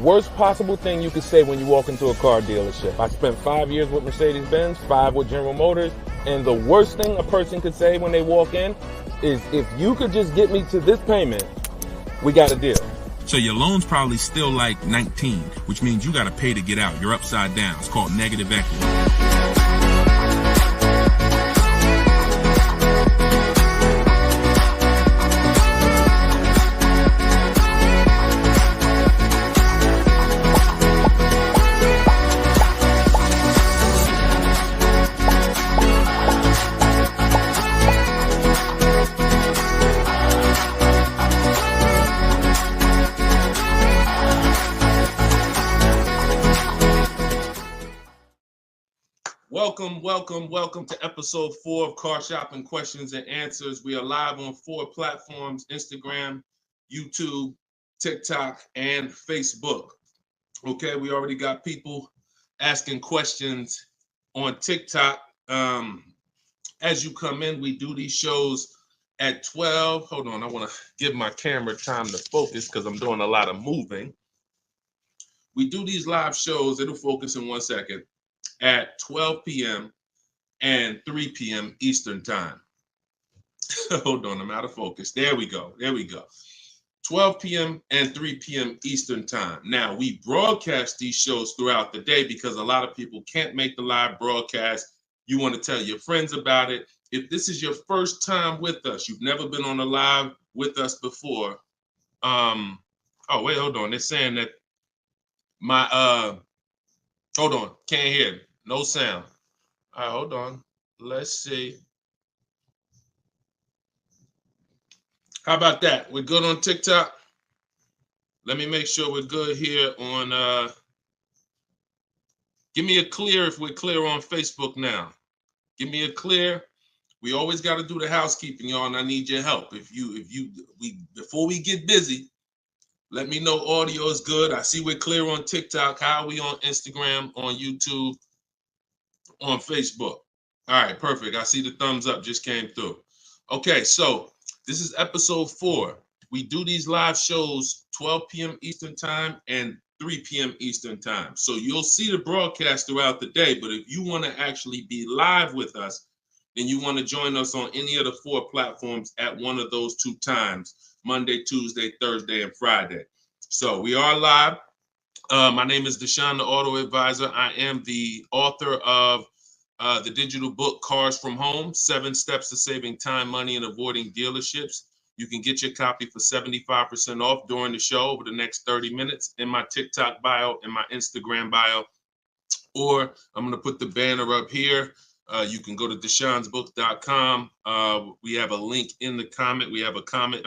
worst possible thing you could say when you walk into a car dealership. I spent 5 years with Mercedes-Benz, 5 with General Motors, and the worst thing a person could say when they walk in is, if you could just get me to this payment, we got a deal. So your loan's probably still like 19, which means you got to pay to get out. You're upside down. It's called negative equity. Welcome to episode 4 of Car Shopping Questions and Answers. We are live on 4 platforms: Instagram, YouTube, TikTok, and Facebook. Okay, we already got people asking questions on TikTok. As you come in, we do these shows at 12. Hold on, I want to give my camera time to focus because I'm doing a lot of moving. We do these live shows, it'll focus in 1 second, at 12 p.m. and 3 p.m. Eastern time. Hold on, I'm out of focus. There we go. 12 p.m. and 3 p.m. Eastern time. Now, we broadcast these shows throughout the day because a lot of people can't make the live broadcast. You want to tell your friends about it. If this is your first time with us, you've never been on a live with us before. Oh, wait, hold on. They're saying that hold on, can't hear me. No sound. All right, hold on. Let's see. How about that? We're good on TikTok? Let me make sure we're good here on, give me a clear if we're clear on Facebook now. Give me a clear. We always got to do the housekeeping, y'all, and I need your help. Before we get busy, let me know audio is good. I see we're clear on TikTok. How are we on Instagram, on YouTube, on Facebook? All right, perfect. I see the thumbs up just came through. Okay, so this is episode 4. We do these live shows 12 p.m. Eastern time and 3 p.m. Eastern time. So you'll see the broadcast throughout the day, but if you want to actually be live with us, then you want to join us on any of the 4 platforms at one of those 2 times: Monday, Tuesday, Thursday, and Friday. So we are live. My name is Deshone the Auto Advisor. I am the author of the digital book, Cars from Home, 7 Steps to Saving Time, Money, and Avoiding Dealerships. You can get your copy for 75% off during the show over the next 30 minutes in my TikTok bio, in my Instagram bio, or I'm going to put the banner up here. You can go to deshonsbook.com. We have a link in the comment. We have a comment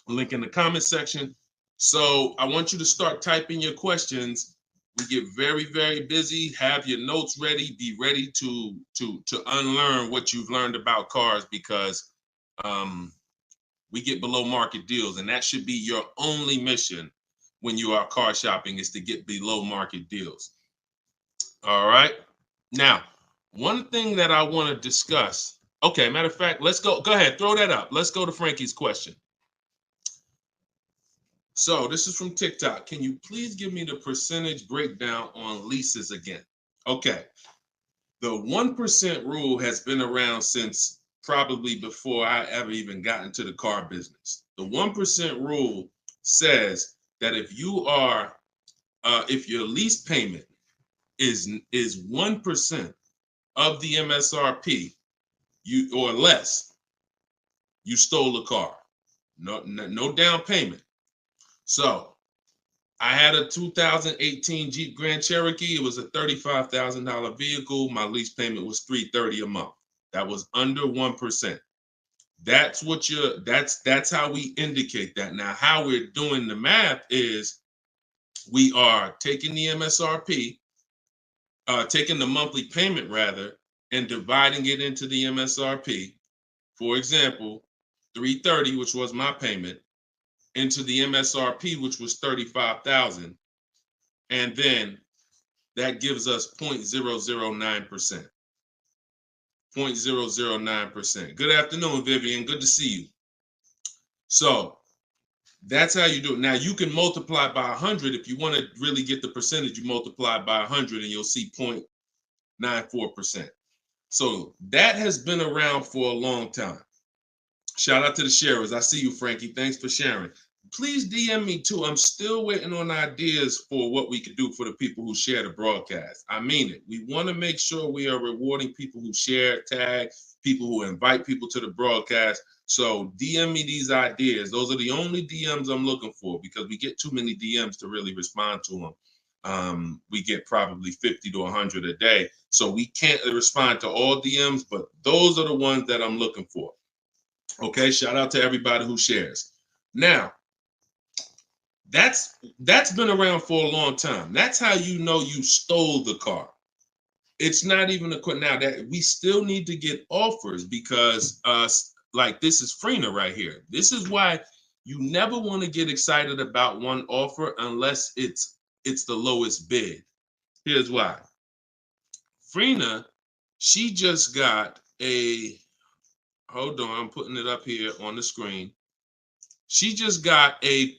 link in the comment section. So I want you to start typing your questions. We get very, very busy. Have your notes ready. Be ready to unlearn what you've learned about cars, because we get below market deals, and that should be your only mission when you are car shopping, is to get below market deals. All right. Now, one thing that I want to discuss. Okay, matter of fact, let's go. Go ahead, throw that up. Let's go to Frankie's question. So this is from TikTok. Can you please give me the percentage breakdown on leases again? Okay. The 1% rule has been around since probably before I ever even got into the car business. The 1% rule says that if your lease payment is 1% of the MSRP, or less, you stole a car. No down payment. So I had a 2018 Jeep Grand Cherokee. It was a $35,000 vehicle. My lease payment was $330 a month. That was under 1%. That's how we indicate that. Now, how we're doing the math is we are taking the MSRP, taking the monthly payment rather, and dividing it into the MSRP. For example, $330, which was my payment, into the MSRP, which was $35,000, and then that gives us 0.009%. 0.009%. Good afternoon, Vivian. Good to see you. So That's how you do it. Now you can multiply by 100 if you want to really get the percentage. You multiply by 100 and you'll see 0.94%. So that has been around for a long time. Shout out to the sharers. I see you, Frankie. Thanks for sharing. Please DM me too. I'm still waiting on ideas for what we could do for the people who share the broadcast. I mean it. We want to make sure we are rewarding people who share, tag, people who invite people to the broadcast. So DM me these ideas. Those are the only DMs I'm looking for because we get too many DMs to really respond to them. We get probably 50 to 100 a day. So we can't respond to all DMs, but those are the ones that I'm looking for. Okay, shout out to everybody who shares. Now, that's been around for a long time. That's how you know you stole the car. It's not even a question now that we still need to get offers because like this is Freener right here. This is why you never want to get excited about one offer unless it's the lowest bid. Here's why. Freener, she just got a, hold on, I'm putting it up here on the screen. She just got a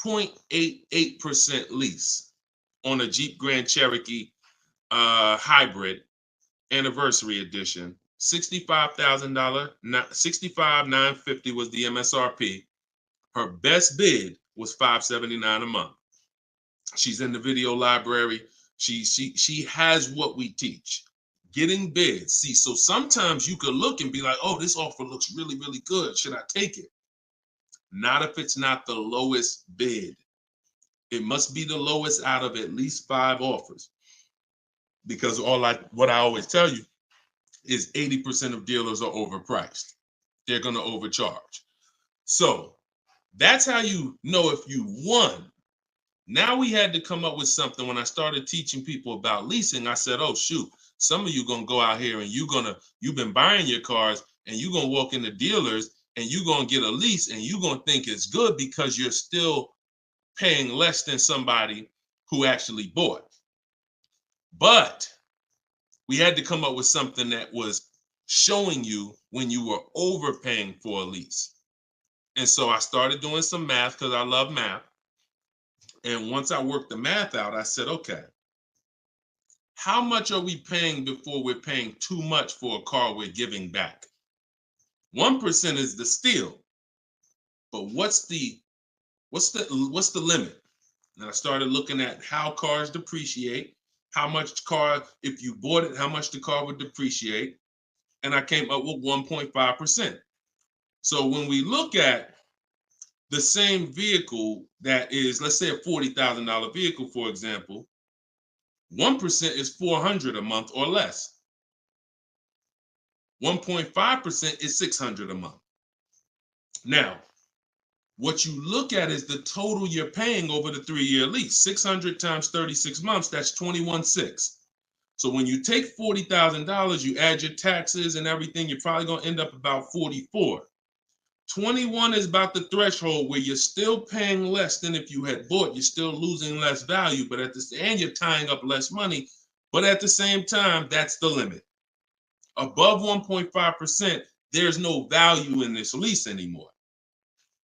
0.88% lease on a Jeep Grand Cherokee hybrid anniversary edition. $65,000, $65,950 was the MSRP. Her best bid was $579 a month. She's in the video library. She has what we teach. Getting bids. See, so sometimes you could look and be like, oh, this offer looks really, really good. Should I take it? Not if it's not the lowest bid. It must be the lowest out of at least 5 offers. Because what I always tell you is 80% of dealers are overpriced. They're going to overcharge. So that's how you know if you won. Now we had to come up with something. When I started teaching people about leasing, I said, oh, shoot, some of you going to go out here and you've been buying your cars and you're going to walk into dealers and you're going to get a lease and you're going to think it's good because you're still paying less than somebody who actually bought. But we had to come up with something that was showing you when you were overpaying for a lease. And so I started doing some math because I love math. And once I worked the math out, I said, okay, how much are we paying before we're paying too much for a car we're giving back? 1% is the steal. But what's the limit? And I started looking at how cars depreciate, how much car, if you bought it, how much the car would depreciate. And I came up with 1.5%. So when we look at the same vehicle that is, let's say a $40,000 vehicle, for example, 1% is $400 a month or less. 1.5% is $600 a month. Now, what you look at is the total you're paying over the 3-year lease. 600 times 36 months, that's 21.6. So when you take $40,000, you add your taxes and everything, you're probably going to end up about 44. 21 is about the threshold where you're still paying less than if you had bought. You're still losing less value, but and you're tying up less money. But at the same time, that's the limit. Above 1.5%, there's no value in this lease anymore.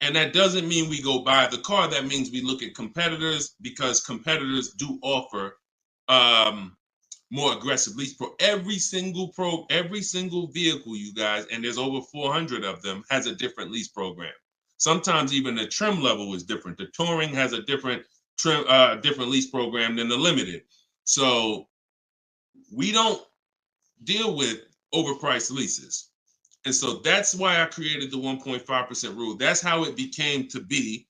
And that doesn't mean we go buy the car. That means we look at competitors because competitors do offer more aggressive lease pro. Every single vehicle, you guys, and there's over 400 of them, has a different lease program. Sometimes even the trim level is different. The Touring has a different lease program than the Limited. So we don't deal with overpriced leases. And so that's why I created the 1.5% rule. That's how it became to be,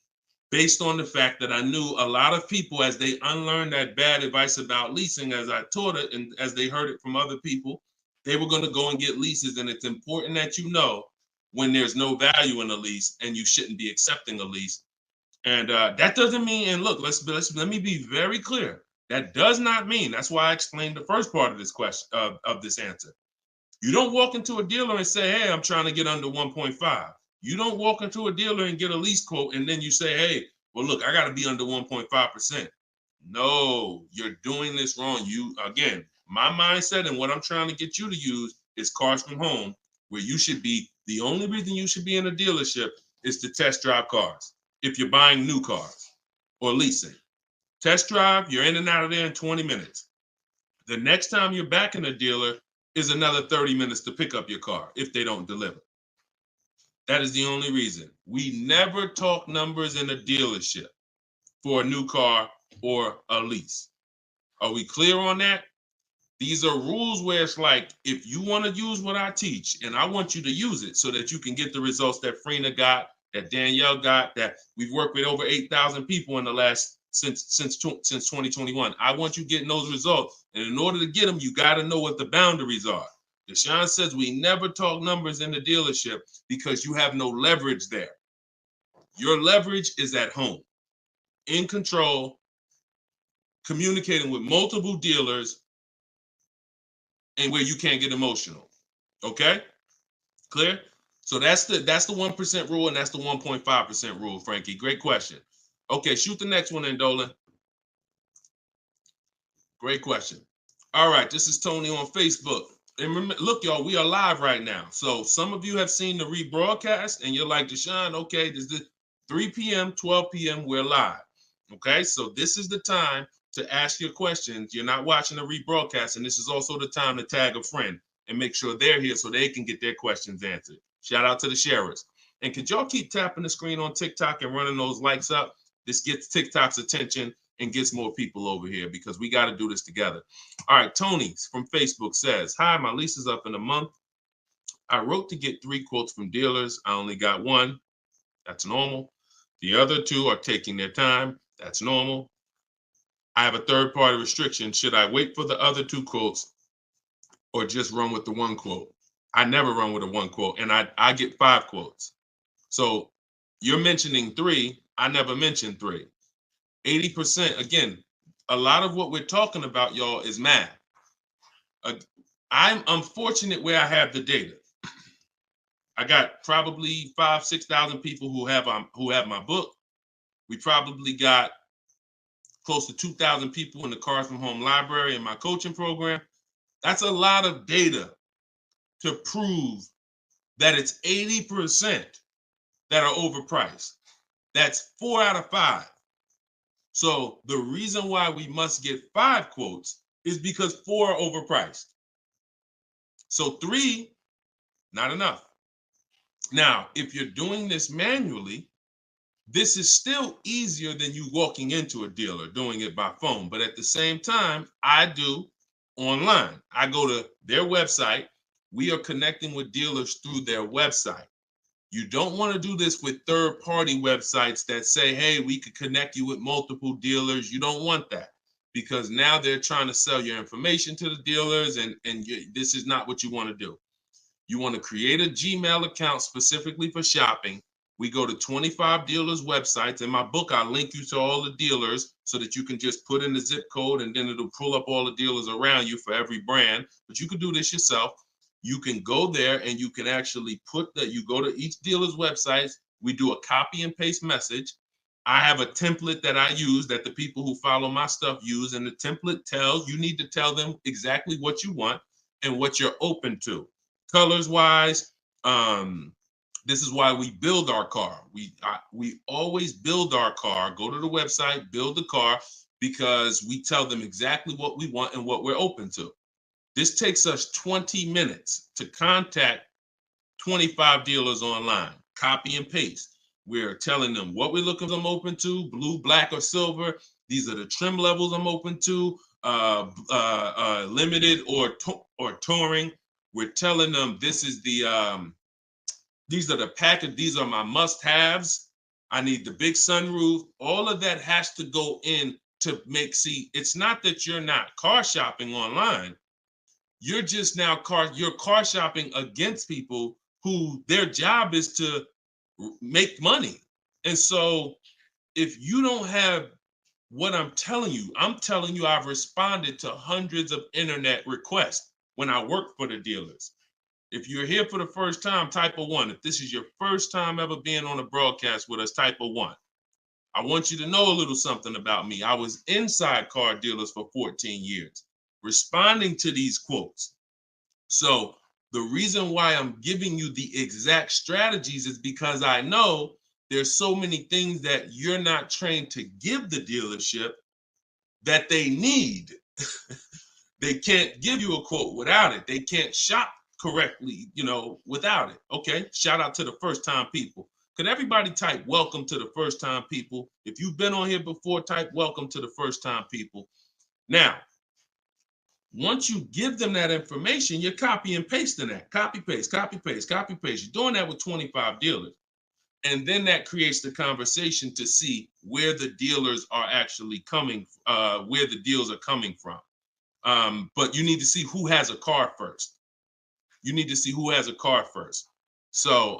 based on the fact that I knew a lot of people, as they unlearned that bad advice about leasing, as I taught it and as they heard it from other people, they were going to go and get leases. And it's important that you know when there's no value in a lease and you shouldn't be accepting a lease. And that doesn't mean, and look, let me be very clear. That does not mean, that's why I explained the first part of this question, of this answer. You don't walk into a dealer and say, hey, I'm trying to get under 1.5. You don't walk into a dealer and get a lease quote and then you say, hey, well, look, I got to be under 1.5%. No, you're doing this wrong. Again, my mindset and what I'm trying to get you to use is Cars from Home, where you should be, the only reason you should be in a dealership is to test drive cars. if you're buying new cars or leasing. Test drive, you're in and out of there in 20 minutes. The next time you're back in a dealer is another 30 minutes to pick up your car if they don't deliver. That is the only reason. We never talk numbers in a dealership for a new car or a lease. Are we clear on that? These are rules where it's like, if you want to use what I teach, and I want you to use it so that you can get the results that Frina got, that Danielle got, that we've worked with over 8,000 people in the last since 2021. I want you getting those results. And in order to get them, you got to know what the boundaries are. Deshone says we never talk numbers in the dealership because you have no leverage there. Your leverage is at home, in control, communicating with multiple dealers, and where you can't get emotional. Okay? Clear? So that's the 1% rule, and that's the 1.5% rule, Frankie. Great question. Okay, shoot the next one in, Dolan. Great question. All right, this is Tony on Facebook. And remember, look, y'all, we are live right now. So some of you have seen the rebroadcast, and you're like, Deshone, okay, this is 3 p.m., 12 p.m., we're live. Okay, so this is the time to ask your questions. You're not watching the rebroadcast, and this is also the time to tag a friend and make sure they're here so they can get their questions answered. Shout out to the sharers. And could y'all keep tapping the screen on TikTok and running those likes up? This gets TikTok's attention and gets more people over here because we got to do this together. All right, Tony from Facebook says, hi, my lease is up in a month. I wrote to get 3 quotes from dealers. I only got 1. That's normal. The other 2 are taking their time. That's normal. I have a third-party restriction. Should I wait for the other 2 quotes or just run with the 1 quote? I never run with a 1 quote, and I get 5 quotes. So you're mentioning 3. I never mentioned 3. 80%, again, a lot of what we're talking about, y'all, is math. I'm unfortunate where I have the data. I got probably 5,000-6,000 people who have my book. We probably got close to 2,000 people in the Cars from Home library in my coaching program. That's a lot of data to prove that it's 80% that are overpriced. That's 4 out of 5. So the reason why we must get 5 quotes is because 4 are overpriced. So 3, not enough. Now, if you're doing this manually, this is still easier than you walking into a dealer doing it by phone. But at the same time, I do online. I go to their website. We are connecting with dealers through their website. You don't want to do this with third-party websites that say, hey, we could connect you with multiple dealers. You don't want that because now they're trying to sell your information to the dealers, and this is not what you want to do. You want to create a Gmail account specifically for shopping. We go to 25 dealers' websites. In my book, I link you to all the dealers so that you can just put in the zip code, and then it'll pull up all the dealers around you for every brand. But you can do this yourself. You can go there and you can actually you go to each dealer's websites. We do a copy and paste message. I have a template that I use that the people who follow my stuff use. And the template you need to tell them exactly what you want and what you're open to. Colors wise, this is why we build our car. We always build our car, go to the website, build the car, because we tell them exactly what we want and what we're open to. This takes us 20 minutes to contact 25 dealers online, copy and paste. We're telling them what we're looking for them open to, blue, black, or silver. These are the trim levels I'm open to, limited or touring. We're telling them this is these are the package, these are my must-haves. I need the big sunroof. All of that has to go in to it's not that you're not car shopping online. You're just now car shopping against people who their job is to make money. And so if you don't have what I'm telling you I've responded to hundreds of internet requests when I work for the dealers. If you're here for the first time, type a 1. If this is your first time ever being on a broadcast with us, type a 1. I want you to know a little something about me. I was inside car dealers for 14 years, responding to these quotes. So the reason why I'm giving you the exact strategies is because I know there's so many things that you're not trained to give the dealership that they need. They can't give you a quote without it. They can't shop correctly, without it. Okay, shout out to the first time people. Could everybody type welcome to the first time people? If you've been on here before, type welcome to the first time people. Now, once you give them that information, you're copy and pasting that. Copy, paste, copy, paste, copy, paste. You're doing that with 25 dealers. And then that creates the conversation to see where the dealers are actually coming, where the deals are coming from. But you need to see who has a car first. You need to see who has a car first. So,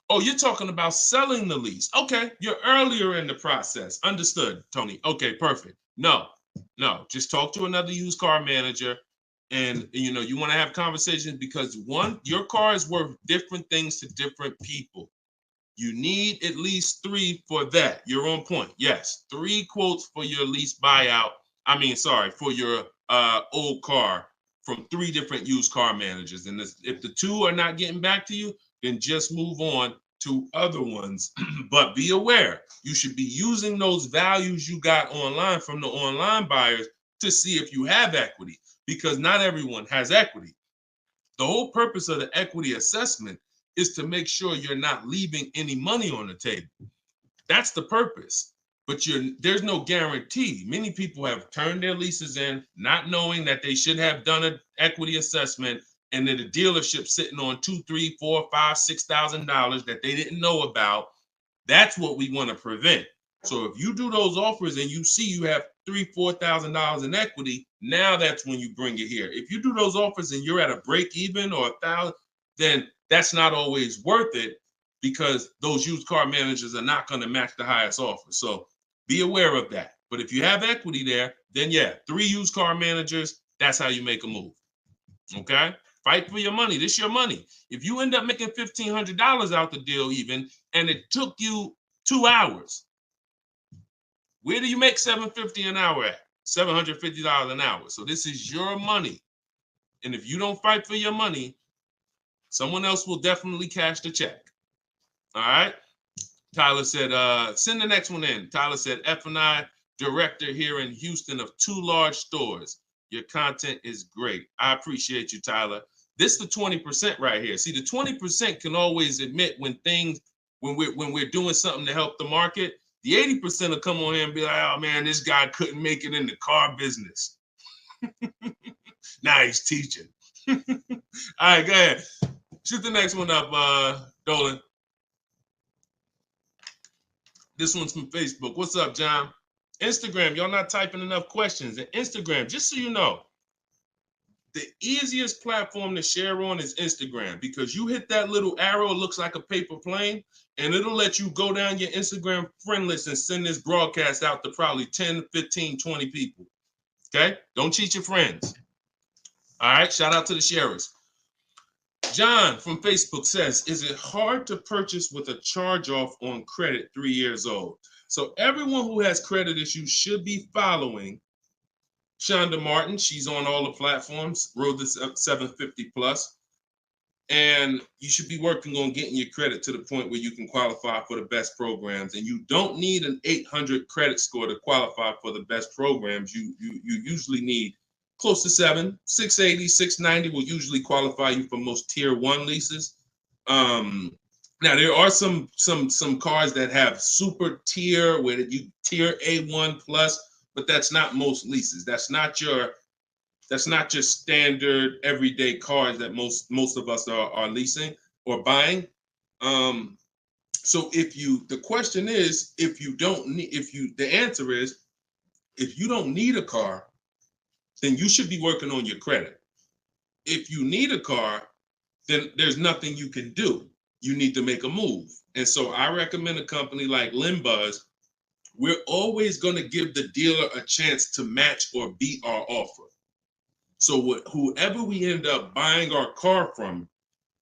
oh, you're talking about selling the lease. Okay, you're earlier in the process. Understood, Tony. Okay, perfect. No, just talk to another used car manager. And you want to have conversations because one, your car is worth different things to different people. You need at least 3 for that. You're on point. Yes, 3 quotes for your lease buyout. For your old car from 3 different used car managers. And if the 2 are not getting back to you, then just move on to other ones. But be aware, you should be using those values you got online from the online buyers to see if you have equity, because not everyone has equity. The whole purpose of the equity assessment is to make sure you're not leaving any money on the table. That's the purpose. But there's no guarantee. Many people have turned their leases in not knowing that they should have done an equity assessment, and then the dealership sitting on $2,000, $3,000, $4,000, $5,000, $6,000 that they didn't know about. That's what we want to prevent. So if you do those offers and you see you have $3,000, $4,000 in equity, now that's when you bring it here. If you do those offers and you're at a break even or $1,000, then that's not always worth it, because those used car managers are not going to match the highest offer. So be aware of that. But if you have equity there, then 3 used car managers, that's how you make a move. Okay? Fight for your money. This is your money. If you end up making $1,500 out the deal even, and it took you 2 hours, where do you make $750 an hour at? $750 an hour. So this is your money. And if you don't fight for your money, someone else will definitely cash the check. All right? Tyler said, send the next one in. Tyler said, F&I director here in Houston of 2 large stores. Your content is great. I appreciate you, Tyler. This is the 20% right here. See, the 20% can always admit when we're doing something to help the market. The 80% will come on here and be like, oh man, this guy couldn't make it in the car business. Now he's teaching. All right, go ahead. Shoot the next one up, Dolan. This one's from Facebook. What's up, John? Instagram, y'all not typing enough questions. And Instagram, just so you know, the easiest platform to share on is Instagram, because you hit that little arrow, it looks like a paper plane, and it'll let you go down your Instagram friend list and send this broadcast out to probably 10, 15, 20 people. Okay? Don't cheat your friends. All right? Shout out to the sharers. John from Facebook says, is it hard to purchase with a charge-off on credit 3 years old? So everyone who has credit issues should be following Shonda Martin. She's on all the platforms, Road to 750 plus. And you should be working on getting your credit to the point where you can qualify for the best programs. And you don't need an 800 credit score to qualify for the best programs. You usually need close to 680, 690 will usually qualify you for most tier 1 leases. Now there are some cars that have super tier where you tier A1 plus, but that's not most leases. That's not your standard everyday cars that most of us are leasing or buying. So the question is, the answer is, if you don't need a car, then you should be working on your credit. If you need a car, then there's nothing you can do. You need to make a move. And so I recommend a company like Limbuzz. We're always going to give the dealer a chance to match or beat our offer. So whoever we end up buying our car from,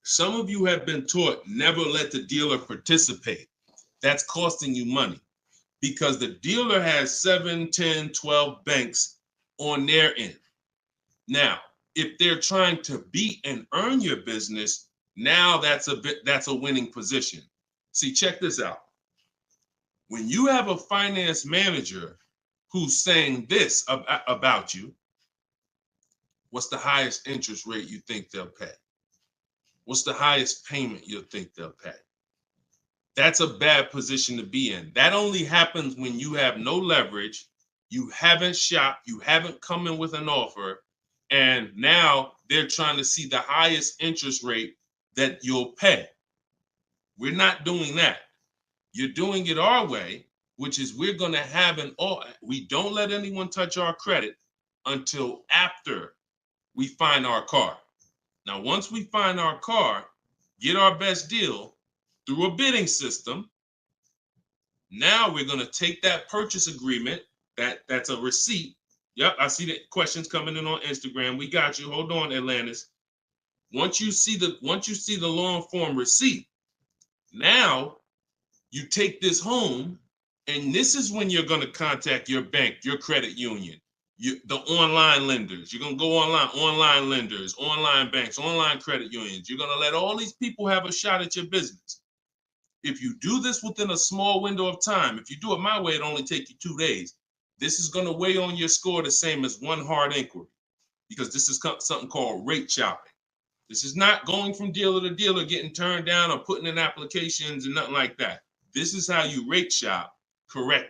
some of you have been taught never let the dealer participate. That's costing you money, because the dealer has 7, 10, 12 banks on their end. Now, if they're trying to beat and earn your business, now that's a winning position. See, check this out. When you have a finance manager who's saying this about you, what's the highest interest rate you think they'll pay? What's the highest payment you think they'll pay? That's a bad position to be in. That only happens when you have no leverage, you haven't shopped, you haven't come in with an offer, and now they're trying to see the highest interest rate that you'll pay. We're not doing that. You're doing it our way, which is we're going to have we don't let anyone touch our credit until after we find our car. Now, once we find our car, get our best deal through a bidding system, now we're going to take that purchase agreement, that's a receipt. Yep, I see the questions coming in on Instagram. We got you. Hold on, Atlantis. Once you see the long form receipt, now you take this home, and this is when you're going to contact your bank, your credit union, the online lenders. You're going to go online lenders, online banks, online credit unions. You're going to let all these people have a shot at your business. If you do this within a small window of time, if you do it my way, it only take you 2 days. This is going to weigh on your score the same as one hard inquiry, because this is something called rate shopping. This is not going from dealer to dealer, getting turned down or putting in applications and nothing like that. This is how you rate shop correctly.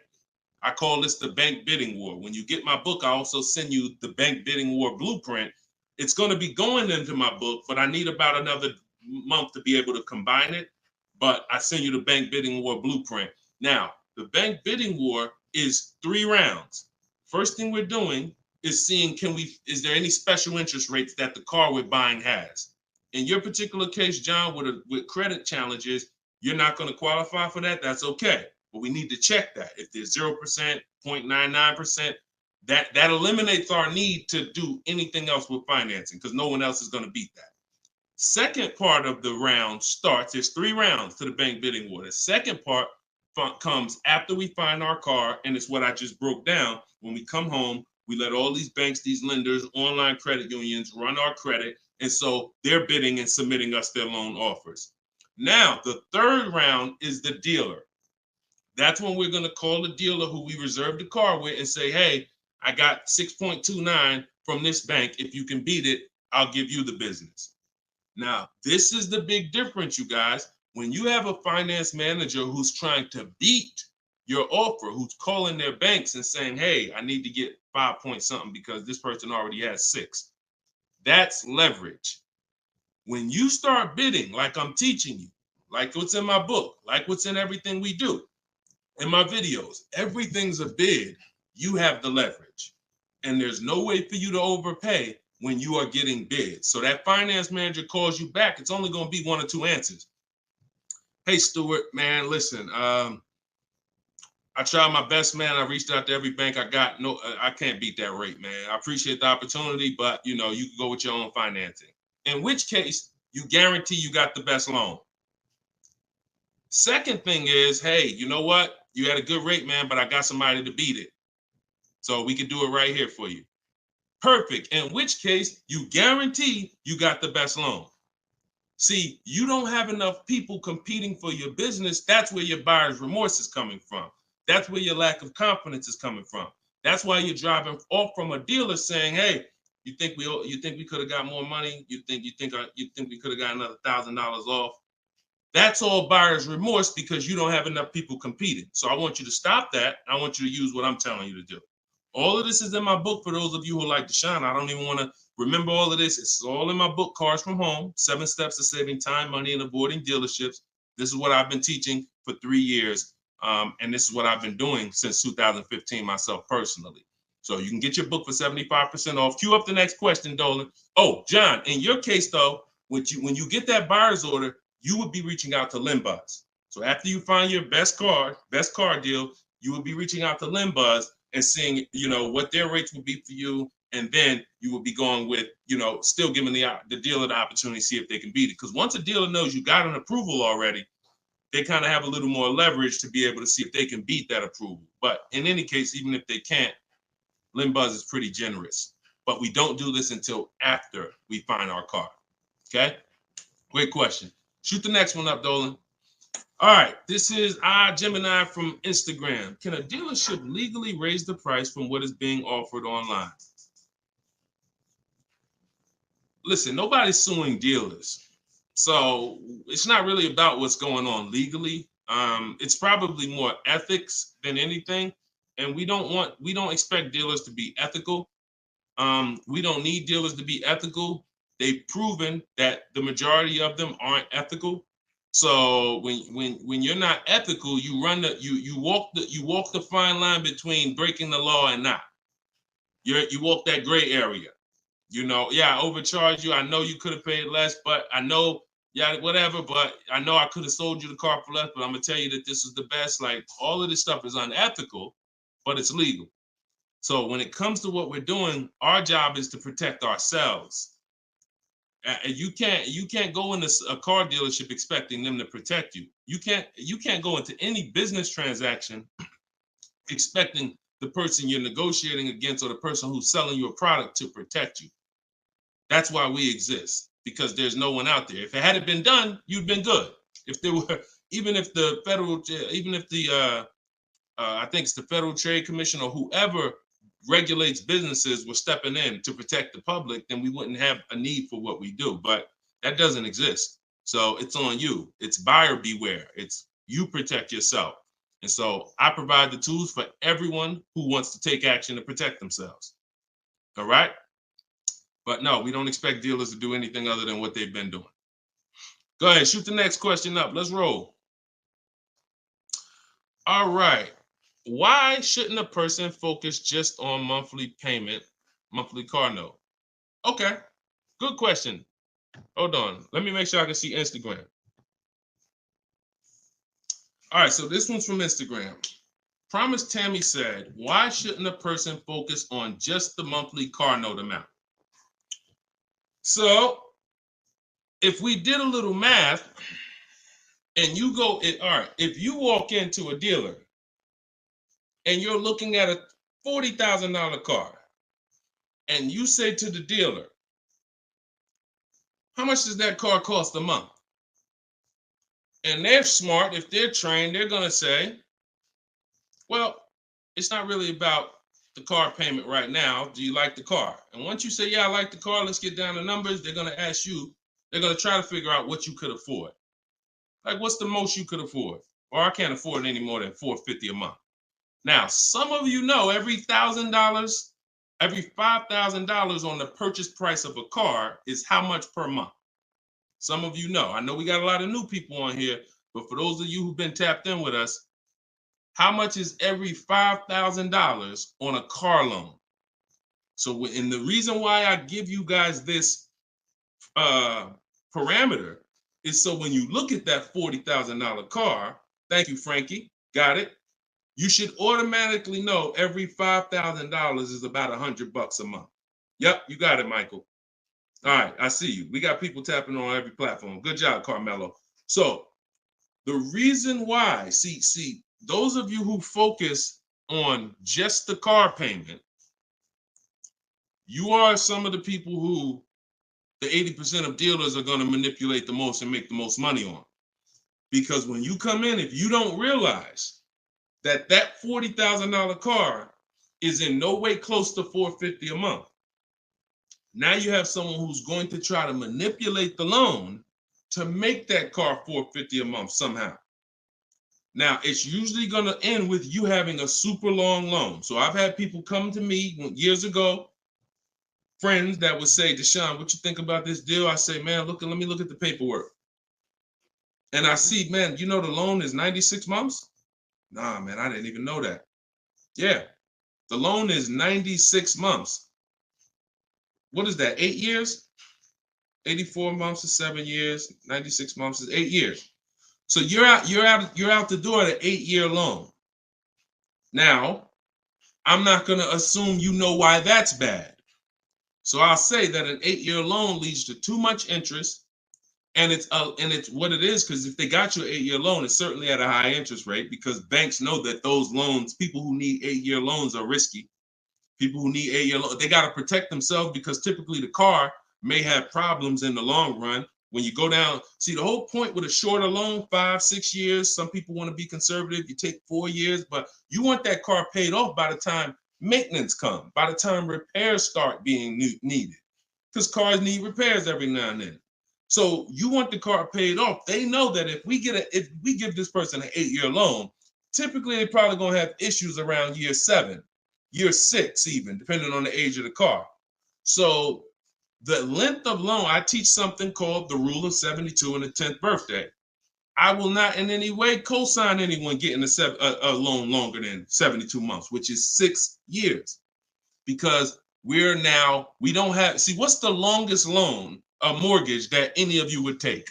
I call this the bank bidding war. When you get my book, I also send you the bank bidding war blueprint. It's going to be going into my book, but I need about another month to be able to combine it. But I send you the bank bidding war blueprint. Now, the bank bidding war is 3 rounds. First thing we're doing is seeing, is there any special interest rates that the car we're buying has? In your particular case, John, with credit challenges, you're not going to qualify for that. That's okay. But we need to check that. If there's 0%, 0.99%, that eliminates our need to do anything else with financing, because no one else is going to beat that. Second part of the round starts. There's 3 rounds to the bank bidding war. The second part comes after we find our car, and it's what I just broke down. When we come home, we let all these banks, these lenders, online credit unions run our credit, and so they're bidding and submitting us their loan offers. Now, the third round is the dealer. That's when we're going to call the dealer who we reserved the car with and say, hey, I got 6.29 from this bank. If you can beat it, I'll give you the business. Now, this is the big difference, you guys. When you have a finance manager who's trying to beat your offer, who's calling their banks and saying, hey, I need to get 5 point something because this person already has 6. That's leverage. When you start bidding, like I'm teaching you, like what's in my book, like what's in everything we do, in my videos, everything's a bid. You have the leverage. And there's no way for you to overpay when you are getting bids. So that finance manager calls you back, it's only going to be 1 or 2 answers. Hey, Stuart, man, listen, I tried my best, man. I reached out to every bank I got. No, I can't beat that rate, man. I appreciate the opportunity, but you can go with your own financing. In which case, you guarantee you got the best loan. Second thing is, hey, you know what? You had a good rate, man, but I got somebody to beat it. So we can do it right here for you. Perfect. In which case, you guarantee you got the best loan. See, you don't have enough people competing for your business. That's where your buyer's remorse is coming from. That's where your lack of confidence is coming from. That's why you're driving off from a dealer saying, hey, you think we could have got more money? You think we could have got another $1,000 off? That's all buyer's remorse because you don't have enough people competing. So I want you to stop that. I want you to use what I'm telling you to do. All of this is in my book for those of you who like Deshone. I don't even want to remember all of this. It's all in my book, Cars from Home, 7 Steps to Saving Time, Money, and Avoiding Dealerships. This is what I've been teaching for 3 years. And this is what I've been doing since 2015 myself personally. So you can get your book for 75% off. Cue up the next question, Dolan. Oh, John, in your case, though, when you get that buyer's order, you would be reaching out to Limbuzz. So after you find your best car deal, you would be reaching out to Limbuzz and seeing, what their rates would be for you. And then you would be going with, still giving the dealer the opportunity to see if they can beat it. Because once a dealer knows you got an approval already, they kind of have a little more leverage to be able to see if they can beat that approval. But in any case, even if they can't, Limbuzz is pretty generous. But we don't do this until after we find our car. Okay? Great question. Shoot the next one up, Dolan. All right, this is Gemini from Instagram. Can a dealership legally raise the price from what is being offered online? Listen, nobody's suing dealers, so it's not really about what's going on legally. It's probably more ethics than anything, and we don't expect dealers to be ethical. We don't need dealers to be ethical. They've proven that the majority of them aren't ethical. So when you're not ethical, you walk the fine line between breaking the law and not. You walk that gray area. You know, yeah, I overcharged you. I know you could have paid less, but I know, yeah, whatever. But I know I could have sold you the car for less. But I'm gonna tell you that this is the best. Like all of this stuff is unethical, but it's legal. So when it comes to what we're doing, our job is to protect ourselves. You can't go into a car dealership expecting them to protect you. You can't go into any business transaction expecting the person you're negotiating against or the person who's selling you a product to protect you. That's why we exist, because there's no one out there. If it hadn't been done, you'd been good. If there were, even if the I think it's the Federal Trade Commission or whoever regulates businesses were stepping in to protect the public, then we wouldn't have a need for what we do. But that doesn't exist. So it's on you. It's buyer beware. It's you protect yourself. And so I provide the tools for everyone who wants to take action to protect themselves. All right. But no, we don't expect dealers to do anything other than what they've been doing. Go ahead, shoot the next question up. Let's roll. All right. Why shouldn't a person focus just on monthly payment, monthly car note? Okay, good question. Hold on. Let me make sure I can see Instagram. All right, so this one's from Instagram. Promise Tammy said, why shouldn't a person focus on just the monthly car note amount? So if we did a little math and you go, all right, if you walk into a dealer and you're looking at a $40,000 car and you say to the dealer, how much does that car cost a month? And they're smart, if they're trained, they're going to say, well, it's not really about the car payment right now. Do you like the car? And once you say, yeah, I like the car, let's get down to numbers, they're going to ask you, they're going to try to figure out what you could afford. Like, what's the most you could afford? Or I can't afford any more than $450 a month. Now, some of you know every $1,000, every $5,000 on the purchase price of a car is how much per month. Some of you know. I know we got a lot of new people on here, but for those of you who've been tapped in with us, how much is every $5,000 on a car loan? So, and the reason why I give you guys this parameter is so when you look at that $40,000 car, thank you, Frankie, got it. You should automatically know every $5,000 is about $100 a month. Yep, you got it, Michael. All right, I see you. We got people tapping on every platform. Good job, Carmelo. So the reason why, see, those of you who focus on just the car payment, you are some of the people who the 80% of dealers are going to manipulate the most and make the most money on. Because when you come in, if you don't realize that that $40,000 car is in no way close to $450 a month, now you have someone who's going to try to manipulate the loan to make that car $450 a month somehow. Now, it's usually going to end with you having a super long loan. So I've had people come to me years ago, friends that would say, Deshone, what you think about this deal? I say, man, let me look at the paperwork. And I see, man, you know the loan is 96 months? Nah, man, I didn't even know that. Yeah, the loan is 96 months. What is that, 8 years? 84 months is 7 years, 96 months is 8 years. So you're out the door at an 8-year loan. Now, I'm not going to assume you know why that's bad. So I'll say that an 8-year loan leads to too much interest, and it's what it is, because if they got you an 8-year loan, it's certainly at a high interest rate, because banks know that those loans, people who need 8-year loans are risky. People who need 8-year loans, they got to protect themselves, because typically the car may have problems in the long run when you go down, see the whole point with a shorter loan, 5-6 years. Some people want to be conservative. You take 4 years, but you want that car paid off by the time maintenance comes, by the time repairs start being needed, because cars need repairs every now and then. So you want the car paid off. They know that if we give this person an 8-year loan, typically they're probably gonna have issues around year 7, year 6, even depending on the age of the car. So the length of loan, I teach something called the rule of 72 and the 10th birthday. I will not in any way co-sign anyone getting a loan longer than 72 months, which is 6 years, because we don't have, see, what's the longest loan, a mortgage that any of you would take?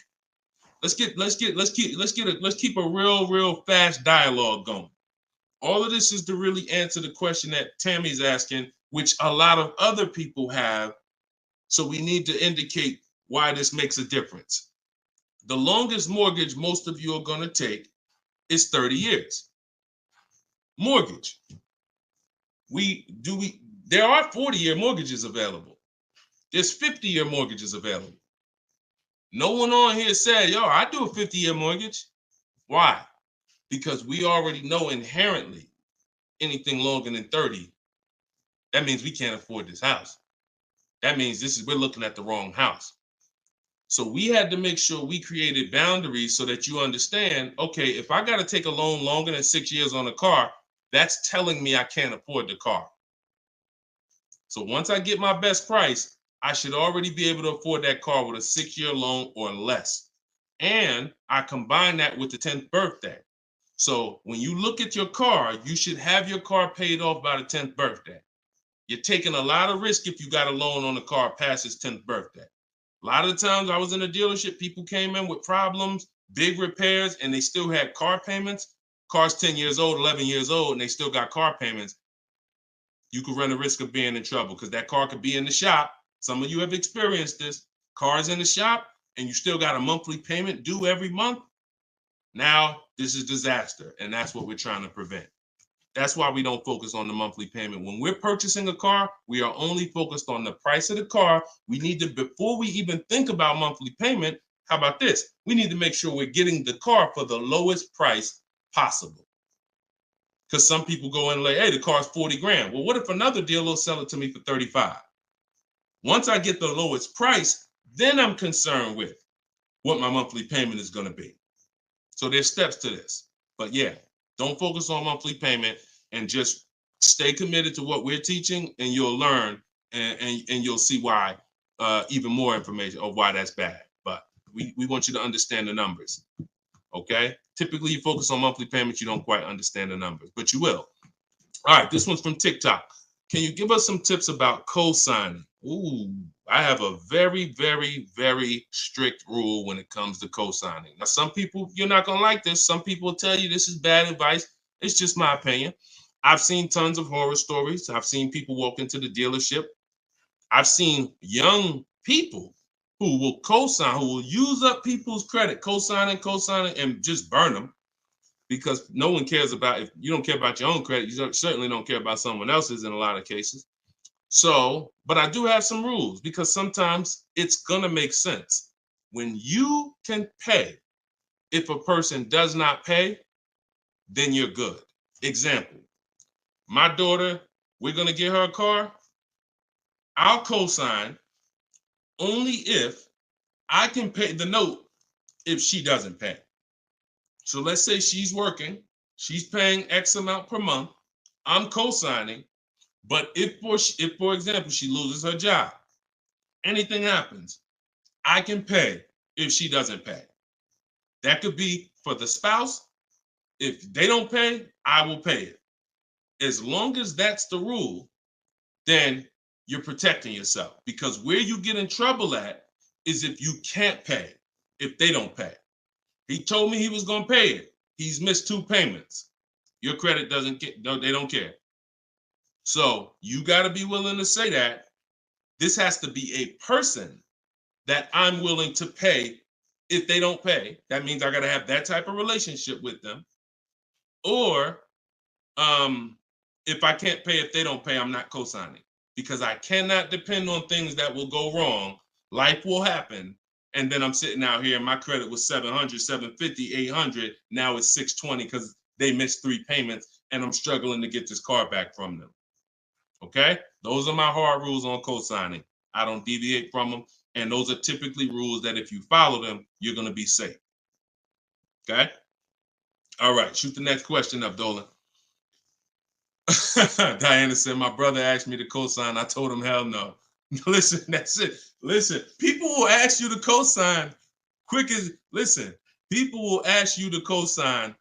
Let's keep a real fast dialogue going. All of this is to really answer the question that Tammy's asking, which a lot of other people have. So we need to indicate why this makes a difference. The longest mortgage most of you are going to take is 30 years. Mortgage. There are 40-year mortgages available. There's 50-year mortgages available. No one on here said, yo, I do a 50-year mortgage. Why? Because we already know inherently anything longer than 30, that means we can't afford this house. That means we're looking at the wrong house. So we had to make sure we created boundaries so that you understand, okay, if I got to take a loan longer than 6 years on a car, that's telling me I can't afford the car. So once I get my best price, I should already be able to afford that car with a 6-year loan or less. And I combine that with the 10th birthday. So when you look at your car, you should have your car paid off by the 10th birthday. You're taking a lot of risk if you got a loan on the car past its 10th birthday. A lot of the times I was in a dealership, people came in with problems, big repairs, and they still had car payments. Car's 10 years old, 11 years old, and they still got car payments. You could run the risk of being in trouble because that car could be in the shop. Some of you have experienced this. Car's in the shop, and you still got a monthly payment due every month. Now, this is disaster, and that's what we're trying to prevent. That's why we don't focus on the monthly payment. When we're purchasing a car, we are only focused on the price of the car. We need to, before we even think about monthly payment, how about this? We need to make sure we're getting the car for the lowest price possible. Because some people go in and like, hey, the car's 40 grand. Well, what if another dealer will sell it to me for 35? Once I get the lowest price, then I'm concerned with what my monthly payment is going to be. So there's steps to this. But yeah, don't focus on monthly payment and just stay committed to what we're teaching, and you'll learn and you'll see why, even more information of why that's bad. But we want you to understand the numbers, okay? Typically, you focus on monthly payments, you don't quite understand the numbers, but you will. All right, this one's from TikTok. Can you give us some tips about co-signing? Ooh, I have a very, very, very strict rule when it comes to co-signing. Now, some people, you're not going to like this. Some people will tell you this is bad advice. It's just my opinion. I've seen tons of horror stories. I've seen people walk into the dealership. I've seen young people who will co-sign, who will use up people's credit, co-signing, and just burn them, because no one cares about, if you don't care about your own credit, you certainly don't care about someone else's in a lot of cases. So, but I do have some rules, because sometimes it's going to make sense. When you can pay, if a person does not pay, then you're good. Example, my daughter, we're going to get her a car. I'll co-sign only if I can pay the note if she doesn't pay. So let's say she's working, she's paying X amount per month, I'm co-signing, but if for example, she loses her job, anything happens, I can pay if she doesn't pay. That could be for the spouse. If they don't pay, I will pay it. As long as that's the rule, then you're protecting yourself, because where you get in trouble at is if you can't pay, if they don't pay. He told me he was going to pay it. He's missed 2 payments. Your credit doesn't get, no, they don't care. So you got to be willing to say that. This has to be a person that I'm willing to pay if they don't pay. That means I got to have that type of relationship with them. Or if I can't pay, if they don't pay, I'm not co-signing, because I cannot depend on things that will go wrong. Life will happen, And then I'm sitting out here and my credit was 700, 750, 800. Now it's 620 because they missed 3 payments and I'm struggling to get this car back from them. Okay? Those are my hard rules on co-signing. I don't deviate from them. And those are typically rules that if you follow them, you're going to be safe. Okay? All right. Shoot the next question up, Dolan. Diana said, my brother asked me to co-sign. I told him, hell no. Listen, that's it. Listen, people will ask you to co-sign listen, people will ask you to co-sign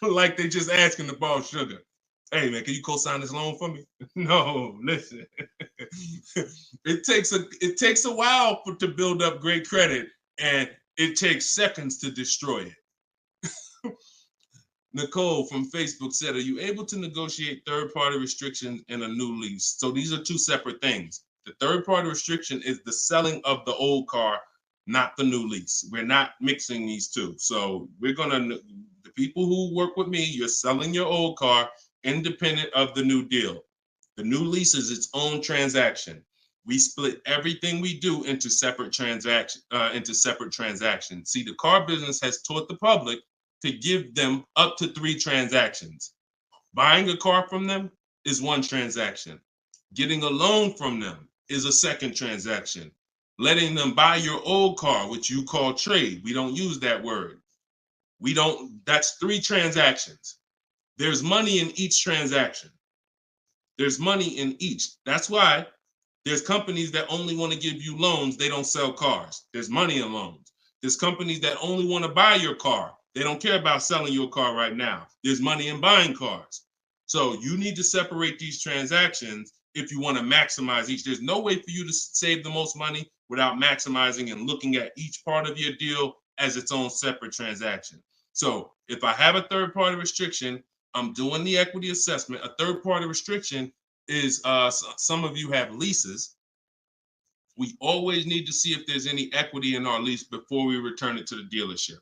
like they just asking to borrow sugar. Hey man, can you co-sign this loan for me? No, listen. It takes a while to build up great credit, and it takes seconds to destroy it. Nicole from Facebook said, are you able to negotiate third-party restrictions in a new lease? So these are two separate things. The third-party restriction is the selling of the old car, not the new lease. We're not mixing these two. So the people who work with me, you're selling your old car independent of the new deal. The new lease is its own transaction. We split everything we do into separate transactions. See, the car business has taught the public to give them up to 3 transactions. Buying a car from them is one transaction. Getting a loan from them is a second transaction. Letting them buy your old car, which you call trade. We don't use that word. That's 3 transactions. There's money in each transaction. There's money in each. That's why there's companies that only want to give you loans. They don't sell cars. There's money in loans. There's companies that only want to buy your car. They don't care about selling your car right now. There's money in buying cars. So you need to separate these transactions if you want to maximize each. There's no way for you to save the most money without maximizing and looking at each part of your deal as its own separate transaction. So if I have a third-party restriction, I'm doing the equity assessment. A third-party restriction is some of you have leases. We always need to see if there's any equity in our lease before we return it to the dealership.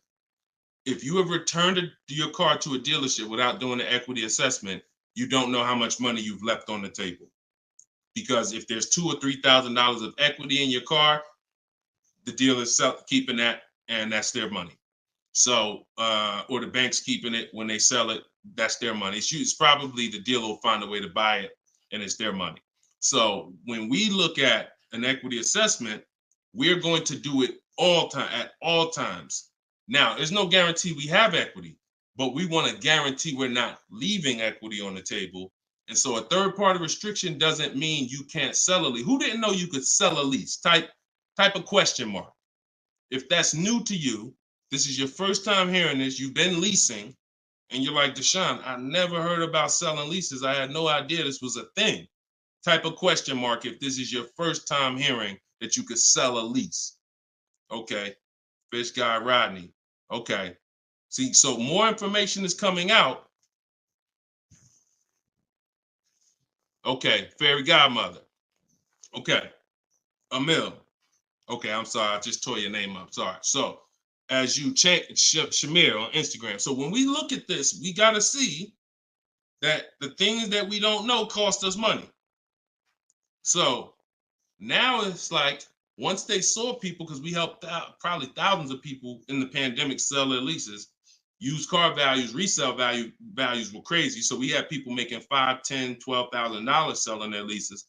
If you have returned your car to a dealership without doing the equity assessment, you don't know how much money you've left on the table. Because if there's $2,000 or $3,000 of equity in your car, the dealer's keeping that, and that's their money. So, or the bank's keeping it when they sell it, that's their money. It's probably the dealer will find a way to buy it, and it's their money. So when we look at an equity assessment, we're going to do it at all times. Now, there's no guarantee we have equity, but we want to guarantee we're not leaving equity on the table. And so a third-party restriction doesn't mean you can't sell a lease. Who didn't know you could sell a lease? Type a question mark. If that's new to you, this is your first time hearing this, you've been leasing, and you're like, Deshone, I never heard about selling leases. I had no idea this was a thing. Type a question mark if this is your first time hearing that you could sell a lease. Okay. Fish Guy Rodney. Okay. See, so more information is coming out. Okay. Fairy Godmother. Okay. Emil. Okay, I'm sorry. I just tore your name up. Sorry. So as you check Shamir on Instagram. So when we look at this, we got to see that the things that we don't know cost us money. So now it's like, once they saw people, because we helped out probably thousands of people in the pandemic sell their leases, used car values, resale values were crazy. So we had people making $5,000, $10,000, $12,000 selling their leases.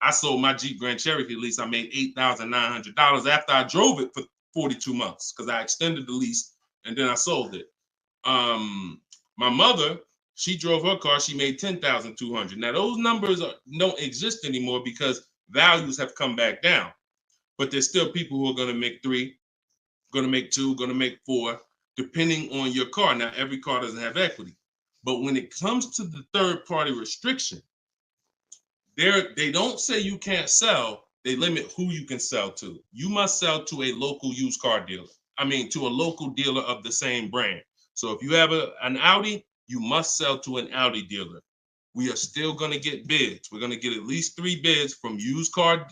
I sold my Jeep Grand Cherokee lease. I made $8,900 after I drove it for 42 months because I extended the lease and then I sold it. My mother, she drove her car. She made $10,200. Now those numbers don't exist anymore because values have come back down. But there's still people who are going to make 3, going to make 2, going to make 4, depending on your car. Now, every car doesn't have equity. But when it comes to the third-party restriction, they don't say you can't sell. They limit who you can sell to. You must sell to a local used car dealer. To a local dealer of the same brand. So if you have an Audi, you must sell to an Audi dealer. We are still going to get bids. We're going to get at least 3 bids from used car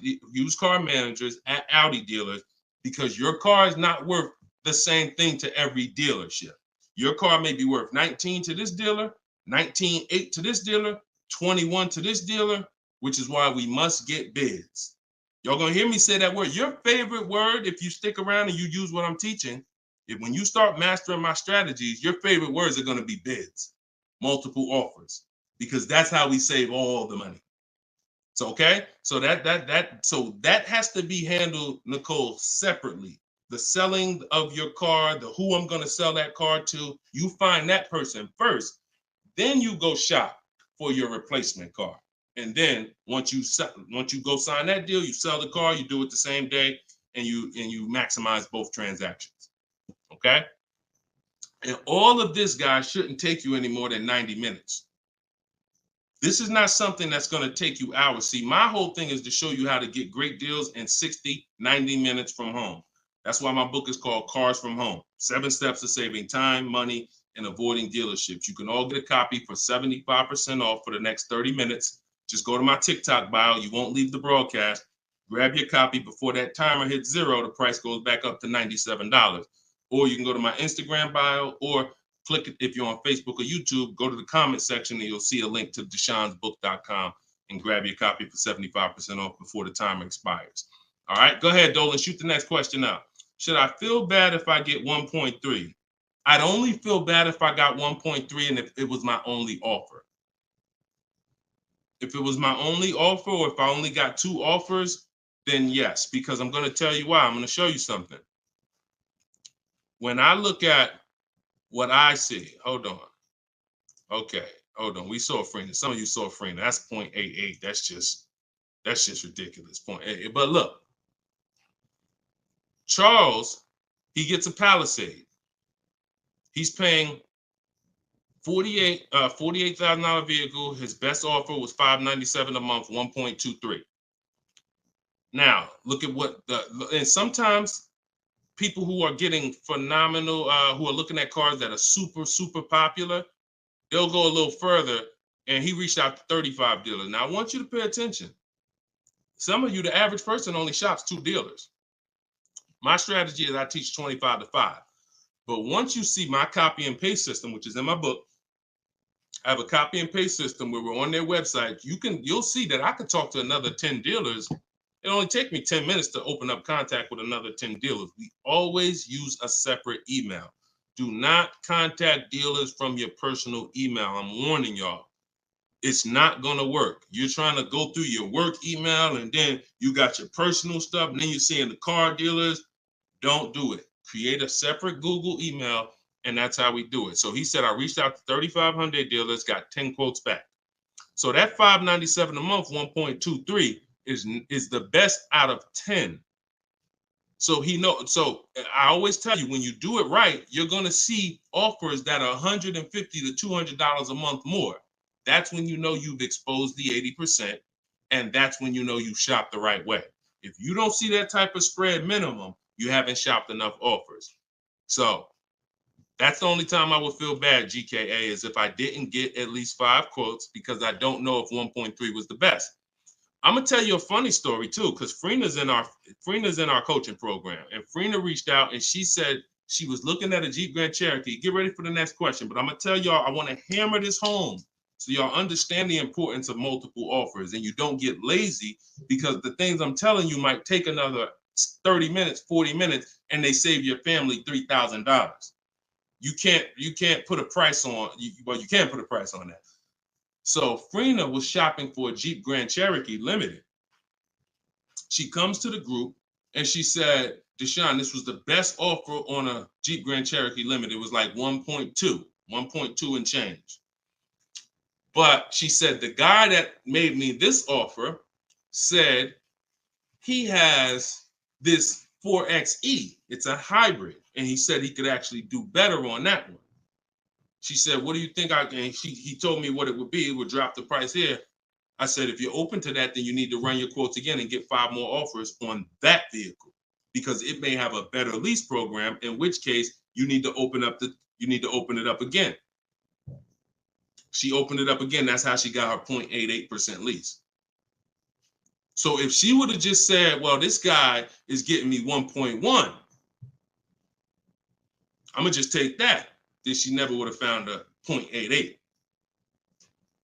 managers at Audi dealers because your car is not worth the same thing to every dealership. Your car may be worth 19 to this dealer, 19.8 to this dealer, 21 to this dealer, which is why we must get bids. Y'all gonna hear me say that word. Your favorite word, if you stick around and you use what I'm teaching, when you start mastering my strategies, your favorite words are gonna be bids, multiple offers, because that's how we save all the money. So okay, so that has to be handled, Nicole, separately. The selling of your car, the who I'm gonna sell that car to, you find that person first. Then you go shop for your replacement car. And then once you go sign that deal, you sell the car, you do it the same day, and you maximize both transactions. Okay? And all of this, guys, shouldn't take you any more than 90 minutes. This is not something that's going to take you hours. See, my whole thing is to show you how to get great deals in 60, 90 minutes from home. That's why my book is called Cars from Home, 7 Steps to Saving Time, Money, and Avoiding Dealerships. You can all get a copy for 75% off for the next 30 minutes. Just go to my TikTok bio. You won't leave the broadcast. Grab your copy before that timer hits 0. The price goes back up to $97. Or you can go to my Instagram bio, or click it if you're on Facebook or YouTube. Go to the comment section and you'll see a link to deshonsbook.com and grab your copy for 75% off before the timer expires. All right, go ahead, Dolan. Shoot the next question out. Should I feel bad if I get 1.3? I'd only feel bad if I got 1.3 and if it was my only offer. If it was my only offer, or if I only got 2 offers, then yes, because I'm going to tell you why. I'm going to show you something. When I look at what I see, hold on. Okay, hold on. We saw Freena. Some of you saw Freena. That's 0.88. That's just ridiculous. 0.88. But look, Charles, he gets a Palisade. He's paying $48,000 vehicle. His best offer was $597 a month, 1.23. Now, look at and sometimes people who are getting phenomenal, who are looking at cars that are super, super popular, they'll go a little further, and he reached out to 35 dealers. Now, I want you to pay attention. Some of you, the average person only shops 2 dealers. My strategy is I teach 25 to 5. But once you see my copy and paste system, which is in my book, I have a copy and paste system where we're on their website. You'll see that I could talk to another 10 dealers. It only take me 10 minutes to open up contact with another 10 dealers. We always use a separate email. Do not contact dealers from your personal email. I'm warning y'all. It's not going to work. You're trying to go through your work email, and then you got your personal stuff, and then you're seeing the car dealers. Don't do it. Create a separate Google email, and that's how we do it. So he said, I reached out to 3,500 dealers, got 10 quotes back. So that $597 a month, 1.23 is the best out of 10. So so I always tell you, when you do it right, you're going to see offers that are $150 to $200 a month more. That's when you know you've exposed the 80%, and that's when you know you shop the right way. If you don't see that type of spread minimum, you haven't shopped enough offers. So that's the only time I would feel bad, GKA, is if I didn't get at least 5 quotes, because I don't know if 1.3 was the best. I'm gonna tell you a funny story too, because Freena's in our coaching program, and Freena reached out and she said she was looking at a Jeep Grand Cherokee. Get ready for the next question, but I'm gonna tell y'all, I want to hammer this home so y'all understand the importance of multiple offers and you don't get lazy, because the things I'm telling you might take another 30 minutes, 40 minutes, and they save your family $3,000. You can't put a price on. Well, you can put a price on that. So Freena was shopping for a Jeep Grand Cherokee Limited. She comes to the group and she said, Deshone, this was the best offer on a Jeep Grand Cherokee Limited. It was like 1.2 and change. But she said, the guy that made me this offer said he has this 4XE. It's a hybrid. And he said he could actually do better on that one. She said, what do you think I can? He told me what it would be. It would drop the price here. I said, if you're open to that, then you need to run your quotes again and get 5 more offers on that vehicle, because it may have a better lease program, in which case you need to open it up again. She opened it up again. That's how she got her 0.88% lease. So if she would have just said, well, this guy is getting me 1.1, I'm going to just take that, then she never would have found a 0.88.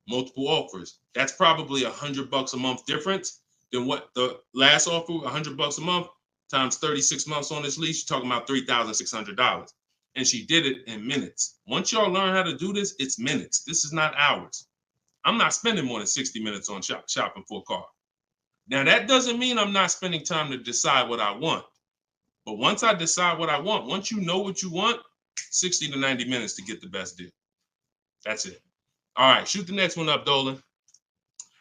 Multiple offers. That's probably $100 a month difference. then what the last offer, $100 a month times 36 months on this lease, you're talking about $3,600. And she did it in minutes. Once y'all learn how to do this, it's minutes. This is not hours. I'm not spending more than 60 minutes on shopping for a car. Now, that doesn't mean I'm not spending time to decide what I want. But once I decide what I want, once you know what you want, 60 to 90 minutes to get the best deal. That's it. All right, shoot the next one up, Dolan.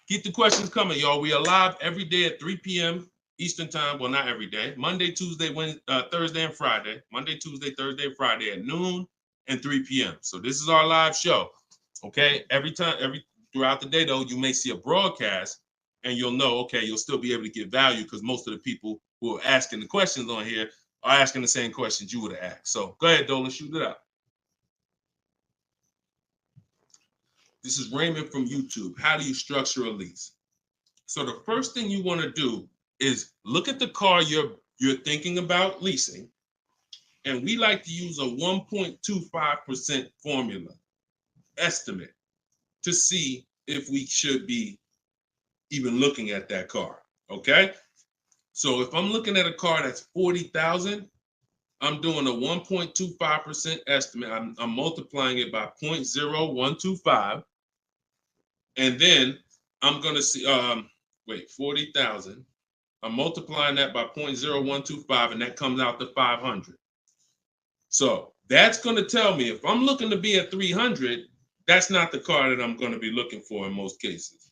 Keep the questions coming, y'all. We are live every day at 3 p.m. Eastern time. Well, not every day. Monday, Tuesday, Wednesday, Thursday, and Friday. Monday, Tuesday, Thursday, and Friday at noon and 3 p.m. So this is our live show. Okay. Throughout the day, though, you may see a broadcast and you'll know, okay, you'll still be able to get value because most of the people who are asking the questions on here are asking the same questions you would have asked. So go ahead, Dolan, shoot it out. This is Raymond from YouTube. How do you structure a lease? So the first thing you want to do is look at the car you're thinking about leasing. And we like to use a 1.25% formula estimate to see if we should be even looking at that car. Okay. So if I'm looking at a car that's 40,000, I'm doing a 1.25% estimate. I'm multiplying it by 0.0125. And then I'm going to see, 40,000. I'm multiplying that by 0.0125, and that comes out to 500. So that's going to tell me if I'm looking to be at 300, that's not the car that I'm going to be looking for in most cases.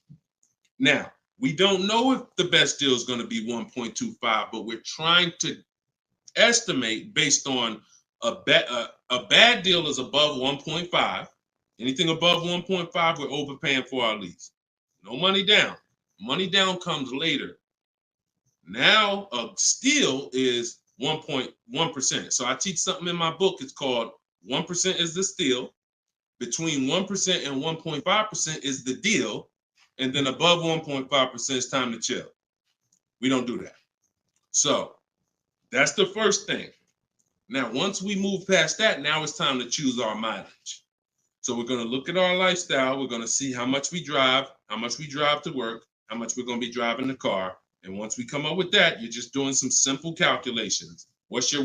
Now, we don't know if the best deal is going to be 1.25, but we're trying to estimate based on a bad deal is above 1.5. Anything above 1.5, we're overpaying for our lease. No money down. Money down comes later. Now a steal is 1.1%. So I teach something in my book. It's called 1% is the steal. Between 1% and 1.5% is the deal. And then above 1.5% is time to chill. We don't do that. So that's the first thing. Now, once we move past that, now it's time to choose our mileage. So we're going to look at our lifestyle. We're going to see how much we drive to work, how much we're going to be driving the car. And once we come up with that, you're just doing some simple calculations. What's your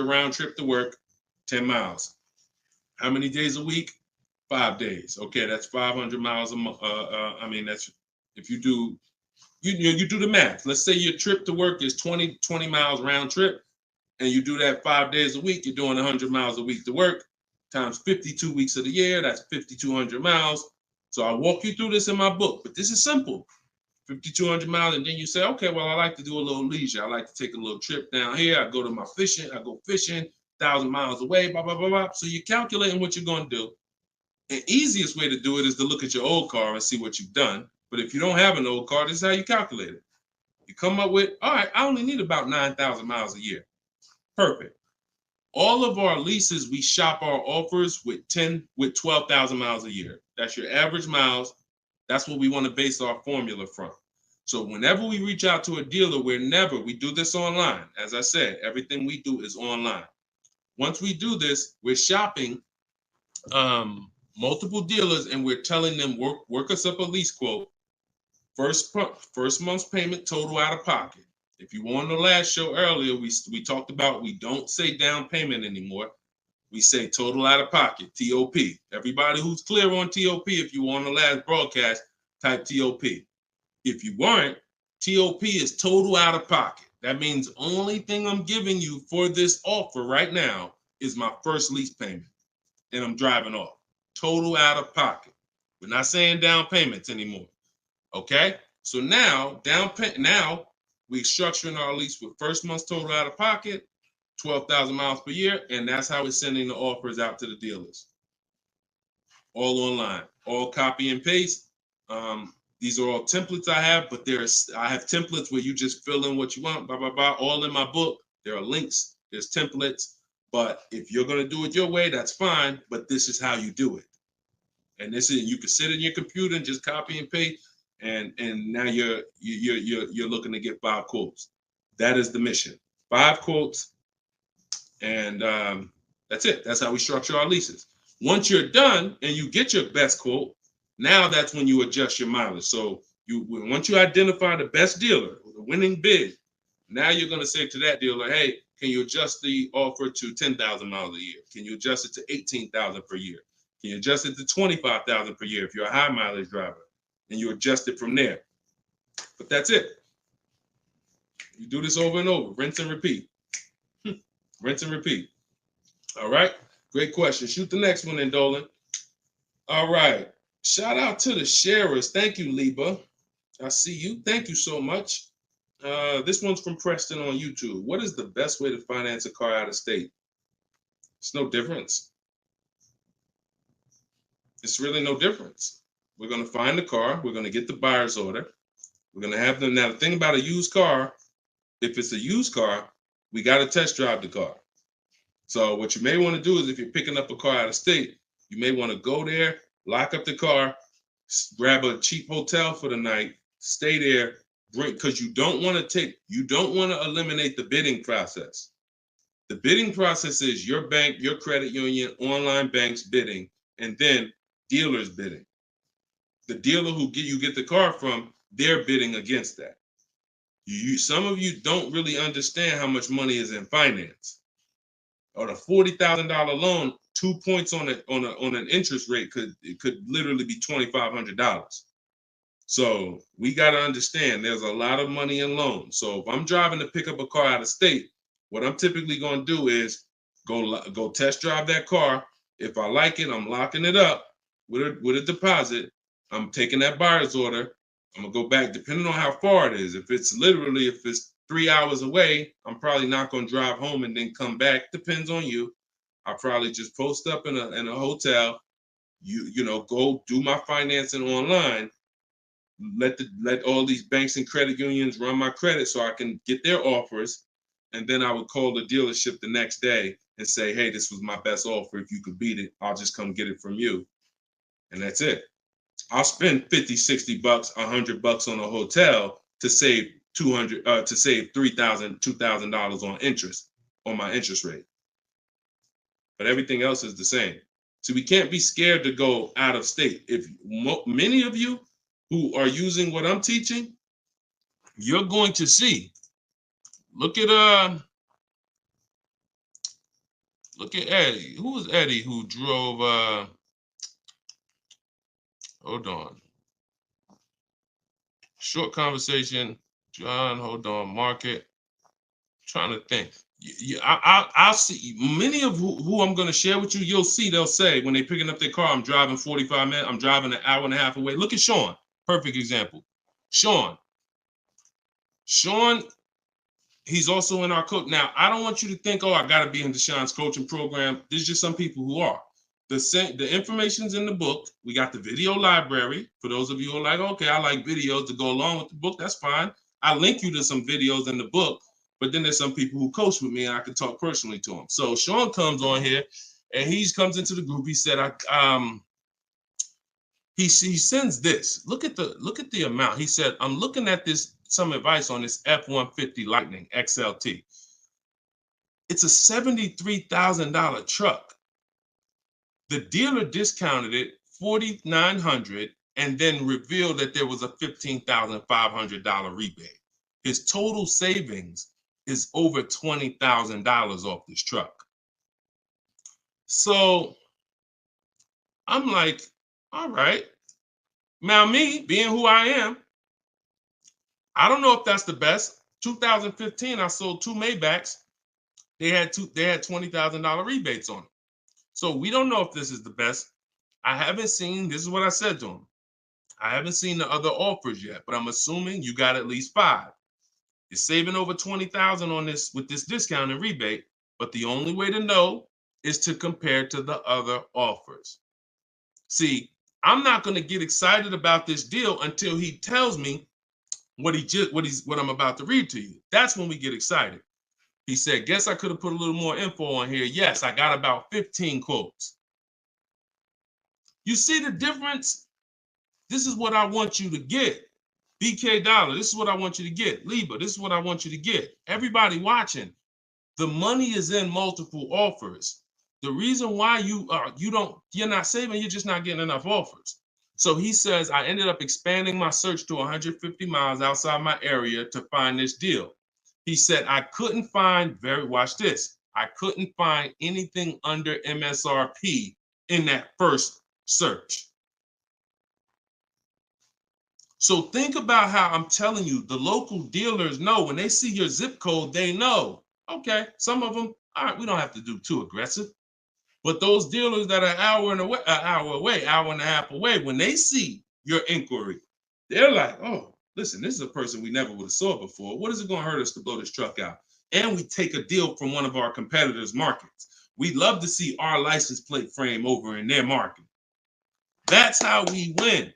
round trip to work? 10 miles. How many days a week? 5 days. Okay, that's 500 miles a month. That's if you do the math. Let's say your trip to work is 20 miles round trip, and you do that 5 days a week. You're doing 100 miles a week to work. Times 52 weeks of the year, that's 5,200 miles. So I walk you through this in my book, but this is simple. 5,200 miles, and then you say, okay, well, I like to do a little leisure. I like to take a little trip down here. I go fishing, 1,000 miles away, blah, blah, blah, blah. So you're calculating what you're going to do. The easiest way to do it is to look at your old car and see what you've done. But if you don't have an old car, this is how you calculate it. You come up with, all right, I only need about 9,000 miles a year. Perfect. All of our leases, we shop our offers with 12,000 miles a year. That's your average miles. That's what we want to base our formula from. So whenever we reach out to a dealer, we do this online. As I said, everything we do is online. Once we do this, we're shopping multiple dealers and we're telling them, work us up a lease quote. First month's payment, total out of pocket. If you were on the last show earlier, we talked about we don't say down payment anymore. We say total out of pocket, TOP. Everybody who's clear on TOP, if you were on the last broadcast, type TOP. If you weren't, TOP is total out of pocket. That means only thing I'm giving you for this offer right now is my first lease payment, and I'm driving off. Total out of pocket. We're not saying down payments anymore. Okay? So now, we're structuring our lease with first month's total out of pocket, 12,000 miles per year, and that's how we're sending the offers out to the dealers. All online, all copy and paste. These are all templates I have, but I have templates where you just fill in what you want, blah, blah, blah, all in my book. There are links, there's templates, but if you're going to do it your way, that's fine, but this is how you do it. And you can sit in your computer and just copy and paste. And now you're looking to get 5 quotes. That is the mission. 5 quotes, and that's it. That's how we structure our leases. Once you're done and you get your best quote, now that's when you adjust your mileage. So Once you identify the best dealer, the winning bid, now you're going to say to that dealer, hey, can you adjust the offer to 10,000 miles a year? Can you adjust it to 18,000 per year? Can you adjust it to 25,000 per year if you're a high mileage driver? And you adjust it from there. But that's it. You do this over and over, rinse and repeat. Rinse and repeat. All right. Great question. Shoot the next one in, Dolan. All right. Shout out to the sharers. Thank you, Liba. I see you. Thank you so much. This one's from Preston on YouTube. What is the best way to finance a car out of state? It's no difference. It's really no difference. We're going to find the car. We're going to get the buyer's order. We're going to have them. Now, the thing about a used car, if it's a used car, we got to test drive the car. So what you may want to do is if you're picking up a car out of state, you may want to go there, lock up the car, grab a cheap hotel for the night, stay there, because you don't want to eliminate the bidding process. The bidding process is your bank, your credit union, online banks bidding, and then dealers bidding. The dealer who you get the car from, they're bidding against that. Some of you don't really understand how much money is in finance. On a $40,000 loan, 2 points on an interest rate could literally be $2,500. So we got to understand there's a lot of money in loans. So if I'm driving to pick up a car out of state, what I'm typically going to do is go test drive that car. If I like it, I'm locking it up with a deposit. I'm taking that buyer's order. I'm gonna go back depending on how far it is. If it's 3 hours away, I'm probably not gonna drive home and then come back. Depends on you. I'll probably just post up in a hotel. Go do my financing online. Let all these banks and credit unions run my credit so I can get their offers, and then I would call the dealership the next day and say, hey, this was my best offer. If you could beat it, I'll just come get it from you. And that's it. I'll spend $50, $60, $100 on a hotel to save $3,000, $2,000 on interest on my interest rate. But everything else is the same. So we can't be scared to go out of state. If many of you who are using what I'm teaching, you're going to see. Look at Eddie. Who was Eddie who drove? Hold on. Short conversation. John, hold on. Market. Trying to think. I'll see many of who I'm going to share with you. You'll see they'll say when they're picking up their car, I'm driving 45 minutes. I'm driving an hour and a half away. Look at Sean. Perfect example. Sean, he's also in our coach. Now, I don't want you to think, oh, I got to be in Deshone's coaching program. There's just some people who are. The information's in the book. We got the video library. For those of you who are like, okay, I like videos to go along with the book, that's fine. I link you to some videos in the book, but then there's some people who coach with me and I can talk personally to them. So Sean comes on here and he comes into the group. He said, he sends this. Look at the amount. He said, I'm looking at some advice on this F-150 Lightning XLT. It's a $73,000 truck. The dealer discounted it $4,900 and then revealed that there was a $15,500 rebate. His total savings is over $20,000 off this truck. So I'm like, all right. Now me, being who I am, I don't know if that's the best. 2015, I sold 2 Maybachs. They had $20,000 rebates on it. So we don't know if this is the best. I haven't seen, this is what I said to him. I haven't seen the other offers yet, but I'm assuming you got at least 5. You're saving over $20,000 on this with this discount and rebate, but the only way to know is to compare to the other offers. See, I'm not going to get excited about this deal until he tells me what I'm about to read to you. That's when we get excited. He said, guess I could have put a little more info on here. Yes, I got about 15 quotes. You see the difference? This is what I want you to get. BK Dollar, this is what I want you to get. Liba, this is what I want you to get. Everybody watching, the money is in multiple offers. The reason why you're not saving, you're just not getting enough offers. So he says, I ended up expanding my search to 150 miles outside my area to find this deal. He said, I couldn't find, watch this, I couldn't find anything under MSRP in that first search. So think about how I'm telling you, the local dealers know when they see your zip code, they know, okay, some of them, all right, we don't have to do too aggressive. But those dealers that are an hour and a half away, when they see your inquiry, they're like, oh, listen, this is a person we never would have saw before. What is it going to hurt us to blow this truck out? And we take a deal from one of our competitors' markets. We love to see our license plate frame over in their market. That's how we win.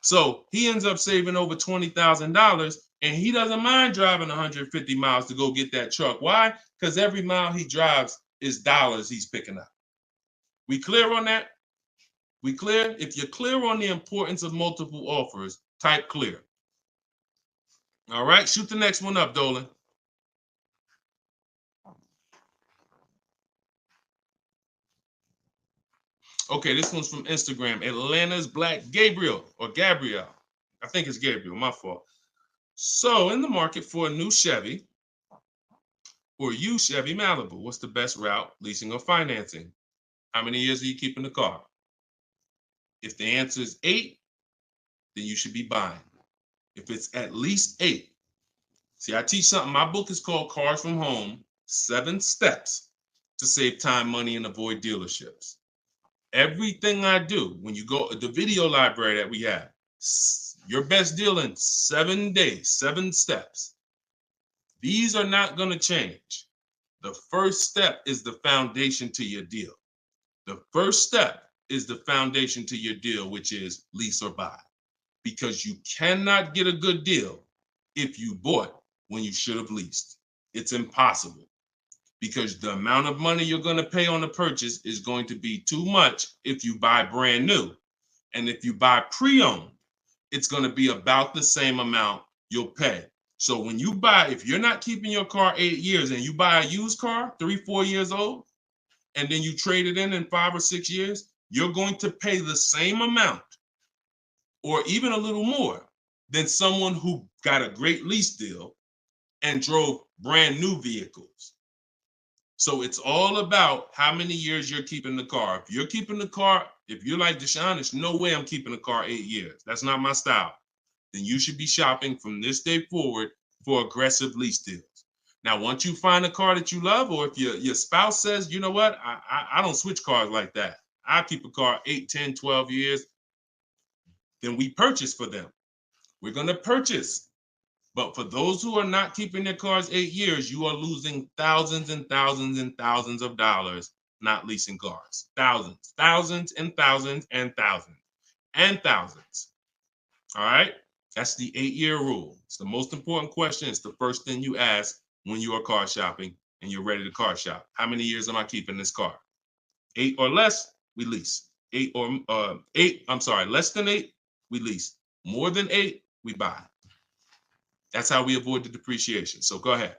So he ends up saving over $20,000, and he doesn't mind driving 150 miles to go get that truck. Why? Because every mile he drives is dollars he's picking up. We clear on that? We clear? If you're clear on the importance of multiple offers, type clear. All right, shoot the next one up, Dolan. Okay, this one's from Instagram. Atlanta's Black Gabriel, or Gabrielle. I think it's Gabriel, my fault. So, in the market for a new Chevy or used Chevy Malibu, what's the best route, leasing or financing? How many years are you keeping the car? If the answer is 8, then you should be buying. If it's at least 8, see, I teach something. My book is called Cars from Home, 7 Steps to Save Time, Money, and Avoid Dealerships. Everything I do, when you go the video library that we have, your best deal in 7 days, 7 steps. These are not going to change. The first step is the foundation to your deal. The first step is the foundation to your deal, which is lease or buy. Because you cannot get a good deal if you bought when you should have leased. It's impossible. Because the amount of money you're going to pay on the purchase is going to be too much if you buy brand new. And if you buy pre-owned, it's going to be about the same amount you'll pay. So when you buy, if you're not keeping your car 8 years and you buy a used car, 3-4 years old, and then you trade it in 5 or 6 years, you're going to pay the same amount or even a little more than someone who got a great lease deal and drove brand new vehicles. So it's all about how many years you're keeping the car. If you're keeping the car, if you're like Deshone, there's no way I'm keeping the car 8 years. That's not my style. Then you should be shopping from this day forward for aggressive lease deals. Now, once you find a car that you love, or if your spouse says, you know what, I don't switch cars like that. I keep a car 8, 10, 12 years. Then we purchase for them. We're going to purchase. But for those who are not keeping their cars 8 years, you are losing thousands and thousands and thousands of dollars not leasing cars. Thousands, thousands and thousands and thousands and thousands. All right? That's the 8-year rule. It's the most important question. It's the first thing you ask when you are car shopping and you're ready to car shop. How many years am I keeping this car? 8 or less, we lease. Less than 8, we lease. More than 8, we buy. That's how we avoid the depreciation. So go ahead.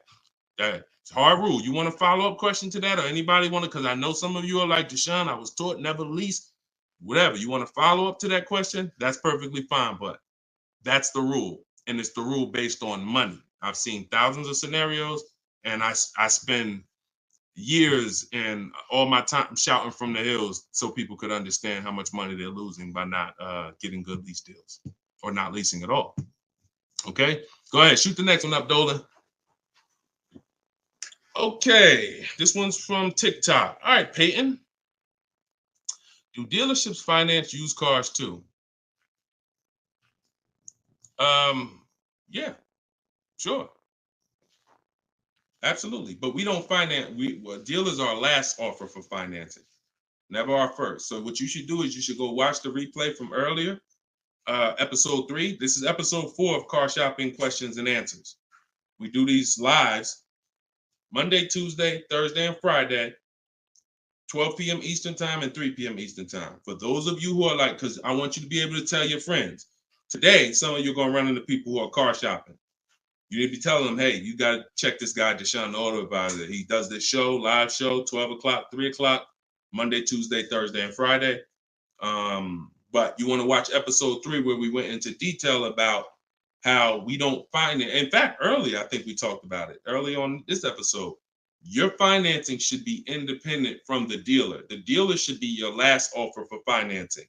It's a hard rule. You want a follow-up question to that, or anybody want to? Because I know some of you are like, Deshone, I was taught never lease. Whatever. You want to follow up to that question? That's perfectly fine. But that's the rule. And it's the rule based on money. I've seen thousands of scenarios, and I spend years and all my time shouting from the hills so people could understand how much money they're losing by not getting good lease deals or not leasing at all. Okay, go ahead, shoot the next one up, Dolan. Okay, this one's from TikTok. All right, Peyton. Do dealerships finance used cars too? Yeah, sure. Absolutely. But we don't finance, dealers are our last offer for financing, never our first. So what you should do is you should go watch the replay from earlier, episode 3. This is episode 4 of Car Shopping Questions and Answers. We do these lives Monday, Tuesday, Thursday, and Friday, 12 p.m. Eastern time and 3 p.m. Eastern time. For those of you who are like, because I want you to be able to tell your friends. Today, some of you are going to run into people who are car shopping. You need to be telling them, hey, you got to check this guy, Deshone the Auto Advisor. He does this show, live show, 12 o'clock, 3 o'clock, Monday, Tuesday, Thursday, and Friday. But you want to watch episode 3 where we went into detail about how we don't find it. In fact, earlier, I think we talked about it early on this episode. Your financing should be independent from the dealer. The dealer should be your last offer for financing.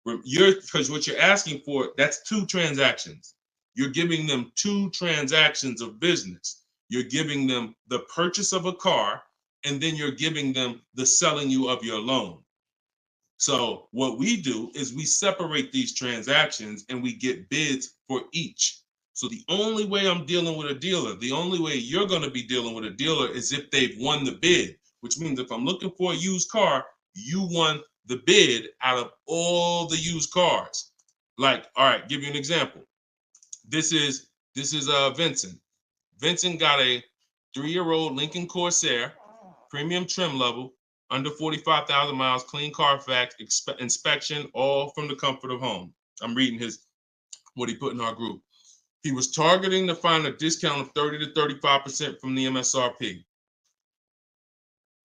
Because what you're asking for, that's 2 transactions. You're giving them 2 transactions of business. You're giving them the purchase of a car, and then you're giving them the selling you of your loan. So what we do is we separate these transactions and we get bids for each. So the only way I'm dealing with a dealer, the only way you're going to be dealing with a dealer is if they've won the bid, which means if I'm looking for a used car, you won the bid out of all the used cars. Like, all right, give you an example. This is Vincent. Vincent got a 3-year-old Lincoln Corsair, premium trim level, under 45,000 miles, clean Carfax, inspection, all from the comfort of home. I'm reading what he put in our group. He was targeting to find a discount of 30 to 35% from the MSRP.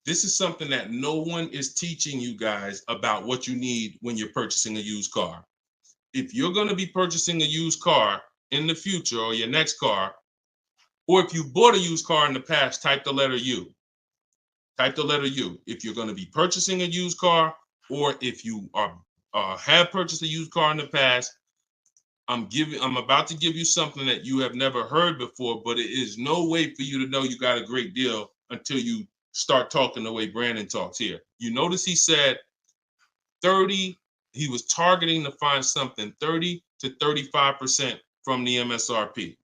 This is something that no one is teaching you guys about what you need when you're purchasing a used car. If you're going to be purchasing a used car in the future, or your next car, or if you bought a used car in the past, type the letter U. Type the letter U. If you're going to be purchasing a used car, or if you have purchased a used car in the past, I'm about to give you something that you have never heard before, but it is no way for you to know you got a great deal until you start talking the way Brandon talks here. You notice he said 30, he was targeting to find something 30 to 35% from the MSRP.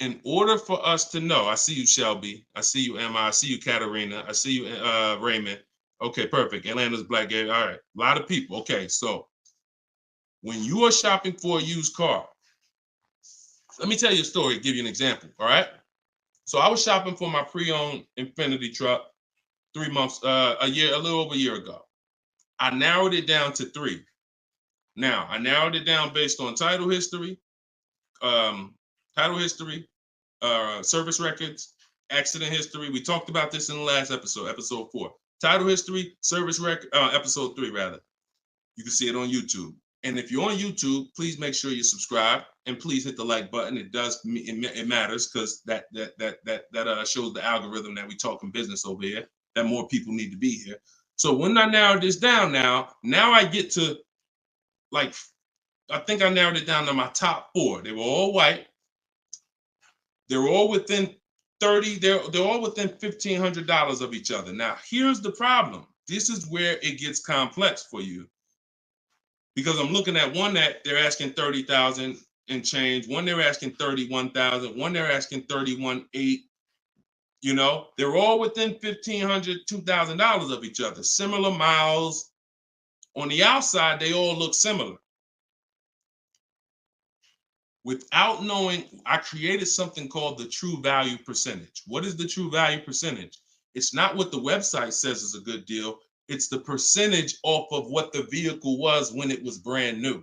In order for us to know, I see you, Shelby. I see you, Emma. I see you, Katarina. I see you, Raymond. Okay, perfect. Atlanta's Black Gay. All right, a lot of people. Okay, so when you are shopping for a used car, let me tell you a story, give you an example, all right? So I was shopping for my pre-owned Infiniti truck 3 months, a little over a year ago. I narrowed it down to 3. Now, I narrowed it down based on title history, service records, accident history. We talked about this in the last episode, episode 4. Title history, service record, episode 3 rather. You can see it on YouTube. And if you're on YouTube, please make sure you subscribe and please hit the like button. It matters because that shows the algorithm that we talking business over here, that more people need to be here. So when I narrowed this down now I get to, like, I think I narrowed it down to my top 4. They were all white. They're all within 30, they're all within $1,500 of each other. Now, here's the problem. This is where it gets complex for you. Because I'm looking at one that they're asking 30,000 and change, one they're asking 31,000, one they're asking 31,800. You know, they're all within $1,500, $2,000 of each other. Similar miles. On the outside, they all look similar. Without knowing, I created something called the true value percentage. What is the true value percentage? It's not what the website says is a good deal. It's the percentage off of what the vehicle was when it was brand new.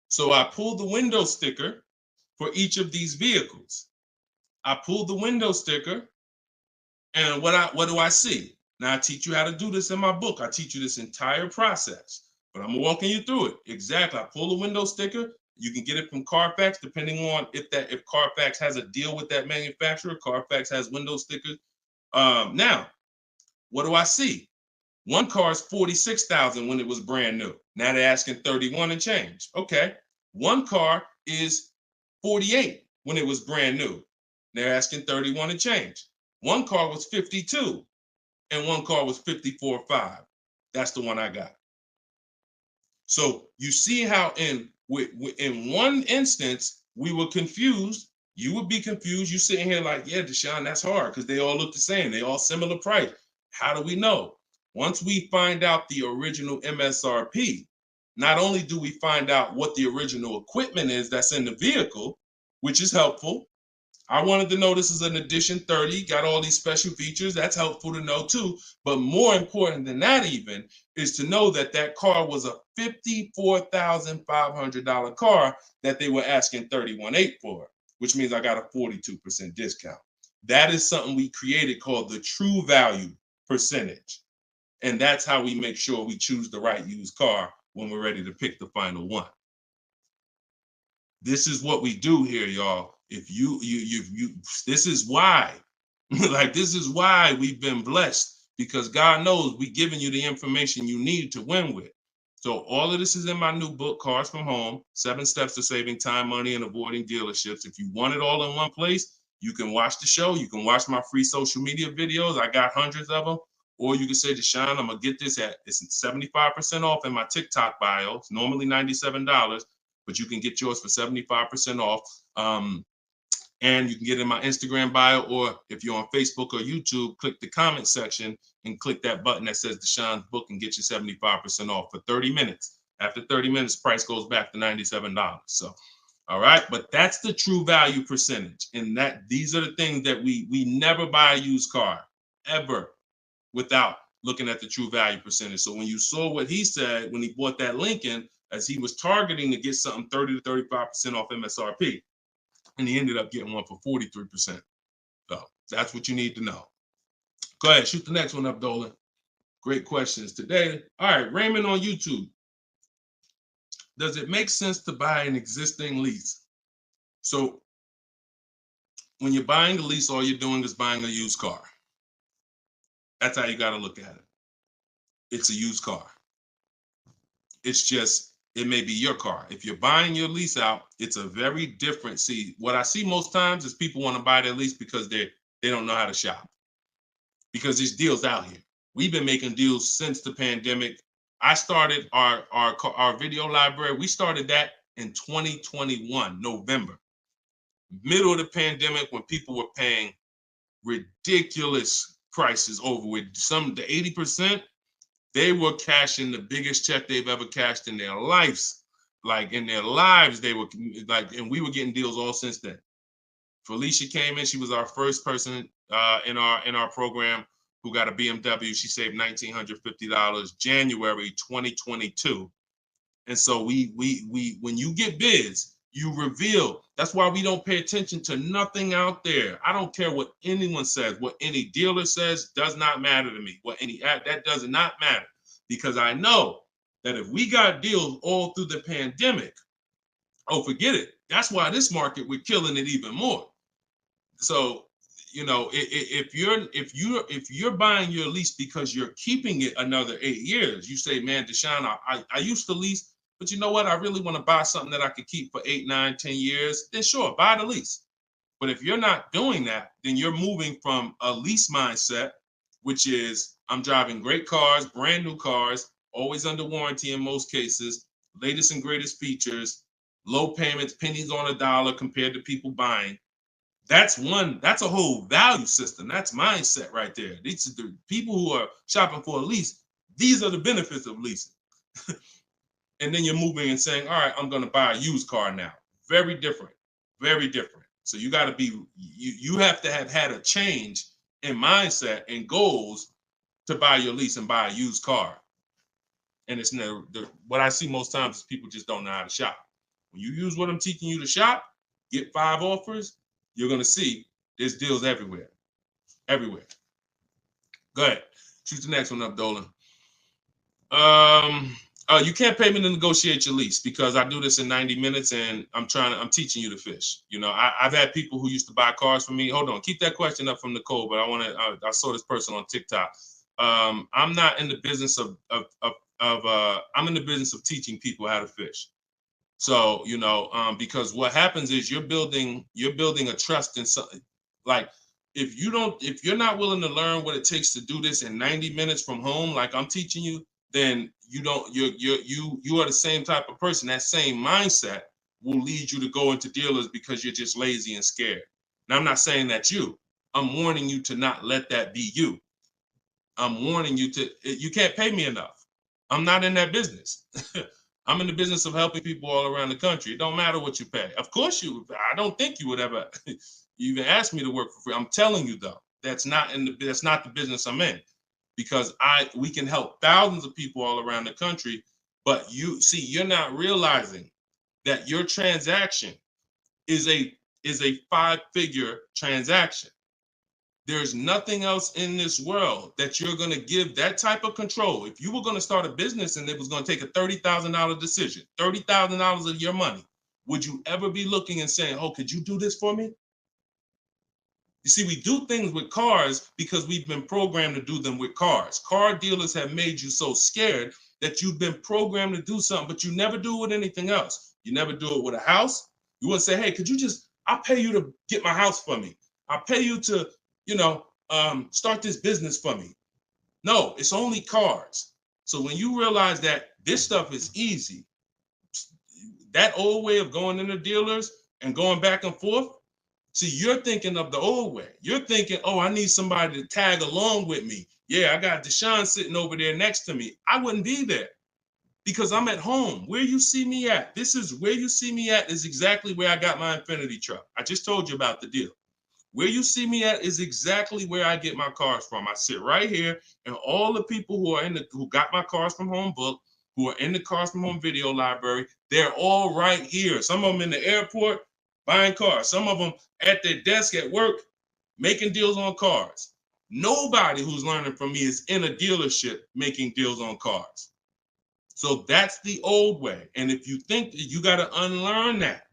So I pulled the window sticker for each of these vehicles. I pulled the window sticker, and what do I see? Now I teach you how to do this in my book. I teach you this entire process, but I'm walking you through it. Exactly. I pull the window sticker. You can get it from Carfax, depending on if Carfax has a deal with that manufacturer. Carfax has window stickers. Now, what do I see? One car is 46,000 when it was brand new. Now they're asking 31 and change. Okay. One car is 48 when it was brand new. They're asking 31 and change. One car was 52 and one car was 54.5. That's the one I got. So you see how in one instance we were confused. You would be confused. You sitting here like, yeah, Deshone, that's hard because they all look the same. They all similar price. How do we know? Once we find out the original MSRP, not only do we find out what the original equipment is that's in the vehicle, which is helpful. I wanted to know this is an edition 30, got all these special features. That's helpful to know too. But more important than that even is to know that that car was a $54,500 car that they were asking $31,800 for, which means I got a 42% discount. That is something we created called the true value percentage. And that's how we make sure we choose the right used car when we're ready to pick the final one. This is what we do here, y'all. If you this is why, like, this is why we've been blessed, because God knows we giving you the information you need to win with. So all of this is in my new book, Cars from Home, 7 Steps to Saving Time, Money, and Avoiding Dealerships. If you want it all in one place, you can watch the show. You can watch my free social media videos. I got hundreds of them. Or you can say, Deshone, I'm going to get this it's 75% off in my TikTok bio. It's normally $97, but you can get yours for 75% off. And you can get it in my Instagram bio, or if you're on Facebook or YouTube, click the comment section and click that button that says Deshone's book and get you 75% off for 30 minutes. After 30 minutes, price goes back to $97. So, all right, but that's the true value percentage. And that these are the things that we never buy a used car ever without looking at the true value percentage. So when you saw what he said when he bought that Lincoln, as he was targeting to get something 30 to 35% off MSRP, and he ended up getting one for 43%. So that's what you need to know. Go ahead, shoot the next one up, Dolan. Great questions today. All right, Raymond on YouTube. Does it make sense to buy an existing lease? So when you're buying a lease, all you're doing is buying a used car. That's how you got to look at it. It's a used car. It's just, it may be your car. If you're buying your lease out, it's a very different. See, what I see most times is people want to buy their lease because they don't know how to shop. Because there's deals out here. We've been making deals since the pandemic. I started our video library. We started that in 2021, November, middle of the pandemic, when people were paying ridiculous prices over with some, the 80%. They were cashing the biggest check they've ever cashed in their lives. Like in their lives, they were like, and we were getting deals all since then. Felicia came in. She was our first person in our program who got a BMW. She saved $1,950 January 2022. And so we when you get bids, you reveal. That's why we don't pay attention to nothing out there. I don't care what anyone says, what any dealer says does not matter to me. That does not matter, because I know that if we got deals all through the pandemic, oh, forget it. That's why this market, we're killing it even more. So, you know, if you're buying your lease because you're keeping it another 8 years, you say, man, Deshone, I used to lease, but you know what? I really want to buy something that I could keep for 8, 9, 10 years. Then sure, buy the lease. But if you're not doing that, then you're moving from a lease mindset, which is I'm driving great cars, brand new cars, always under warranty in most cases, latest and greatest features, low payments, pennies on a dollar compared to people buying. That's a whole value system. That's mindset right there. These are the people who are shopping for a lease. These are the benefits of leasing. And then you're moving and saying, all right, I'm going to buy a used car now. Very different, very different. So you got to be, you have to have had a change in mindset and goals to buy your lease and buy a used car. And it's what I see most times is people just don't know how to shop. When you use what I'm teaching you to shop, get 5 offers, you're going to see there's deals everywhere. Everywhere. Go ahead. Shoot the next one up, Dolan. You can't pay me to negotiate your lease, because I do this in 90 minutes and I'm teaching you to fish. You know, I've had people who used to buy cars from me. Hold on, keep that question up from Nicole, but I saw this person on TikTok. I'm not in the business I'm in the business of teaching people how to fish. So, you know, because what happens is you're building a trust in something. Like, if you're not willing to learn what it takes to do this in 90 minutes from home, like I'm teaching you, then you are the same type of person. That same mindset will lead you to go into dealers because you're just lazy and scared. Now, I'm not saying that's you. I'm warning you to not let that be you. I'm warning you you can't pay me enough. I'm not in that business. I'm in the business of helping people all around the country. It don't matter what you pay. Of course I don't think you would ever even ask me to work for free. I'm telling you though, that's not the business I'm in, because we can help thousands of people all around the country. But you're not realizing that your transaction is a 5-figure transaction. There's nothing else in this world that you're going to give that type of control. If you were going to start a business and it was going to take a $30,000 decision, $30,000 of your money, would you ever be looking and saying, oh, could you do this for me? You see, we do things with cars because we've been programmed to do them with cars. Car dealers have made you so scared that you've been programmed to do something, but you never do it with anything else. You never do it with a house. You wouldn't say, hey, could you just, I'll pay you to get my house for me. I'll pay you to, start this business for me. No, it's only cars. So when you realize that this stuff is easy, that old way of going into dealers and going back and forth, see, you're thinking of the old way. You're thinking, oh, I need somebody to tag along with me. Yeah, I got Deshone sitting over there next to me. I wouldn't be there because I'm at home. Where you see me at, this is where you see me at is exactly where I got my Infinity truck. I just told you about the deal. Where you see me at is exactly where I get my cars from. I sit right here, and all the people who got my Cars from Home book, who are in the Cars from Home video library, they're all right here. Some of them in the airport buying cars. Some of them at their desk at work making deals on cars. Nobody who's learning from me is in a dealership making deals on cars. So that's the old way. And if you think that you got to unlearn that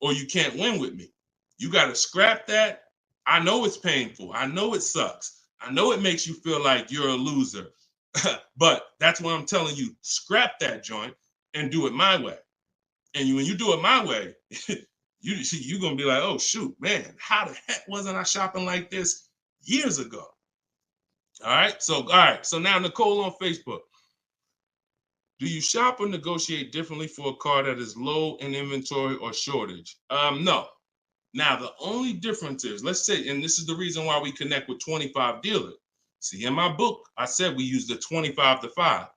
or you can't win with me, you got to scrap that. I know it's painful. I know it sucks. I know it makes you feel like you're a loser. But that's what I'm telling you. Scrap that joint and do it my way. And when you do it my way, you're going to be like, oh, shoot, man, how the heck wasn't I shopping like this years ago? All right. So now Nicole on Facebook. Do you shop or negotiate differently for a car that is low in inventory or shortage? No. Now, the only difference is, let's say, and this is the reason why we connect with 25 dealers. See, in my book, I said we use the 25 to 5.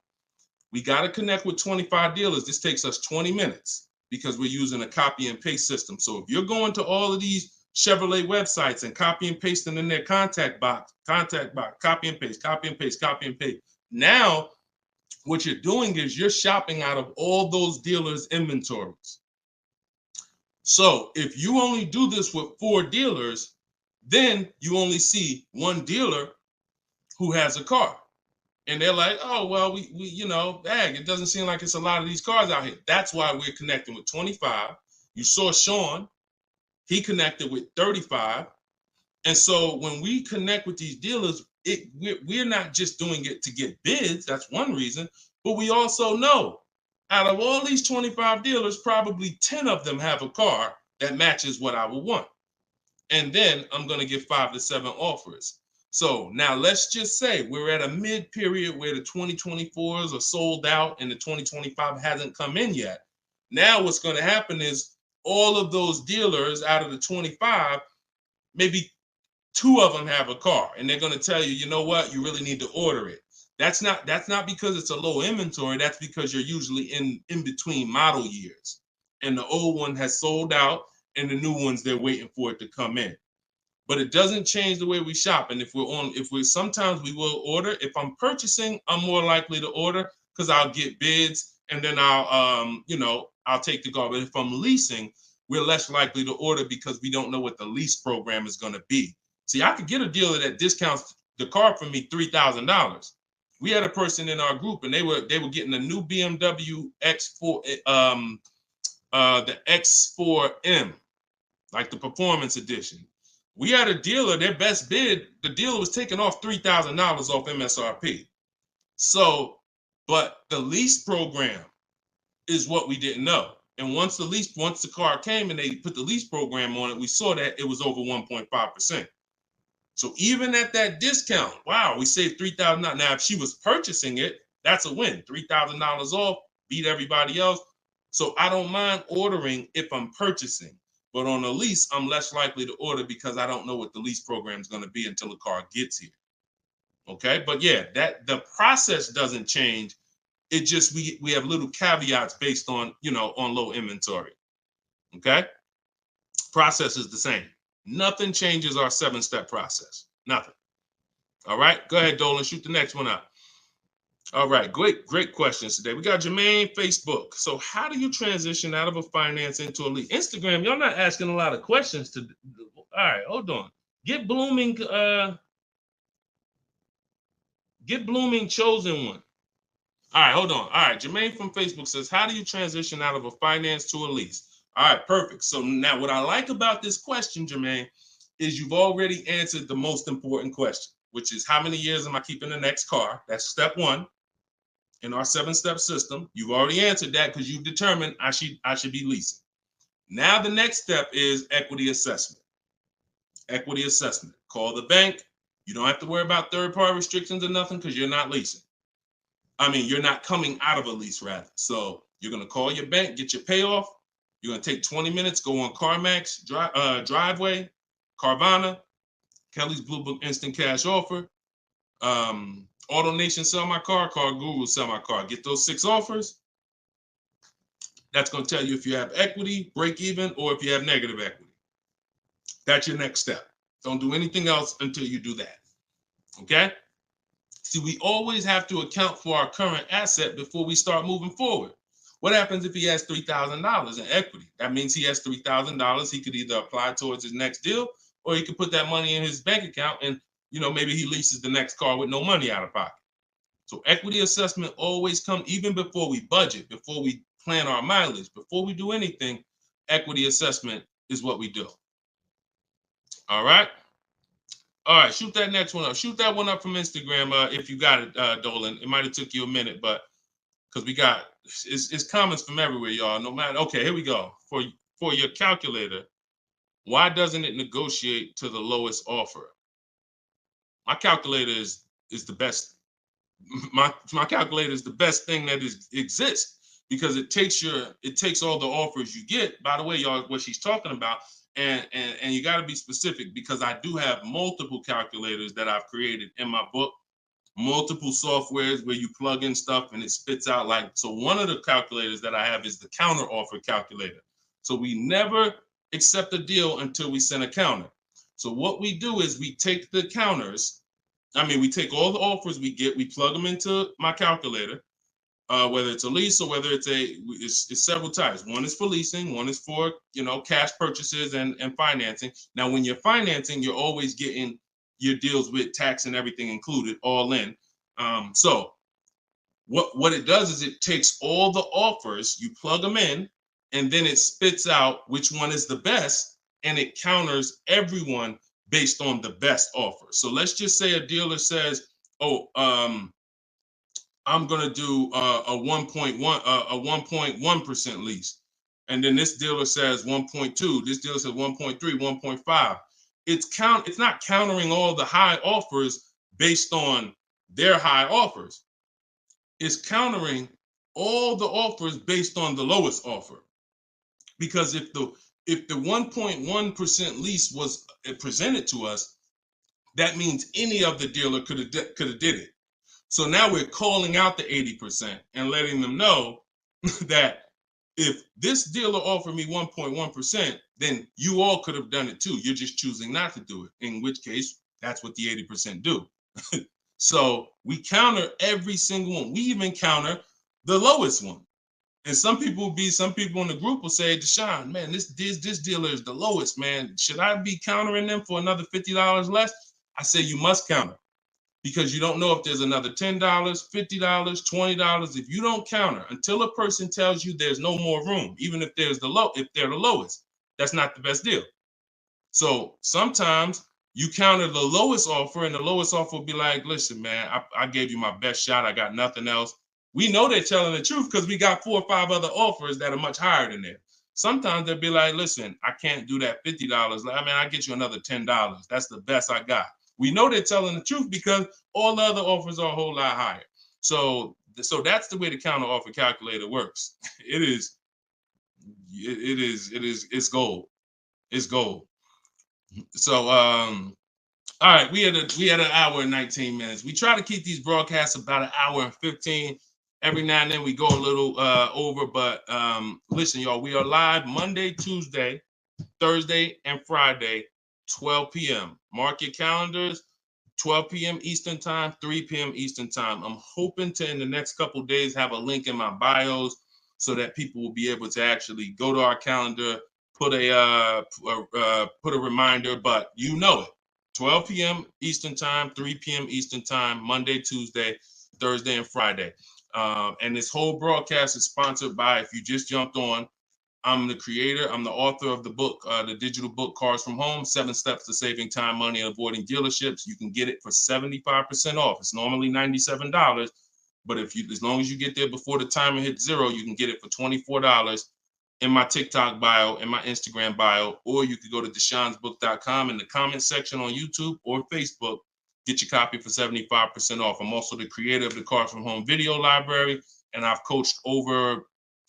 We got to connect with 25 dealers. This takes us 20 minutes because we're using a copy and paste system. So if you're going to all of these Chevrolet websites and copy and pasting in their contact box, copy and paste, copy and paste, copy and paste. Now, what you're doing is you're shopping out of all those dealers' inventories. So if you only do this with 4 dealers, then you only see 1 dealer who has a car. And they're like, oh, well, we it doesn't seem like it's a lot of these cars out here. That's why we're connecting with 25. You saw Sean, he connected with 35. And so when we connect with these dealers, we're not just doing it to get bids. That's one reason. But we also know out of all these 25 dealers, probably 10 of them have a car that matches what I would want. And then I'm going to get 5 to 7 offers. So now let's just say we're at a mid period where the 2024s are sold out and the 2025 hasn't come in yet. Now what's going to happen is all of those dealers out of the 25, maybe 2 of them have a car, and they're going to tell you, you know what, you really need to order it. That's not because it's a low inventory. That's because you're usually in between model years, and the old one has sold out, and the new ones they're waiting for it to come in. But it doesn't change the way we shop. And sometimes we will order. If I'm purchasing, I'm more likely to order because I'll get bids, and then I'll take the car. But if I'm leasing, we're less likely to order because we don't know what the lease program is going to be. See, I could get a dealer that discounts the car for me $3,000. We had a person in our group, and they were getting a new BMW X4, the X4M, like the performance edition. We had a dealer, their best bid, the dealer was taking off $3,000 off MSRP. So, but the lease program is what we didn't know. And once the car came and they put the lease program on it, we saw that it was over 1.5%. So even at that discount, wow, we saved $3,000. Now, if she was purchasing it, that's a win. $3,000 off, beat everybody else. So I don't mind ordering if I'm purchasing. But on a lease, I'm less likely to order because I don't know what the lease program is going to be until the car gets here. Okay, but yeah, that the process doesn't change. It just we have little caveats based on on low inventory. Okay, process is the same. Nothing changes our 7-step process. Nothing. All right, go ahead, Dolan. Shoot the next one up. All right, great questions today. We got Jermaine, Facebook. So how do you transition out of a finance into a lead? Instagram, y'all not asking a lot of questions. All right, hold on. Get blooming chosen one. All right, hold on. All right, Jermaine from Facebook says, how do you transition out of a finance to a lease? All right, perfect. So now what I like about this question, Jermaine, is you've already answered the most important question, which is how many years am I keeping the next car? That's step one in our 7-step system. You've already answered that because you've determined I should be leasing. Now the next step is equity assessment. Equity assessment. Call the bank. You don't have to worry about third-party restrictions or nothing because you're not leasing. I mean, you're not coming out of a lease, rather. So you're going to call your bank, get your payoff. You're going to take 20 minutes, go on CarMax, Driveway, Carvana, Kelly's Blue Book Instant Cash Offer, AutoNation Sell My Car, Car Guru Sell My Car. Get those 6 offers. That's going to tell you if you have equity, break even, or if you have negative equity. That's your next step. Don't do anything else until you do that. Okay? See, we always have to account for our current asset before we start moving forward. What happens if he has $3,000 in equity? That means he has $3,000 he could either apply towards his next deal, or he could put that money in his bank account and, maybe he leases the next car with no money out of pocket. So equity assessment always comes, even before we budget, before we plan our mileage, before we do anything, equity assessment is what we do. All right? All right, shoot that next one up. Shoot that one up from Instagram if you got it, Dolan. It might have took you a minute, but because we got it's comments from everywhere, y'all. No matter. Okay, here we go. For your calculator, why doesn't it negotiate to the lowest offer? My calculator is the best. My calculator is the best thing that exists because it takes all the offers you get. By the way, y'all, what she's talking about. And you got to be specific because I do have multiple calculators that I've created in my book, multiple softwares where you plug in stuff and it spits out so one of the calculators that I have is the counter offer calculator. So we never accept a deal until we send a counter. So what we do is we take the counters. We take all the offers we get, we plug them into my calculator. Whether it's a lease or whether it's several types. One is for leasing, one is for cash purchases and financing. Now, when you're financing, you're always getting your deals with tax and everything included, all in. So what it does is it takes all the offers, you plug them in, and then it spits out which one is the best, and it counters everyone based on the best offer. So let's just say a dealer says, I'm going to do a 1.1% lease. And then this dealer says 1.2, this dealer says 1.3, 1.5. It's not countering all the high offers based on their high offers. It's countering all the offers based on the lowest offer. Because if the 1.1% lease was presented to us, that means any of the dealer could have did it. So now we're calling out the 80% and letting them know that if this dealer offered me 1.1%, then you all could have done it too. You're just choosing not to do it, in which case that's what the 80% do. So we counter every single one. We even counter the lowest one. And some people in the group will say, Deshone, man, this dealer is the lowest, man. Should I be countering them for another $50 less? I say you must counter. Because you don't know if there's another $10, $50, $20. If you don't counter until a person tells you there's no more room, even if they're the lowest, that's not the best deal. So sometimes you counter the lowest offer, and the lowest offer will be like, listen, man, I gave you my best shot. I got nothing else. We know they're telling the truth because we got 4 or 5 other offers that are much higher than that. Sometimes they'll be like, listen, I can't do that $50. I'll get you another $10. That's the best I got. We know they're telling the truth because all the other offers are a whole lot higher. So that's the way the counter offer calculator works. It's gold. It's gold. So all right, we had an hour and 19 minutes. We try to keep these broadcasts about an hour and 15. Every now and then we go a little over, but listen, y'all, we are live Monday, Tuesday, Thursday, and Friday, 12 p.m. Mark your calendars, 12 p.m. Eastern time, 3 p.m. Eastern time. I'm hoping to, in the next couple of days, have a link in my bios so that people will be able to actually go to our calendar, put a reminder, but you know it. 12 p.m. Eastern time, 3 p.m. Eastern time, Monday, Tuesday, Thursday, and Friday. And this whole broadcast is sponsored by, if you just jumped on, I'm the creator, I'm the author of the book, the digital book, Cars from Home, 7 Steps to Saving Time, Money, and Avoiding Dealerships. You can get it for 75% off. It's normally $97, but as long as you get there before the timer hits 0, you can get it for $24 in my TikTok bio, in my Instagram bio, or you could go to deshonesbook.com in the comment section on YouTube or Facebook. Get your copy for 75% off. I'm also the creator of the Cars from Home video library, and I've coached over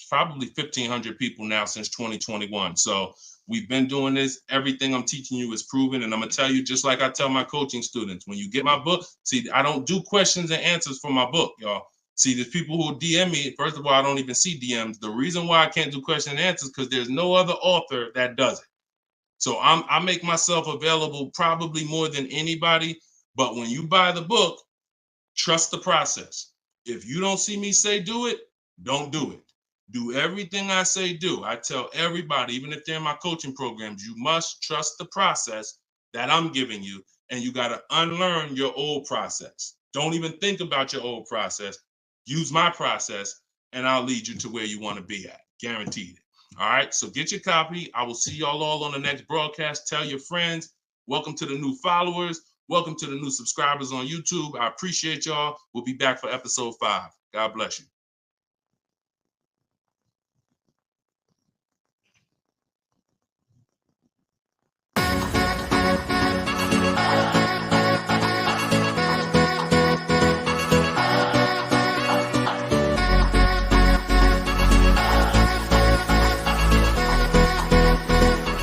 probably 1,500 people now since 2021. So we've been doing this. Everything I'm teaching you is proven. And I'm going to tell you, just like I tell my coaching students, when you get my book, see, I don't do questions and answers for my book, y'all. See, there's people who DM me. First of all, I don't even see DMs. The reason why I can't do question and answers because there's no other author that does it. So I make myself available probably more than anybody. But when you buy the book, trust the process. If you don't see me say do it, don't do it. Do everything I say do. I tell everybody, even if they're in my coaching programs, you must trust the process that I'm giving you, and you got to unlearn your old process. Don't even think about your old process. Use my process, and I'll lead you to where you want to be at. Guaranteed. All right, so get your copy. I will see y'all all on the next broadcast. Tell your friends. Welcome to the new followers. Welcome to the new subscribers on YouTube. I appreciate y'all. We'll be back for episode 5. God bless you.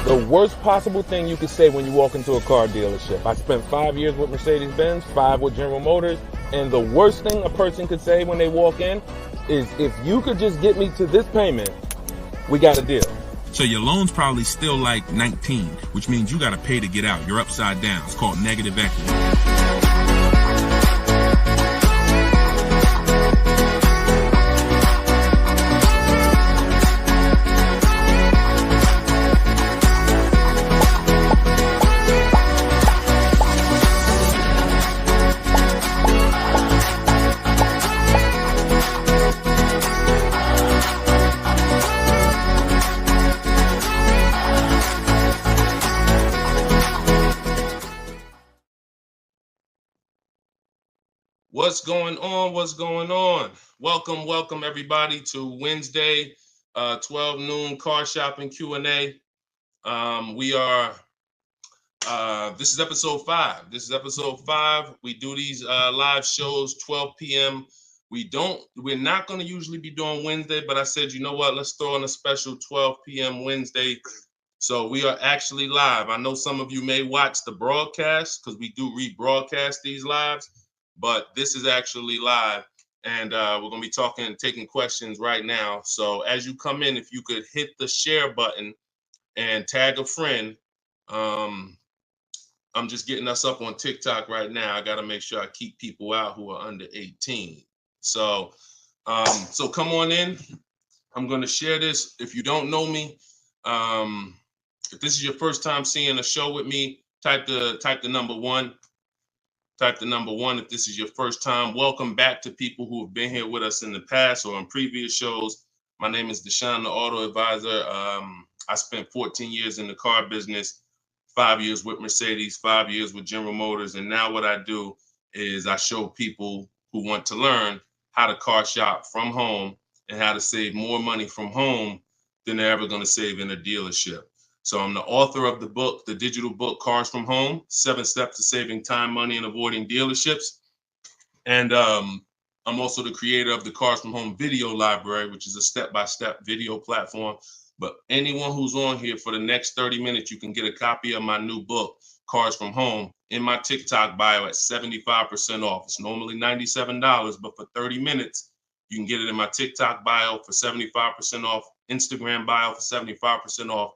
The worst possible thing you could say when you walk into a car dealership. I spent 5 years with Mercedes-Benz, 5 with General Motors, and the worst thing a person could say when they walk in is, if you could just get me to this payment, we got a deal. So your loan's probably still like 19, which means you got to pay to get out. You're upside down. It's called negative equity. What's going on? What's going on? Welcome everybody to Wednesday, 12 noon car shopping Q&A. This is episode 5. We do these live shows 12 p.m. We're not going to usually be doing Wednesday, but I said, you know what? Let's throw in a special 12 p.m. Wednesday. So we are actually live. I know some of you may watch the broadcast because we do rebroadcast these lives, but this is actually live, and we're going to be taking questions right now. So as you come in, if you could hit the share button and tag a friend. I'm just getting us up on TikTok right now. I got to make sure I keep people out who are under 18. So come on in. I'm going to share this. If you don't know me, if this is your first time seeing a show with me, type the number 1. Type the number 1 if this is your first time. Welcome back to people who have been here with us in the past or on previous shows. My name is Deshone the Auto Advisor. I spent 14 years in the car business, 5 years with Mercedes, 5 years with General Motors. And now what I do is I show people who want to learn how to car shop from home and how to save more money from home than they're ever going to save in a dealership. So I'm the author of the book, the digital book, Cars from Home, 7 Steps to Saving Time, Money, and Avoiding Dealerships. And I'm also the creator of the Cars from Home video library, which is a step-by-step video platform. But anyone who's on here for the next 30 minutes, you can get a copy of my new book, Cars from Home, in my TikTok bio at 75% off. It's normally $97, but for 30 minutes, you can get it in my TikTok bio for 75% off, Instagram bio for 75% off.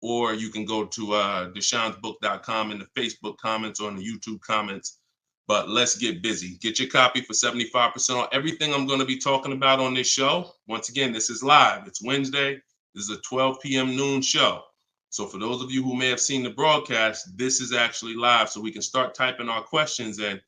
Or you can go to deshonesbook.com in the Facebook comments or in the YouTube comments. But let's get busy. Get your copy for 75% off. Everything I'm going to be talking about on this show, once again, this is live. It's Wednesday. This is a 12 p.m. noon show. So for those of you who may have seen the broadcast, this is actually live, so we can start typing our questions in.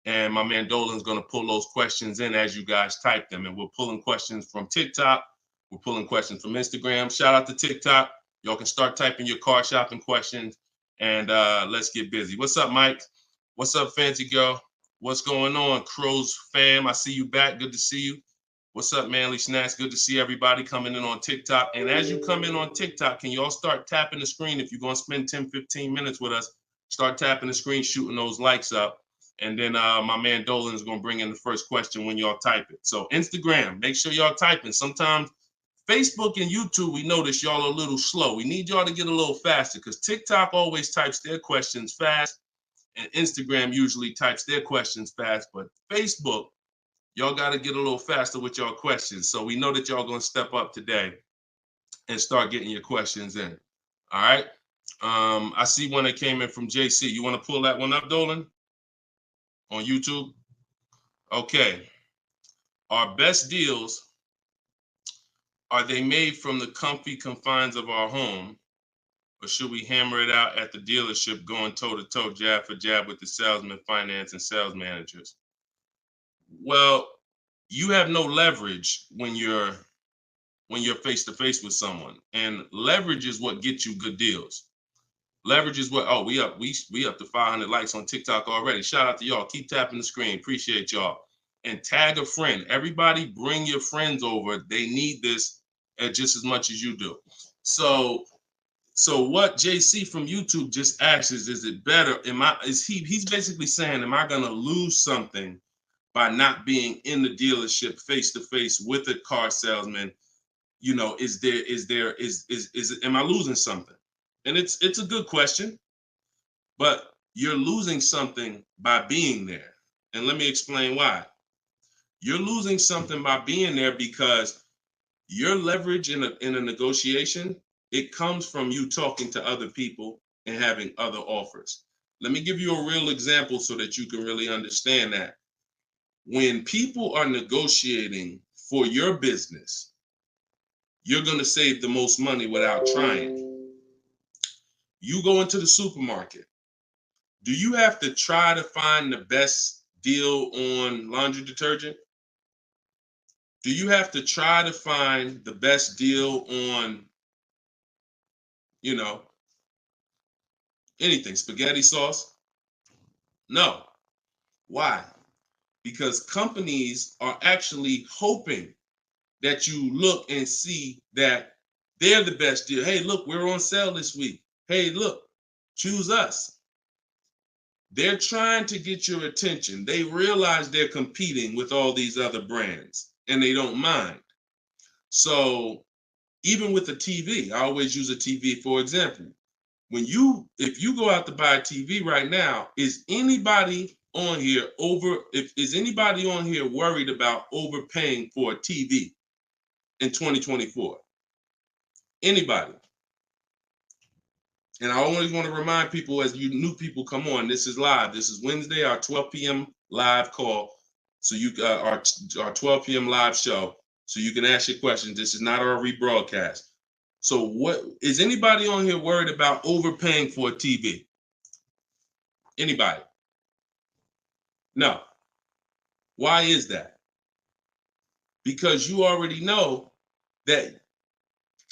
And my man Dolan's going to pull those questions in as you guys type them. And we're pulling questions from TikTok. We're pulling questions from Instagram. Shout out to TikTok. Y'all can start typing your car shopping questions, and let's get busy. What's up, Mike? What's up, Fancy Girl? What's going on, Crows fam? I see you back. Good to see you. What's up, Manly Snacks? Good to see everybody coming in on TikTok. And as you come in on TikTok, can y'all start tapping the screen? If you're going to spend 10, 15 minutes with us, start tapping the screen, shooting those likes up. And then my man Dolan is going to bring in the first question when y'all type it. So Instagram, make sure y'all typing. Sometimes Facebook and YouTube, we notice y'all are a little slow. We need y'all to get a little faster because TikTok always types their questions fast, and Instagram usually types their questions fast. But Facebook, y'all got to get a little faster with y'all questions. So we know that y'all going to step up today and start getting your questions in. All right. I see one that came in from JC. You want to pull that one up, Dolan? On YouTube? Okay. Our best deals, are they made from the comfy confines of our home, or should we hammer it out at the dealership going toe-to-toe, jab for jab with the salesman, finance, and sales managers? Well, you have no leverage when you're face-to-face with someone. And leverage is what gets you good deals. Leverage is what, we up to 500 likes on TikTok already. Shout out to y'all. Keep tapping the screen. Appreciate y'all. And tag a friend. Everybody bring your friends over. They need this just as much as you do. So what JC from YouTube just asked is it better? He's basically saying, am I gonna lose something by not being in the dealership face to face with a car salesman? You know, am I losing something? And it's a good question, but you're losing something by being there. And let me explain why. You're losing something by being there because your leverage in a negotiation, it comes from you talking to other people and having other offers. Let me give you a real example so that you can really understand that. When people are negotiating for your business, you're going to save the most money without trying. You go into the supermarket. Do you have to try to find the best deal on laundry detergent? Do you have to try to find the best deal on, anything, spaghetti sauce? No. Why? Because companies are actually hoping that you look and see that they're the best deal. Hey, look, we're on sale this week. Hey, look, choose us. They're trying to get your attention. They realize they're competing with all these other brands and they don't mind. So even with a TV, I always use a TV for example. If you go out to buy a TV right now, is anybody on here worried about overpaying for a TV in 2024? Anybody? And I always want to remind people, as you new people come on, this is live. This is Wednesday, our 12 p.m. live call. So our 12 p.m. live show. So you can ask your questions. This is not our rebroadcast. So what is anybody on here worried about overpaying for a TV? Anybody? No. Why is that? Because you already know that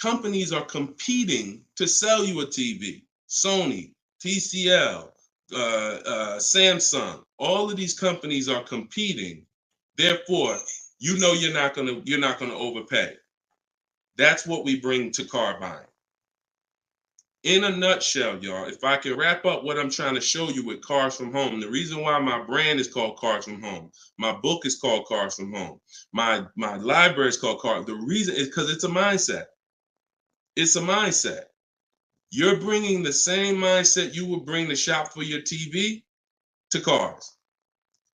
companies are competing to sell you a TV. Sony, TCL, Samsung, all of these companies are competing. Therefore, you're not gonna overpay. That's what we bring to car buying. In a nutshell, y'all, if I can wrap up what I'm trying to show you with Cars From Home, the reason why my brand is called Cars From Home, my book is called Cars From Home, my library is called Cars. The reason is because it's a mindset. It's a mindset. You're bringing the same mindset you would bring to shop for your TV to cars.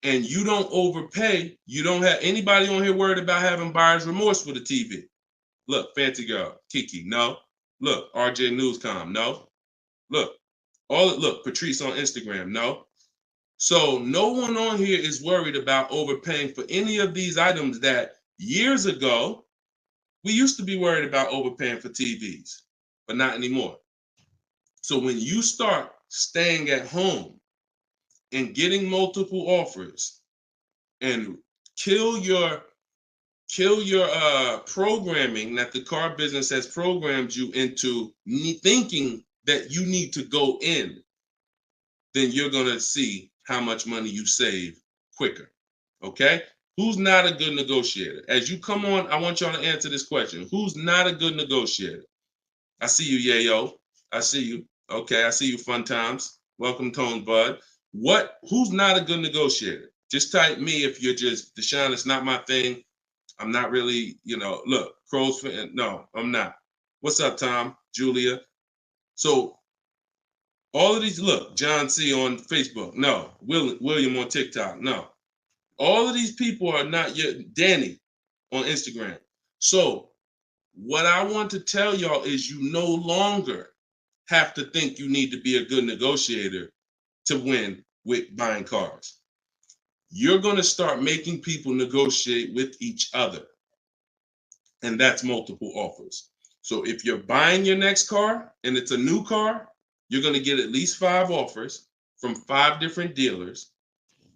And you don't overpay. You don't have anybody on here worried about having buyer's remorse for the TV. Look, Fancy Girl, Kiki, no. Look, RJ Newscom, no. Look, Patrice on Instagram, no. So no one on here is worried about overpaying for any of these items that years ago, we used to be worried about overpaying for TVs, but not anymore. So when you start staying at home and getting multiple offers and kill your programming that the car business has programmed you into thinking that you need to go in, then you're going to see how much money you save quicker. Okay? Who's not a good negotiator? As you come on, I want y'all to answer this question. Who's not a good negotiator? I see you, Yayo. I see you. Okay, I see you, Fun Times. Welcome, Tone Bud. Who's not a good negotiator? Just type me if you're just, Deshone, it's not my thing. I'm not really, look, Crow's fan. No, I'm not. What's up, Tom? Julia? So all of these, look, John C on Facebook. No. William on TikTok. No. All of these people are not yet. Danny on Instagram. So what I want to tell y'all is you no longer have to think you need to be a good negotiator to win with buying cars. You're going to start making people negotiate with each other. And that's multiple offers. So if you're buying your next car and it's a new car, you're going to get at least 5 offers from 5 different dealers.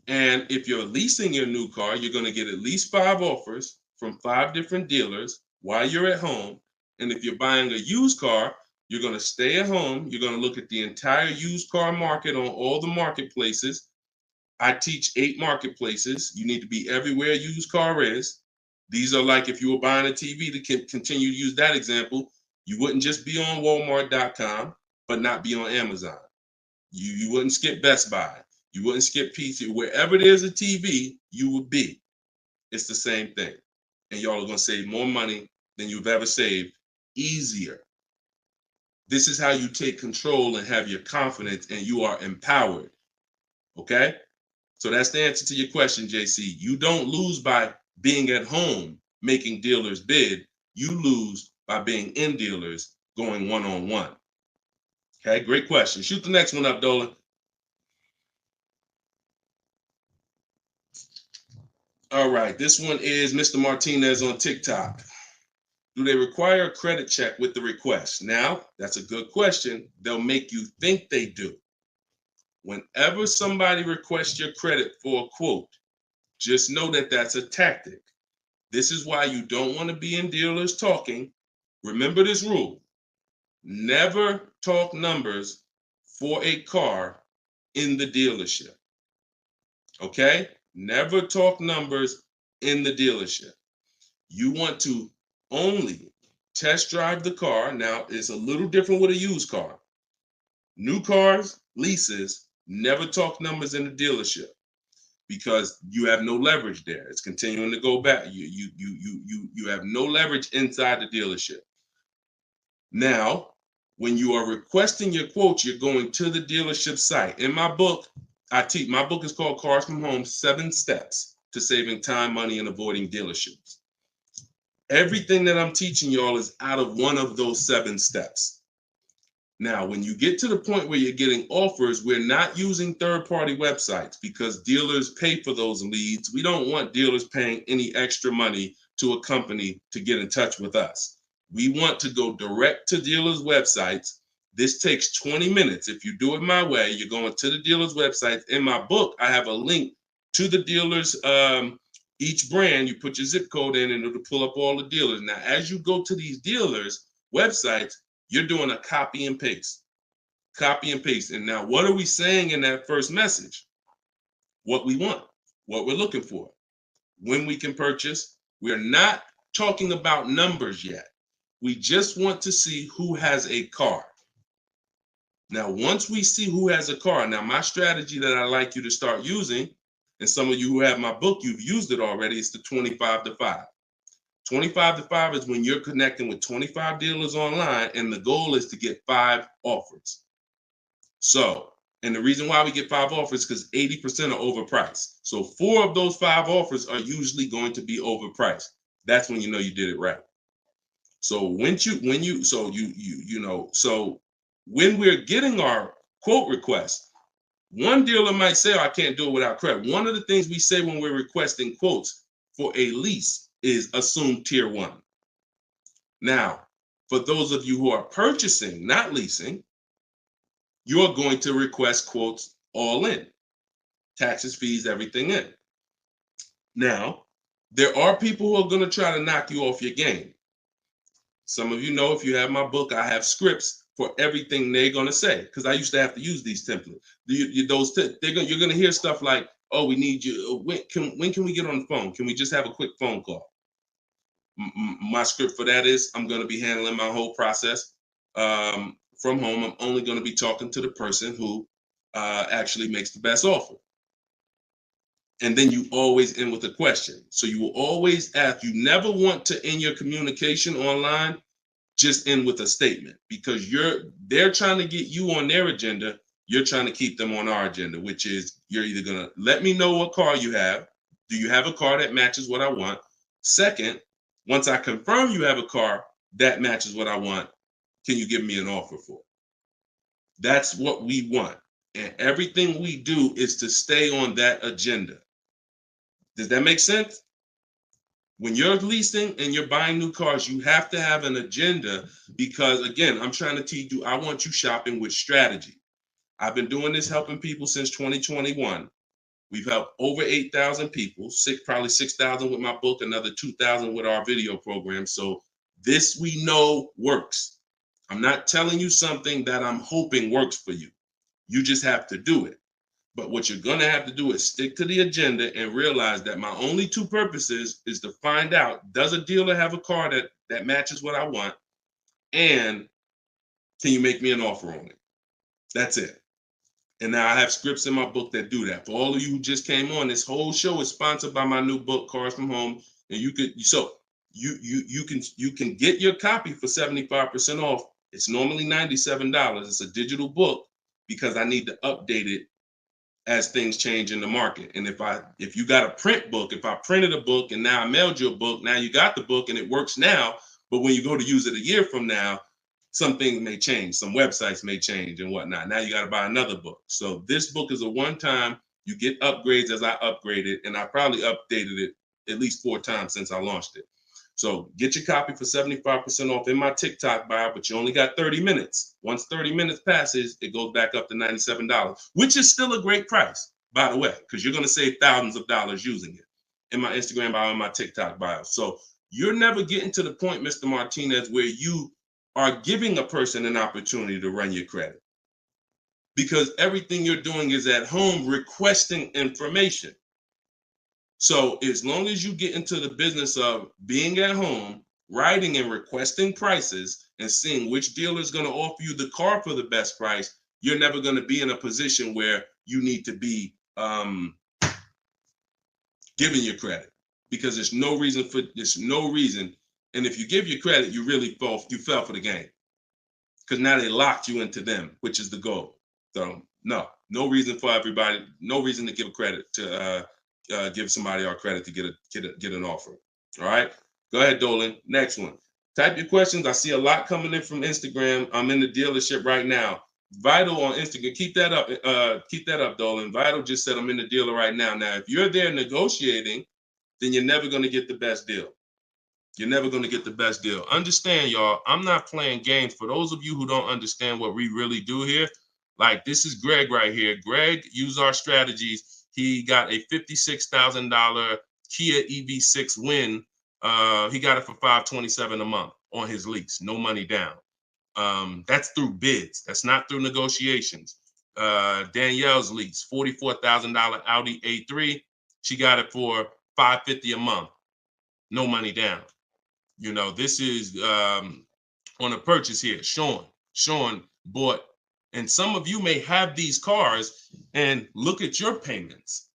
And if you're leasing your new car, you're going to get at least 5 offers from 5 different dealers while you're at home. And if you're buying a used car, you're going to stay at home. You're going to look at the entire used car market on all the marketplaces. I teach 8 marketplaces. You need to be everywhere a used car is. These are like if you were buying a TV, to continue to use that example, you wouldn't just be on Walmart.com, but not be on Amazon. You wouldn't skip Best Buy. You wouldn't skip PC. Wherever there's a TV, you would be. It's the same thing. And y'all are going to save more money than you've ever saved, easier. This is how you take control and have your confidence and you are empowered. Okay? So that's the answer to your question, JC. You don't lose by being at home making dealers bid. You lose by being in dealers going one-on-one. Okay, great question. Shoot the next one up, Dolan. All right, this one is Mr. Martinez on TikTok. Do they require a credit check with the request? Now, that's a good question. They'll make you think they do. Whenever somebody requests your credit for a quote, just know that that's a tactic. This is why you don't want to be in dealers talking. Remember this rule. Never talk numbers for a car in the dealership. Okay? Never talk numbers in the dealership. You want to only test drive the car. Now, it's a little different with a used car. New cars, leases, never talk numbers in the dealership because you have no leverage there. It's continuing to go back. You have no leverage inside the dealership. Now, when you are requesting your quote, you're going to the dealership site. In my book, my book is called Cars from Home, 7 Steps to Saving Time, Money, and Avoiding Dealerships. Everything that I'm teaching y'all is out of one of those 7 steps. Now, when you get to the point where you're getting offers, we're not using third-party websites because dealers pay for those leads. We don't want dealers paying any extra money to a company to get in touch with us. We want to go direct to dealers' websites. This takes 20 minutes. If you do it my way, you're going to the dealer's website. In my book, I have a link to the dealers, each brand. You put your zip code in and it'll pull up all the dealers. Now, as you go to these dealers' websites, you're doing a copy and paste. Copy and paste. And now, what are we saying in that first message? What we want, what we're looking for, when we can purchase. We're not talking about numbers yet. We just want to see who has a car. Now, once we see who has a car, now my strategy that I like you to start using, and some of you who have my book, you've used it already, is the 25 to 5. 25 to 5 is when you're connecting with 25 dealers online, and the goal is to get 5 offers. So, and the reason why we get 5 offers is because 80% are overpriced. So 4 of those 5 offers are usually going to be overpriced. That's when you know you did it right. So when we're getting our quote request, one dealer might say, oh, I can't do it without credit. One of the things we say when we're requesting quotes for a lease is assume tier 1. Now, for those of you who are purchasing, not leasing, you're going to request quotes all in, taxes, fees, everything in. Now, there are people who are going to try to knock you off your game. Some of you know, if you have my book, I have scripts for everything they're going to say, because I used to have to use these templates. You're going to hear stuff like, oh, we need you. When can we get on the phone? Can we just have a quick phone call? My script for that is, I'm going to be handling my whole process from home. I'm only going to be talking to the person who actually makes the best offer. And then you always end with a question. So you will always ask. You never want to end your communication online just end with a statement, because they're trying to get you on their agenda. You're trying to keep them on our agenda, which is, you're either going to let me know what car you have. Do you have a car that matches what I want? Second, once I confirm you have a car that matches what I want, can you give me an offer for it? That's what we want. And everything we do is to stay on that agenda. Does that make sense? When you're leasing and you're buying new cars, you have to have an agenda, because, again, I'm trying to teach you, I want you shopping with strategy. I've been doing this, helping people since 2021. We've helped over 8,000 people, probably 6,000 with my book, another 2,000 with our video program. So this, we know, works. I'm not telling you something that I'm hoping works for you. You just have to do it. But what you're going to have to do is stick to the agenda and realize that my only two purposes is to find out, does a dealer have a car that matches what I want? And can you make me an offer on it? That's it. And now I have scripts in my book that do that. For all of you who just came on, this whole show is sponsored by my new book, Cars from Home. And you can get your copy for 75% off. It's normally $97. It's a digital book, because I need to update it as things change in the market. And if you got a print book, if I printed a book and now I mailed you a book, now you got the book and it works now, but when you go to use it a year from now, some things may change, some websites may change and whatnot. Now you got to buy another book. So this book is a one-time. You get upgrades as I upgrade it, and I probably updated it at least 4 times since I launched it. So get your copy for 75% off in my TikTok bio, but you only got 30 minutes. Once 30 minutes passes, it goes back up to $97, which is still a great price, by the way, because you're going to save thousands of dollars using it in my Instagram bio and my TikTok bio. So you're never getting to the point, Mr. Martinez, where you are giving a person an opportunity to run your credit, because everything you're doing is at home requesting information. So as long as you get into the business of being at home, writing and requesting prices, and seeing which dealer is going to offer you the car for the best price, you're never going to be in a position where you need to be giving your credit, because there's no reason. And if you give your credit, you really fell for the game, because now they locked you into them, which is the goal. So no reason for everybody, no reason to give a credit to give somebody our credit to get an offer. All right, go ahead, Dolan. Next one. Type your questions. I see a lot coming in from Instagram. I'm in the dealership right now. Vital on Instagram. Keep that up, Dolan. Vital just said I'm in the dealer right now. Now, if you're there negotiating, then you're never going to get the best deal. You're never going to get the best deal. Understand, y'all, I'm not playing games. For those of you who don't understand what we really do here, like, this is Greg right here. Greg used our strategies. He got a $56,000 Kia EV6 win. He got it for $527 a month on his lease, no money down. That's through bids. That's not through negotiations. Danielle's lease, $44,000 Audi A3. She got it for $550 a month, no money down. You know, this is on a purchase here. Sean bought, and some of you may have these cars and look at your payments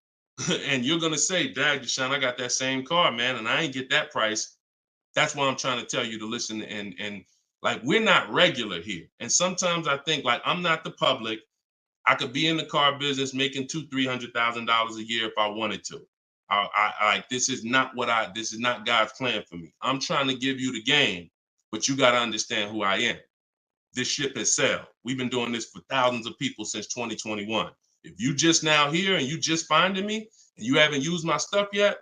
and you're going to say, Dad, Deshone, I got that same car, man, and I ain't get that price. That's why I'm trying to tell you to listen. And like, we're not regular here. And sometimes I think, like, I'm not the public. I could be in the car business making $200,000-$300,000 a year if I wanted to. This is not God's plan for me. I'm trying to give you the game, but you got to understand who I am. This ship has sailed. We've been doing this for thousands of people since 2021. If you just now here and you just finding me and you haven't used my stuff yet,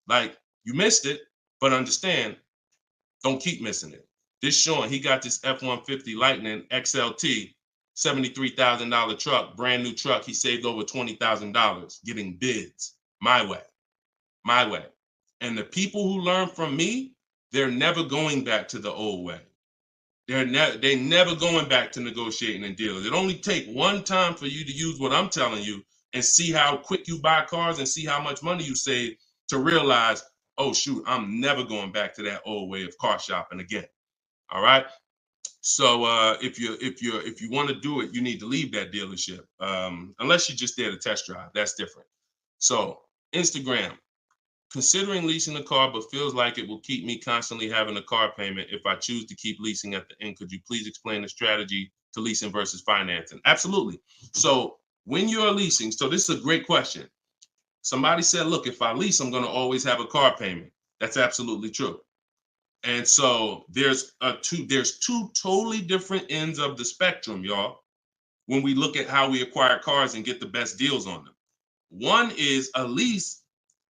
like, you missed it, but understand, don't keep missing it. This Sean, he got this F-150 Lightning XLT $73,000 truck, brand new truck. He saved over $20,000 getting bids my way. And the people who learn from me, they're never going back to the old way. They never going back to negotiating and dealing. It only take one time for you to use what I'm telling you and see how quick you buy cars and see how much money you save to realize, oh shoot, I'm never going back to that old way of car shopping again. All right. So if you want to do it, you need to leave that dealership. Unless you're just there to test drive, that's different. So Instagram. Considering leasing a car, but feels like it will keep me constantly having a car payment if I choose to keep leasing at the end. Could you please explain the strategy to leasing versus financing? Absolutely. So when you're leasing, so this is a great question. Somebody said, look, if I lease, I'm going to always have a car payment. That's absolutely true. And so there's two totally different ends of the spectrum, y'all, when we look at how we acquire cars and get the best deals on them. One is a lease.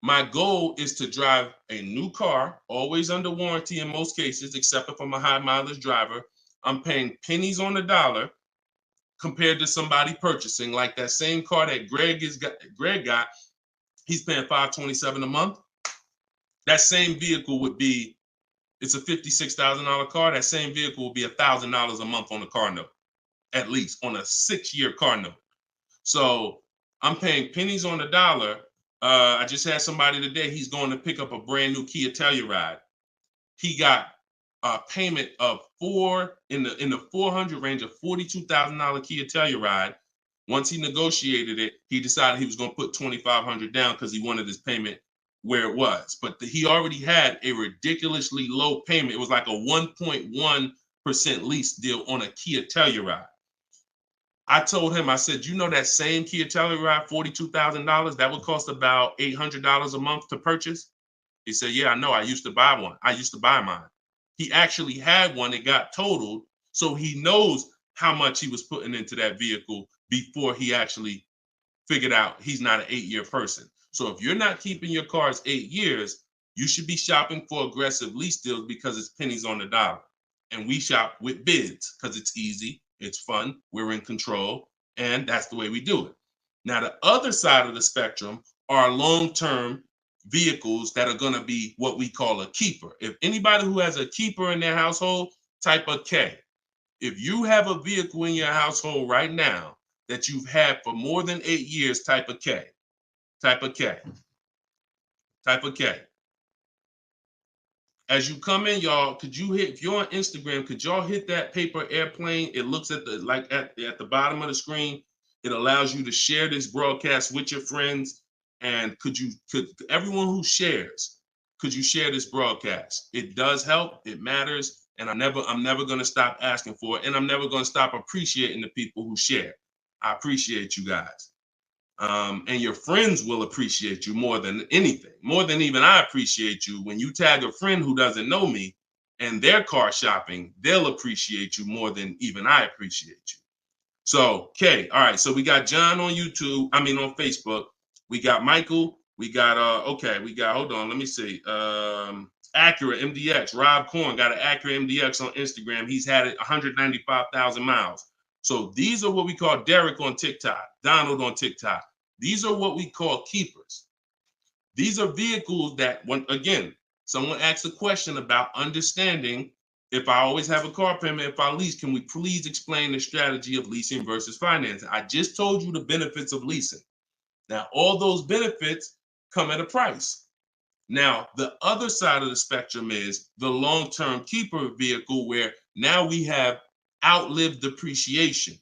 My goal is to drive a new car, always under warranty in most cases, except if I'm a high mileage driver. I'm paying pennies on the dollar compared to somebody purchasing like that same car that Greg got. He's paying $527 a month. That same vehicle would be, it's a $56,000 car. That same vehicle will be $1,000 a month on the car note, at least on a 6-year car note. So I'm paying pennies on the dollar. I just had somebody today, he's going to pick up a brand new Kia Telluride. He got a payment of in the 400 range of $42,000 Kia Telluride. Once he negotiated it, he decided he was going to put $2,500 down because he wanted his payment where it was. But he already had a ridiculously low payment. It was like a 1.1% lease deal on a Kia Telluride. I told him, I said, you know that same Kia Telluride, $42,000, that would cost about $800 a month to purchase? He said, yeah, I know. I used to buy one. I used to buy mine. He actually had one. It got totaled. So he knows how much he was putting into that vehicle before he actually figured out he's not an 8-year person. So if you're not keeping your cars 8 years, you should be shopping for aggressive lease deals because it's pennies on the dollar. And we shop with bids because it's easy. It's fun. We're in control. And that's the way we do it. Now, the other side of the spectrum are long-term vehicles that are going to be what we call a keeper. If anybody who has a keeper in their household, type a K. If you have a vehicle in your household right now that you've had for more than 8 years, type a K. Type a K. Type a K. As you come in, y'all, if you're on Instagram, could y'all hit that paper airplane? It looks at the bottom of the screen. It allows you to share this broadcast with your friends. And could everyone who shares, could you share this broadcast? It does help. It matters. And I'm never going to stop asking for it. And I'm never going to stop appreciating the people who share. I appreciate you guys. And your friends will appreciate you more than anything, more than even I appreciate you. When you tag a friend who doesn't know me and they're car shopping, they'll appreciate you more than even I appreciate you. So, okay, all right. So we got John on on Facebook. We got Michael. We got hold on, let me see. Acura MDX. Rob Korn got an Acura MDX on Instagram. He's had it 195,000 miles. So these are what we call Derek on TikTok, Donald on TikTok. These are what we call keepers. These are vehicles that, again, someone asked a question about understanding if I always have a car payment, if I lease, can we please explain the strategy of leasing versus financing? I just told you the benefits of leasing. Now, all those benefits come at a price. Now, the other side of the spectrum is the long-term keeper vehicle where now we have outlived depreciation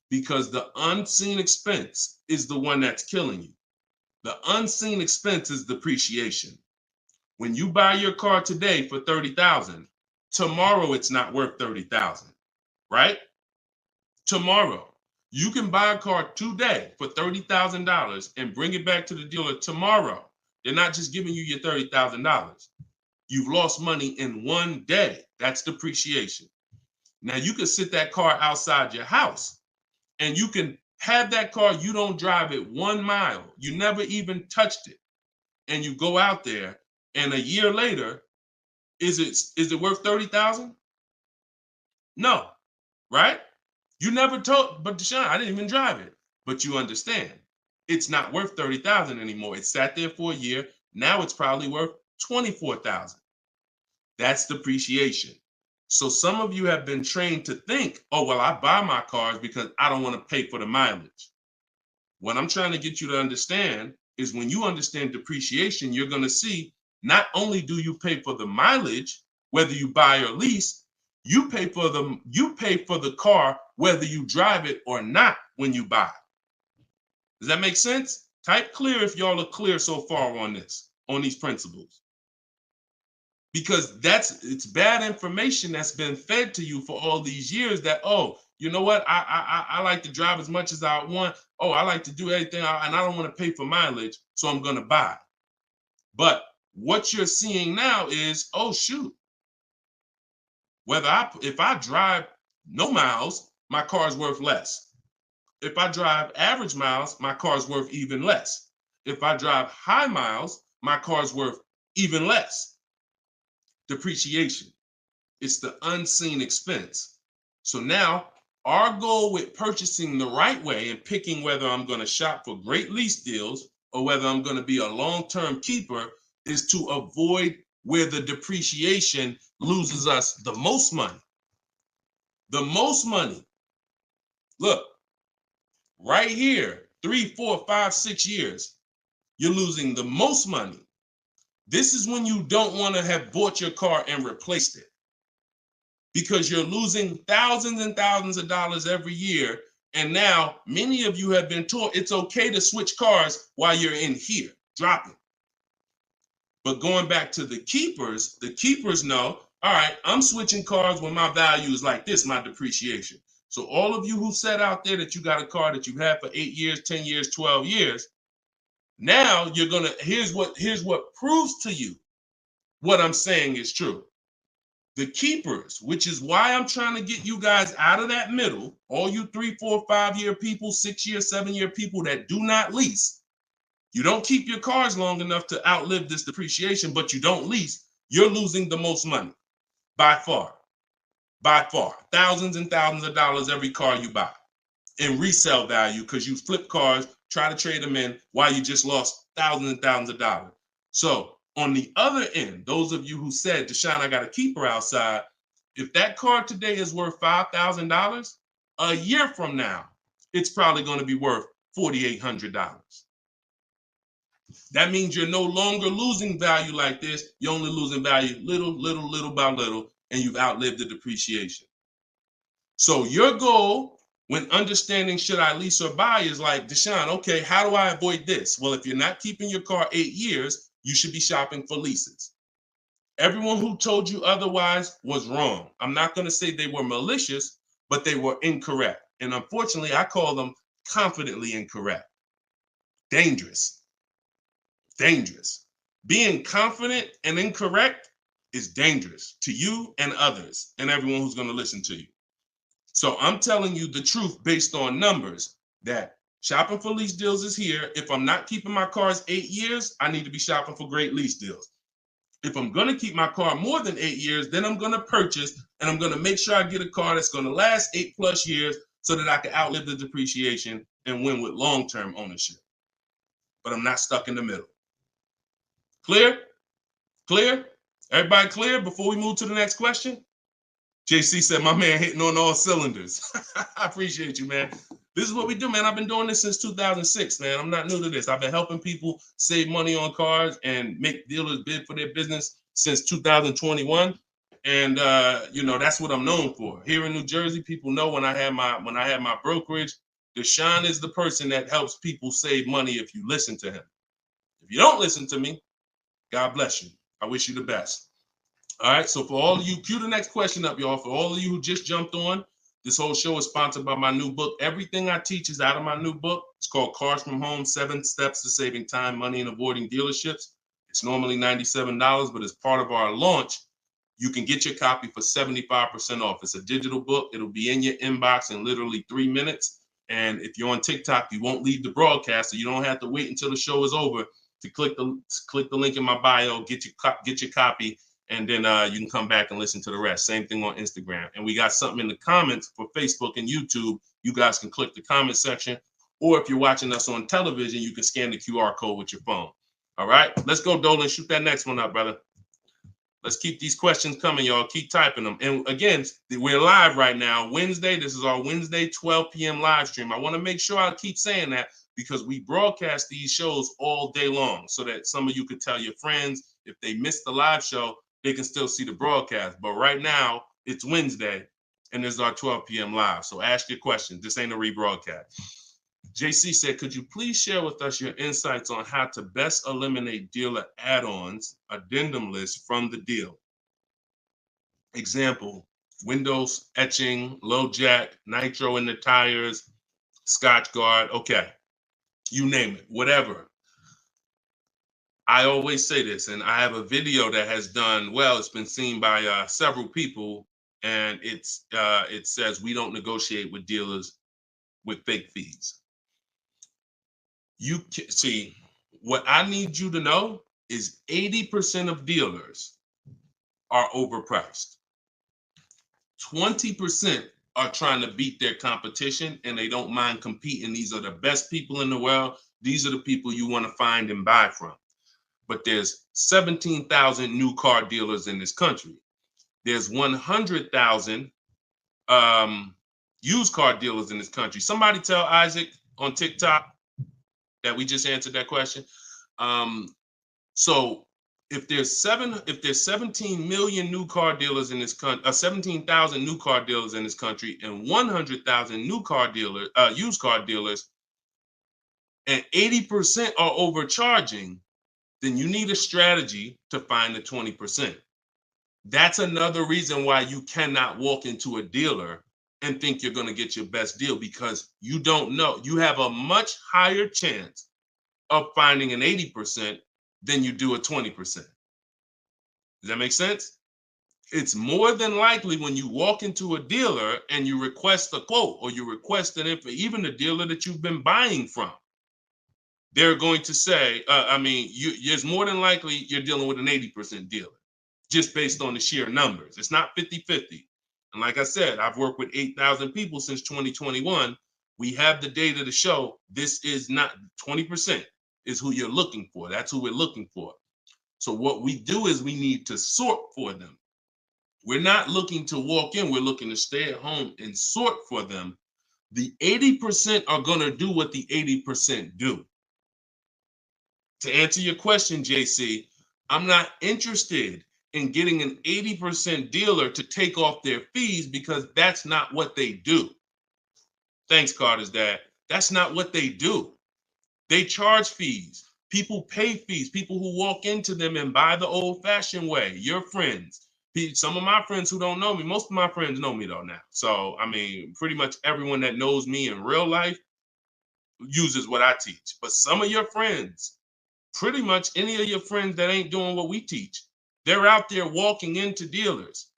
because the unseen expense is the one that's killing you. The unseen expense is depreciation. When you buy your car today for $30,000, tomorrow it's not worth $30,000, right? Tomorrow. You can buy a car today for $30,000 and bring it back to the dealer tomorrow. They're not just giving you your $30,000. You've lost money in one day. That's depreciation. Now you can sit that car outside your house and you can have that car. You don't drive it 1 mile. You never even touched it. And you go out there and a year later, is it worth $30,000? No, right? You never told, but Deshone, I didn't even drive it. But you understand, it's not worth $30,000 anymore. It sat there for a year. Now it's probably worth $24,000. That's depreciation. So some of you have been trained to think, oh, well, I buy my cars because I don't want to pay for the mileage. What I'm trying to get you to understand is when you understand depreciation, you're going to see not only do you pay for the mileage, whether you buy or lease, you pay for the car whether you drive it or not when you buy. Does that make sense? Type clear if y'all are clear so far on this, on these principles. Because it's bad information that's been fed to you for all these years that, oh, you know what? I like to drive as much as I want. Oh, I like to do everything and I don't want to pay for mileage, so I'm going to buy. But what you're seeing now is, oh, shoot. If I drive no miles, my car's worth less. If I drive average miles, my car's worth even less. If I drive high miles, my car's worth even less. Depreciation. It's the unseen expense. So now our goal with purchasing the right way and picking whether I'm going to shop for great lease deals or whether I'm going to be a long-term keeper is to avoid where the depreciation loses us the most money. The most money. Look, right here, 3, 4, 5, 6 years, you're losing the most money. This is when you don't want to have bought your car and replaced it, because you're losing thousands and thousands of dollars every year. And now many of you have been taught it's okay to switch cars while you're in here, dropping. But going back to the keepers know, all right, I'm switching cars when my value is like this, my depreciation. So all of you who said out there that you got a car that you've had for 8 years, 10 years, 12 years, now you're gonna, here's what proves to you what I'm saying is true. The keepers, which is why I'm trying to get you guys out of that middle, all you 3, 4, 5 year people, 6 year, 7 year people that do not lease. You don't keep your cars long enough to outlive this depreciation, but you don't lease. You're losing the most money by far, thousands and thousands of dollars every car you buy in resale value, because you flip cars, try to trade them in while you just lost thousands and thousands of dollars. So on the other end, those of you who said, Deshone, I got a keeper outside, if that car today is worth $5,000, a year from now, it's probably going to be worth $4,800. That means you're no longer losing value like this. You're only losing value little by little, and you've outlived the depreciation. So your goal when understanding should I lease or buy is like, Deshone, okay, how do I avoid this? Well, if you're not keeping your car 8 years, you should be shopping for leases. Everyone who told you otherwise was wrong. I'm not going to say they were malicious, but they were incorrect. And unfortunately, I call them confidently incorrect. Dangerous. Dangerous. Being confident and incorrect is dangerous to you and others and everyone who's going to listen to you. So I'm telling you the truth based on numbers that shopping for lease deals is here. If I'm not keeping my cars 8 years, I need to be shopping for great lease deals. If I'm going to keep my car more than 8 years, then I'm going to purchase and I'm going to make sure I get a car that's going to last 8+ years so that I can outlive the depreciation and win with long-term ownership. But I'm not stuck in the middle. Clear? Clear? Everybody clear before we move to the next question? JC said, my man hitting on all cylinders. I appreciate you, man. This is what we do, man. I've been doing this since 2006, man. I'm not new to this. I've been helping people save money on cars and make dealers bid for their business since 2021. And that's what I'm known for. Here in New Jersey, people know when I have my brokerage, Deshone is the person that helps people save money if you listen to him. If you don't listen to me, God bless you. I wish you the best. All right, so for all of you, cue the next question up, y'all. For all of you who just jumped on, this whole show is sponsored by my new book. Everything I teach is out of my new book. It's called Cars from Home, 7 Steps to Saving Time, Money, and Avoiding Dealerships. It's normally $97, but as part of our launch, you can get your copy for 75% off. It's a digital book. It'll be in your inbox in literally 3 minutes. And if you're on TikTok, you won't leave the broadcast, so you don't have to wait until the show is over to click the link in my bio, get your copy, And then you can come back and listen to the rest. Same thing on Instagram. And we got something in the comments for Facebook and YouTube. You guys can click the comment section. Or if you're watching us on television, you can scan the QR code with your phone. All right, let's go, Dolan. Shoot that next one up, brother. Let's keep these questions coming, y'all. Keep typing them. And again, we're live right now, Wednesday. This is our Wednesday 12 p.m. live stream. I want to make sure I keep saying that because we broadcast these shows all day long so that some of you could tell your friends if they missed the live show, they can still see the broadcast. But right now, it's Wednesday, and this is our 12 p.m. live. So ask your questions. This ain't a rebroadcast. JC said, could you please share with us your insights on how to best eliminate dealer add-ons, addendum lists from the deal? Example, windows, etching, low jack, nitro in the tires, Scotch guard, okay. You name it, whatever. I always say this, and I have a video that has done well. It's been seen by several people, and it says we don't negotiate with dealers with fake fees. You can see what I need you to know is 80% of dealers are overpriced. 20% are trying to beat their competition and they don't mind competing. These are the best people in the world. These are the people you want to find and buy from. But there's 17,000 new car dealers in this country. There's 100,000 used car dealers in this country. Somebody tell Isaac on TikTok that we just answered that question. So if there's 17 million new car dealers in this country, 17,000 new car dealers in this country, and 100,000 new car dealers, used car dealers, and 80% are overcharging, then you need a strategy to find the 20%. That's another reason why you cannot walk into a dealer and think you're going to get your best deal, because you don't know. You have a much higher chance of finding an 80% than you do a 20%. Does that make sense? It's more than likely when you walk into a dealer and you request a quote or you request an info, even the dealer that you've been buying from, they're going to say, it's more than likely you're dealing with an 80% dealer just based on the sheer numbers. It's not 50-50. And like I said, I've worked with 8,000 people since 2021. We have the data to show this is not 20% is who you're looking for. That's who we're looking for. So what we do is we need to sort for them. We're not looking to walk in. We're looking to stay at home and sort for them. The 80% are going to do what the 80% do. To answer your question, JC, I'm not interested in getting an 80% dealer to take off their fees because that's not what they do. Thanks, Carter's dad. That's not what they do. They charge fees. People pay fees. People who walk into them and buy the old-fashioned way. Your friends. Some of my friends who don't know me, most of my friends know me though now. So, pretty much everyone that knows me in real life uses what I teach. But some of your friends, pretty much any of your friends that ain't doing what we teach, they're out there walking into dealers.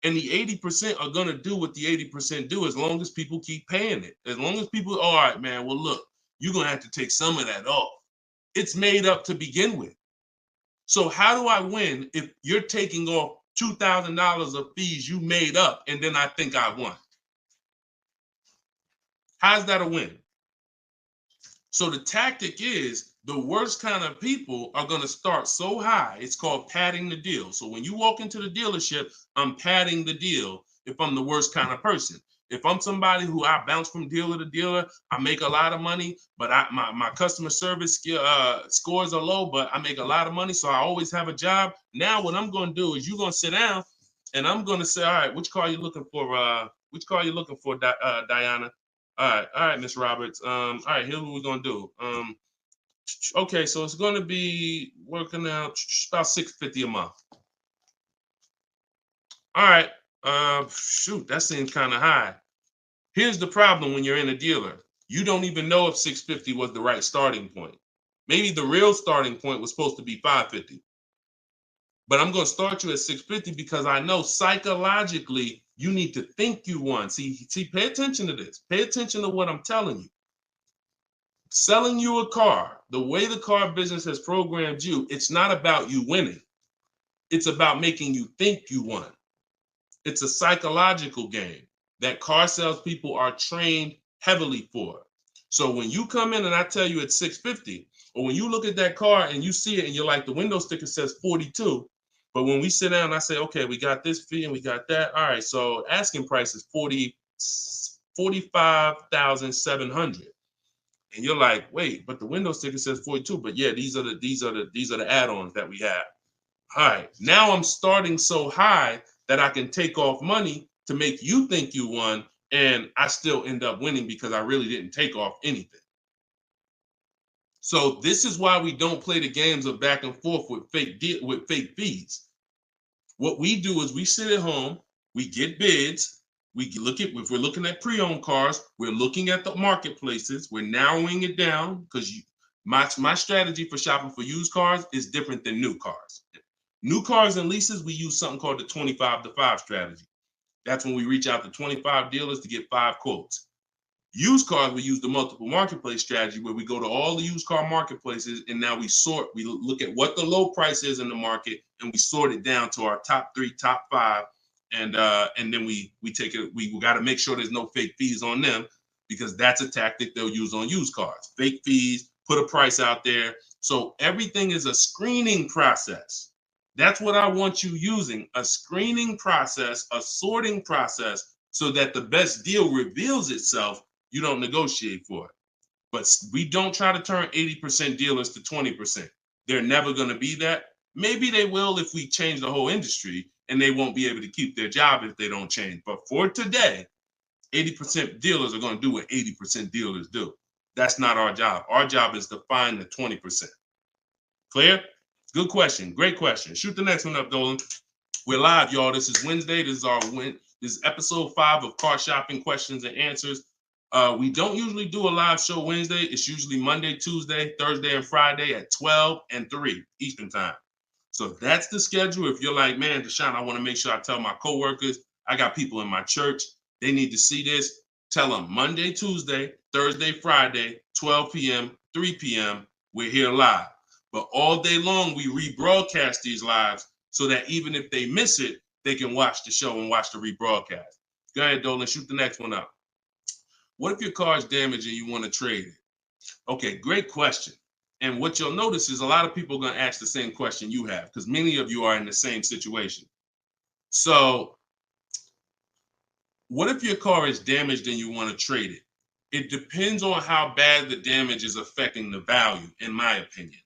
And the 80% are going to do what the 80% do as long as people keep paying it. As long as people, all right, man, well, look, you're going to have to take some of that off. It's made up to begin with. So how do I win if you're taking off $2,000 of fees you made up and then I think I won? How's that a win? So the tactic is the worst kind of people are going to start so high. It's called padding the deal. So when you walk into the dealership, I'm padding the deal if I'm the worst kind of person. If I'm somebody who I bounce from dealer to dealer, I make a lot of money, but my customer service scores are low, but I make a lot of money, so I always have a job. Now what I'm going to do is you're going to sit down, and I'm going to say, all right, which car are you looking for? Which car are you looking for, Diana? All right, Miss Roberts. All right, here's what we're going to do. Okay, so it's going to be working out about $650 a month. All right. Shoot, that seems kind of high. Here's the problem when you're in a dealer. You don't even know if $650 was the right starting point. Maybe the real starting point was supposed to be $550. But I'm going to start you at $650 because I know psychologically you need to think you won. See, pay attention to this. Pay attention to what I'm telling you. Selling you a car, the way the car business has programmed you, it's not about you winning. It's about making you think you won. It's a psychological game that car salespeople are trained heavily for. So when you come in and I tell you it's 650, or when you look at that car and you see it and you're like, the window sticker says 42, but when we sit down and I say, okay, we got this fee and we got that. All right, so asking price is 45,700. And you're like, wait, but the window sticker says 42. But yeah, these are the add-ons that we have. All right, now I'm starting so high that I can take off money to make you think you won, and I still end up winning because I really didn't take off anything. So this is why we don't play the games of back and forth with fake fees. What we do is we sit at home, we get bids, we look at, if we're looking at pre-owned cars, we're looking at the marketplaces, we're narrowing it down because my strategy for shopping for used cars is different than new cars. New cars and leases, we use something called the 25 to 5 strategy. That's when we reach out to 25 dealers to get 5 quotes. Used cars, we use the multiple marketplace strategy where we go to all the used car marketplaces and now we look at what the low price is in the market and we sort it down to our top 3, top 5. And then we take it, we got to make sure there's no fake fees on them because that's a tactic they'll use on used cars. Fake fees, put a price out there. So everything is a screening process. That's what I want you using, a screening process, a sorting process, so that the best deal reveals itself. You don't negotiate for it. But we don't try to turn 80% dealers to 20%. They're never going to be that. Maybe they will if we change the whole industry, and they won't be able to keep their job if they don't change. But for today, 80% dealers are going to do what 80% dealers do. That's not our job. Our job is to find the 20%. Clear? Good question. Great question. Shoot the next one up, Dolan. We're live, y'all. This is Wednesday. This is episode 5 of Car Shopping Questions and Answers. We don't usually do a live show Wednesday. It's usually Monday, Tuesday, Thursday, and Friday at 12 and 3 Eastern time. So that's the schedule. If you're like, man, Deshone, I want to make sure I tell my coworkers, I got people in my church, they need to see this. Tell them Monday, Tuesday, Thursday, Friday, 12 p.m., 3 p.m., we're here live. But all day long, we rebroadcast these lives so that even if they miss it, they can watch the show and watch the rebroadcast. Go ahead, Dolan, shoot the next one up. What if your car is damaged and you want to trade it? Okay, great question. And what you'll notice is a lot of people are going to ask the same question you have because many of you are in the same situation. So what if your car is damaged and you want to trade it? It depends on how bad the damage is affecting the value, in my opinion.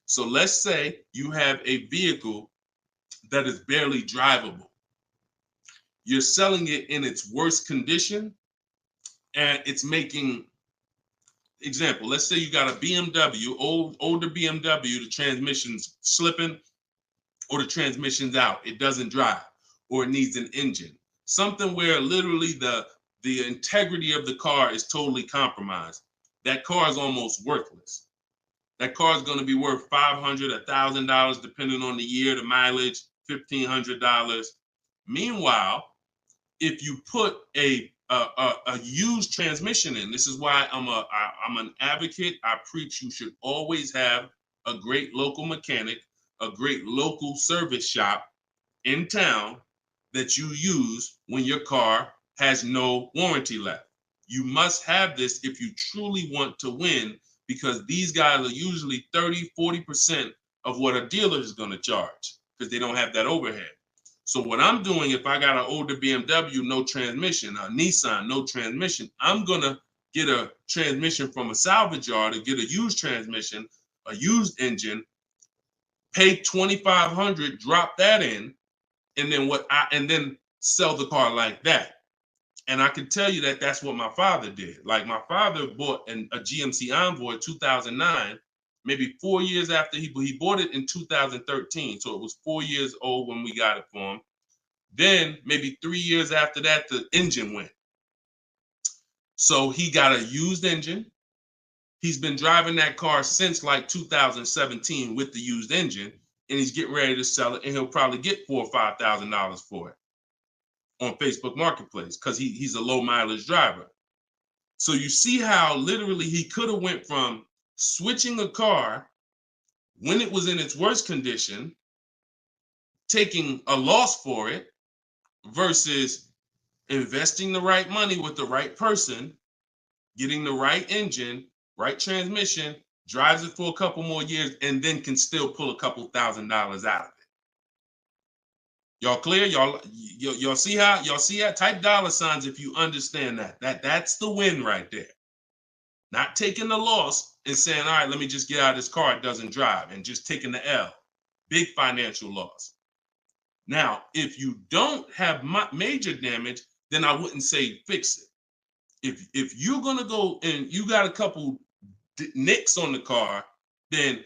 So let's say you have a vehicle that is barely drivable. You're selling it in its worst condition and it's making, example, let's say you got a BMW, older BMW, the transmission's slipping or the transmission's out. It doesn't drive or it needs an engine. Something where literally the integrity of the car is totally compromised. That car is almost worthless. That car is going to be worth $500, $1,000, depending on the year, the mileage, $1,500. Meanwhile, if you put a used transmission in, this is why I'm an advocate. I preach you should always have a great local mechanic, a great local service shop in town that you use when your car has no warranty left. You must have this if you truly want to win, because these guys are usually 30, 40% of what a dealer is going to charge because they don't have that overhead. So what I'm doing, if I got an older BMW, no transmission, a Nissan, no transmission, I'm going to get a transmission from a salvage yard and get a used transmission, a used engine, pay $2,500, drop that in, and then sell the car like that. And I can tell you that that's what my father did. Like my father bought a GMC Envoy in 2009, maybe 4 years after he bought it in 2013. So it was 4 years old when we got it for him. Then maybe 3 years after that, the engine went. So he got a used engine. He's been driving that car since like 2017 with the used engine, and he's getting ready to sell it, and he'll probably get $4,000 or $5,000 for it on Facebook Marketplace because he's a low mileage driver. So you see how literally he could have went from switching a car when it was in its worst condition taking a loss for it versus investing the right money with the right person, getting the right engine, right transmission, drives it for a couple more years, and then can still pull a couple $1,000 out of it. Y'all clear? Y'all see how? Y'all see how? Type dollar signs if you understand that. That's the win right there. Not taking the loss and saying, all right, let me just get out of this car, it doesn't drive, and just taking the L. Big financial loss. Now, if you don't have major damage, then I wouldn't say fix it. If you're gonna go and you got a couple nicks on the car, then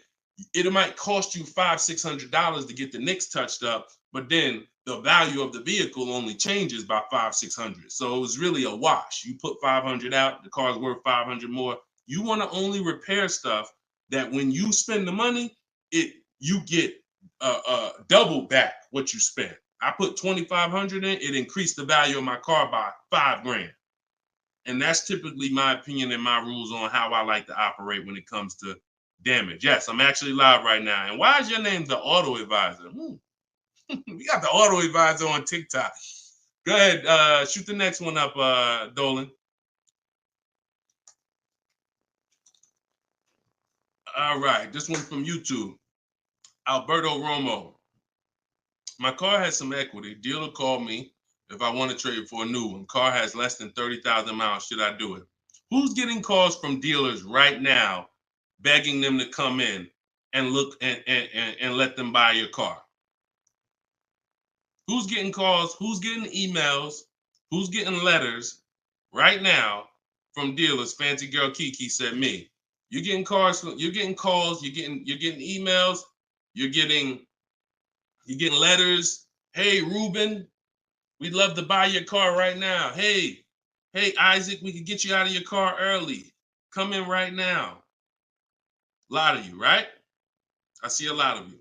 it might cost you $500-600 to get the nicks touched up, but then the value of the vehicle only changes by $500-600. So it was really a wash. You put 500 out, the car's worth 500 more. You want to only repair stuff that when you spend the money, you get double back what you spent. I put 2,500 in, it increased the value of my car by $5,000. And that's typically my opinion and my rules on how I like to operate when it comes to damage. Yes, I'm actually live right now. And why is your name the Auto Advisor? We got the Auto Advisor on TikTok. Go ahead, shoot the next one up, Dolan. All right, this one from YouTube. Alberto Romo. My car has some equity. Dealer called me if I want to trade for a new one. Car has less than 30,000 miles. Should I do it? Who's getting calls from dealers right now begging them to come in and look and let them buy your car? Who's getting calls? Who's getting emails? Who's getting letters right now from dealers? Fancy Girl Kiki said me. You're getting calls. You're getting calls. You're getting emails. You're getting letters. Hey, Ruben, we'd love to buy your car right now. Hey, Isaac, we could get you out of your car early. Come in right now. A lot of you, right? I see a lot of you.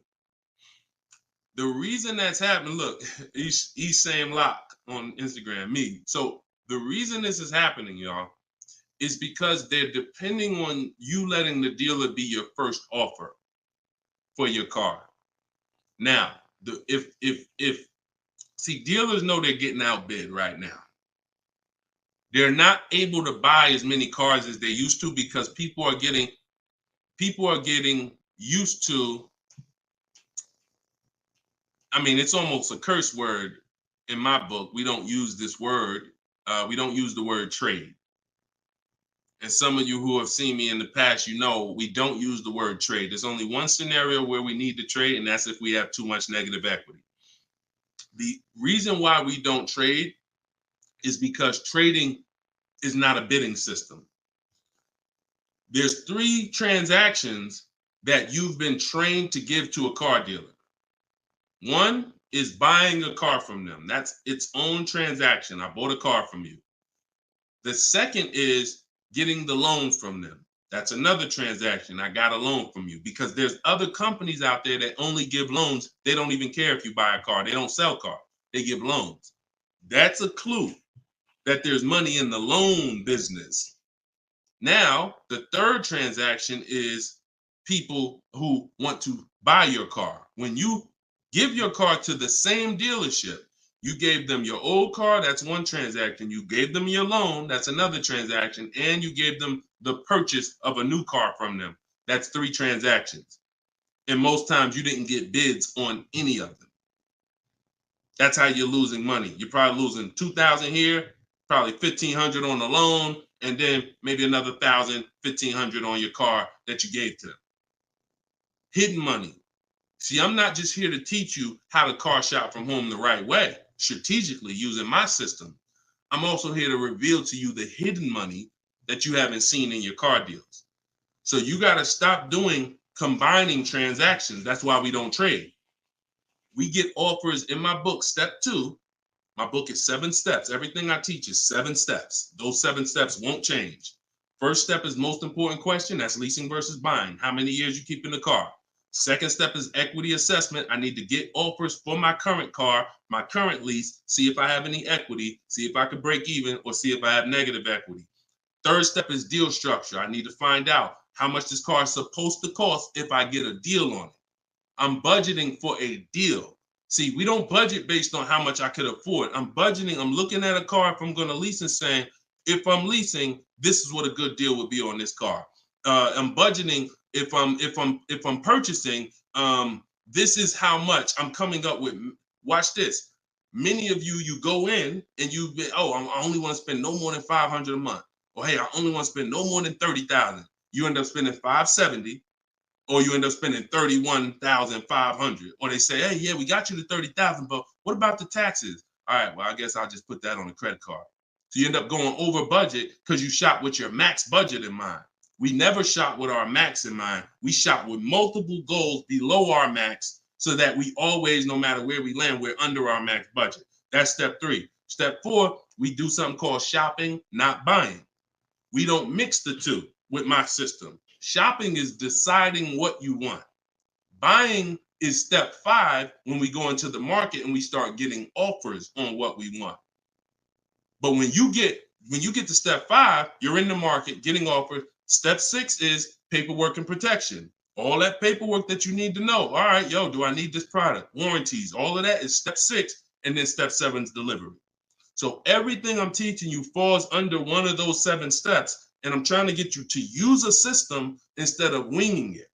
The reason that's happening, look, he's saying lock on Instagram, me. So the reason this is happening, y'all, is because they're depending on you letting the dealer be your first offer for your car. Now, see, dealers know they're getting outbid right now. They're not able to buy as many cars as they used to because people are getting used to, I mean, it's almost a curse word in my book. We don't use this word. We don't use the word trade. And some of you who have seen me in the past, you know, we don't use the word trade. There's only one scenario where we need to trade, and that's if we have too much negative equity. The reason why we don't trade is because trading is not a bidding system. There's 3 transactions that you've been trained to give to a car dealer. One is buying a car from them. That's its own transaction. I bought a car from you. The second is getting the loan from them. That's another transaction. I got a loan from you, because there's other companies out there that only give loans. They don't even care if you buy a car. They don't sell cars. They give loans. That's a clue that there's money in the loan business. Now, the third transaction is people who want to buy your car. When you give your car to the same dealership, you gave them your old car, that's one transaction. You gave them your loan, that's another transaction. And you gave them the purchase of a new car from them. That's 3 transactions. And most times you didn't get bids on any of them. That's how you're losing money. You're probably losing $2,000 here, probably $1,500 on the loan, and then maybe another $1,000, $1,500 on your car that you gave to them. Hidden money. See, I'm not just here to teach you how to car shop from home the right way, strategically using my system. I'm also here to reveal to you the hidden money that you haven't seen in your car deals. So you got to stop doing combining transactions. That's why we don't trade. We get offers in my book, step 2. My book is 7 steps. Everything I teach is 7 steps. Those 7 steps won't change. First step is most important question. That's leasing versus buying. How many years you keep in the car? Second step is equity assessment. I need to get offers for my current car, my current lease, see if I have any equity, see if I can break even, or see if I have negative equity. Third step is deal structure. I need to find out how much this car is supposed to cost if I get a deal on it. I'm budgeting for a deal. See, we don't budget based on how much I could afford. I'm budgeting, I'm looking at a car if I'm going to lease and saying, if I'm leasing, this is what a good deal would be on this car. I'm budgeting if I'm purchasing, this is how much I'm coming up with. Watch this. Many of you go in and I only want to spend no more than $500 a month. Or hey, I only want to spend no more than $30,000. You end up spending $570, or you end up spending $31,500. Or they say, hey, yeah, we got you to $30,000, but what about the taxes? All right, well, I guess I'll just put that on a credit card. So you end up going over budget because you shop with your max budget in mind. We never shop with our max in mind. We shop with multiple goals below our max so that we always, no matter where we land, we're under our max budget. That's step 3. Step 4, we do something called shopping, not buying. We don't mix the two with my system. Shopping is deciding what you want. Buying is step 5 when we go into the market and we start getting offers on what we want. But when you get to step 5, you're in the market getting offers. Step 6 is paperwork and protection. All that paperwork that you need to know. All right, do I need this product? Warranties, all of that is step 6. And then step 7 is delivery. So everything I'm teaching you falls under one of those 7 steps. And I'm trying to get you to use a system instead of winging it.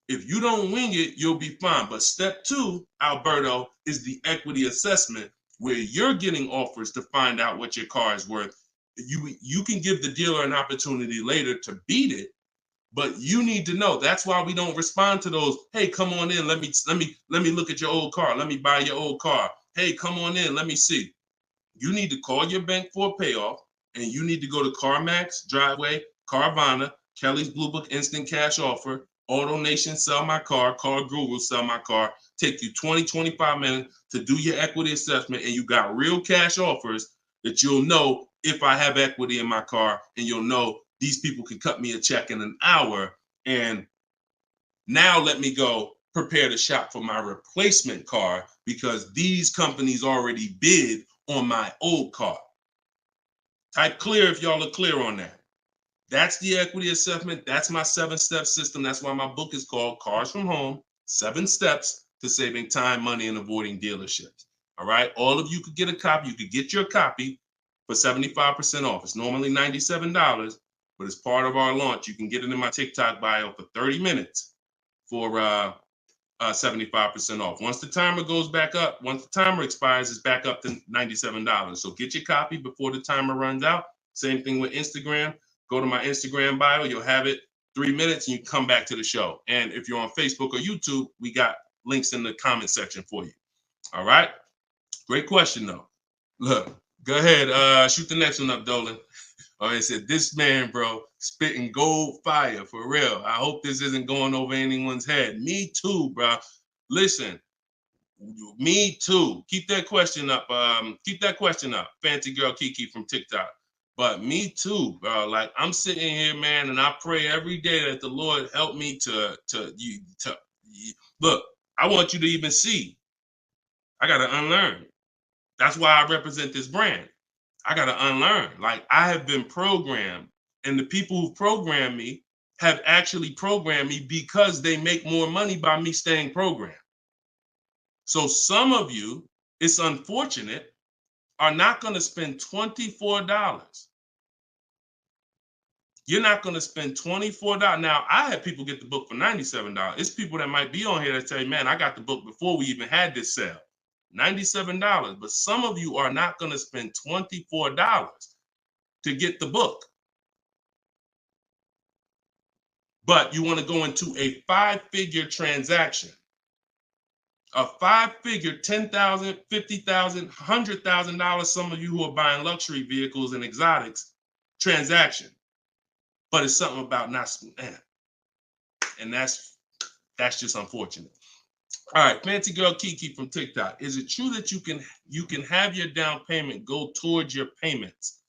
If you don't wing it, you'll be fine. But step 2, Alberto, is the equity assessment, where you're getting offers to find out what your car is worth. You can give the dealer an opportunity later to beat it, but you need to know. That's why we don't respond to those. Hey, come on in. Let me look at your old car. Let me buy your old car. Hey, come on in. Let me see. You need to call your bank for a payoff, and you need to go to CarMax, Driveway, Carvana, Kelly's Blue Book Instant Cash Offer, AutoNation, Sell My Car, Car Guru, Sell My Car. Take you 20, 25 minutes to do your equity assessment, and you got real cash offers that you'll know if I have equity in my car, and you'll know these people can cut me a check in an hour. And now let me go prepare to shop for my replacement car because these companies already bid on my old car. Type clear if y'all are clear on that. That's the equity assessment. That's my 7-step system. That's why my book is called Cars from Home, 7 Steps to Saving Time, Money, and Avoiding Dealerships. All right. All of you could get a copy. You could get your copy for 75% off. It's normally $97, but as part of our launch, you can get it in my TikTok bio for 30 minutes for 75% off. Once the timer goes back up, once the timer expires, it's back up to $97. So get your copy before the timer runs out. Same thing with Instagram. Go to my Instagram bio. You'll have it 3 minutes and you come back to the show. And if you're on Facebook or YouTube, we got links in the comment section for you. All right. Great question, though. Look, go ahead. Shoot the next one up, Dolan. Oh, it said, this man, bro, spitting gold fire for real. I hope this isn't going over anyone's head. Me too, bro. Listen, me too. Keep that question up. Fancy girl Kiki from TikTok. But me too, bro. Like, I'm sitting here, man, and I pray every day that the Lord help me to look. I want you to even see. I got to unlearn. That's why I represent this brand. I got to unlearn. Like, I have been programmed, and the people who programmed me have actually programmed me because they make more money by me staying programmed. So some of you, it's unfortunate, are not going to spend $24. You're not going to spend $24. Now, I had people get the book for $97. It's people that might be on here that say, man, I got the book before we even had this sale. $97. But some of you are not going to spend $24 to get the book. But you want to go into a 5-figure transaction. A 5-figure, $10,000, $50,000, $100,000, some of you who are buying luxury vehicles and exotics transaction. But it's something about not, and that's just unfortunate. All right, Fancy Girl Kiki from TikTok. Is it true that you can have your down payment go towards your payments?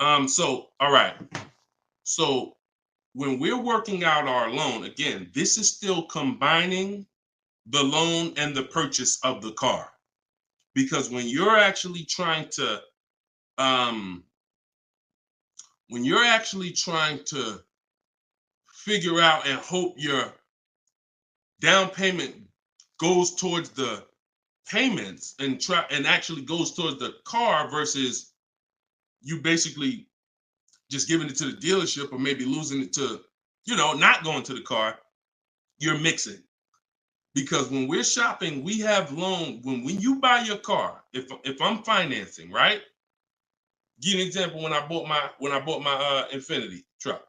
So, all right. So when we're working out our loan, again, this is still combining the loan and the purchase of the car. Because when you're actually trying to figure out and hope your down payment goes towards the payments and actually goes towards the car versus you basically just giving it to the dealership or maybe losing it to, not going to the car, you're mixing. Because when we're shopping, we have loan. When you buy your car, if I'm financing, right? Give you an example. When I bought my Infinity truck,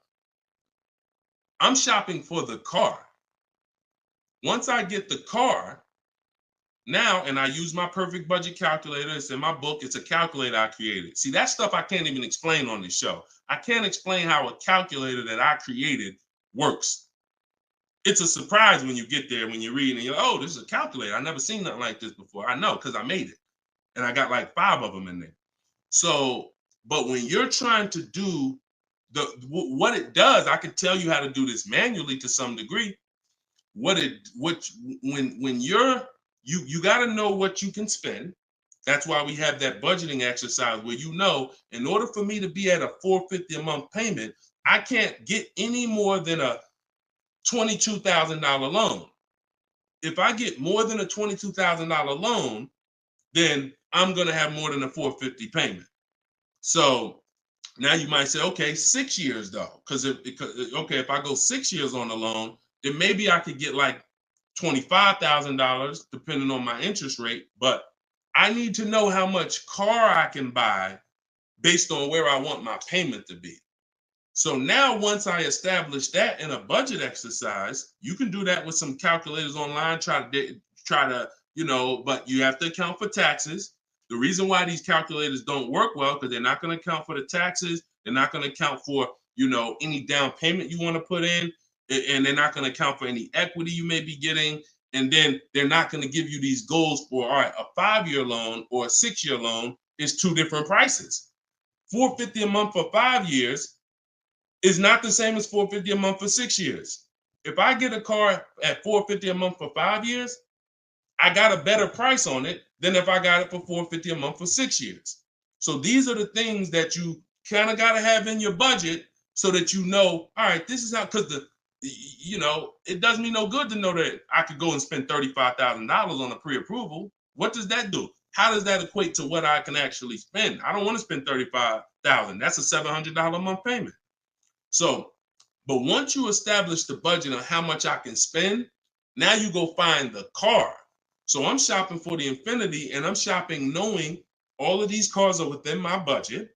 I'm shopping for the car. Once I get the car, now, and I use my perfect budget calculator. It's in my book. It's a calculator I created. See, that stuff I can't even explain on this show. I can't explain how a calculator that I created works. It's a surprise when you get there, when you read and you're like, oh, this is a calculator. I've never seen nothing like this before. I know, because I made it. And I got like 5 of them in there. So, but when you're trying to do what it does, I can tell you how to do this manually to some degree. When you got to know what you can spend. That's why we have that budgeting exercise where in order for me to be at a $450 a month payment, I can't get any more than a $22,000 loan. If I get more than a $22,000 loan, then I'm going to have more than a $450 payment. So now you might say, okay, 6 years though, because if I go 6 years on the loan, then maybe I could get like $25,000 depending on my interest rate. But I need to know how much car I can buy based on where I want my payment to be. So now once I establish that in a budget exercise, you can do that with some calculators online, try to, but you have to account for taxes. The reason why these calculators don't work well, because they're not going to account for the taxes. They're not going to account for, any down payment you want to put in, and they're not going to account for any equity you may be getting. And then they're not going to give you these goals for, all right, a 5-year loan or a 6-year loan is 2 different prices. $450 a month for 5 years is not the same as $450 a month for 6 years. If I get a car at $450 a month for 5 years, I got a better price on it than if I got it for $450 a month for 6 years. So these are the things that you kind of got to have in your budget so that all right, this is how, because it does me no good to know that I could go and spend $35,000 on a pre-approval. What does that do? How does that equate to what I can actually spend? I don't want to spend $35,000. That's a $700 a month payment. So, but once you establish the budget on how much I can spend, now you go find the car. So I'm shopping for the Infinity, and I'm shopping knowing all of these cars are within my budget.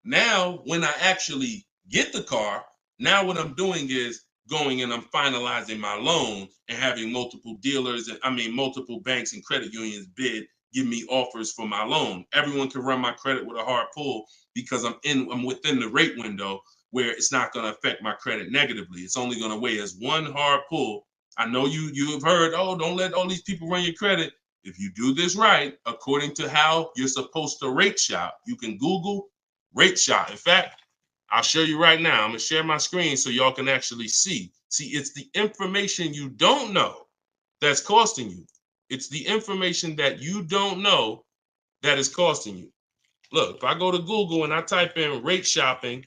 Now, when I actually get the car, now what I'm doing is going and I'm finalizing my loan and having multiple dealers, multiple banks and credit unions give me offers for my loan. Everyone can run my credit with a hard pull because I'm within the rate window where it's not going to affect my credit negatively. It's only going to weigh as one hard pull. I know you have heard, oh, don't let all these people run your credit. If you do this right, according to how you're supposed to rate shop, you can Google rate shop. In fact, I'll show you right now. I'm going to share my screen so y'all can actually see. See, it's the information you don't know that's costing you. It's the information that you don't know that is costing you. Look, if I go to Google and I type in rate shopping,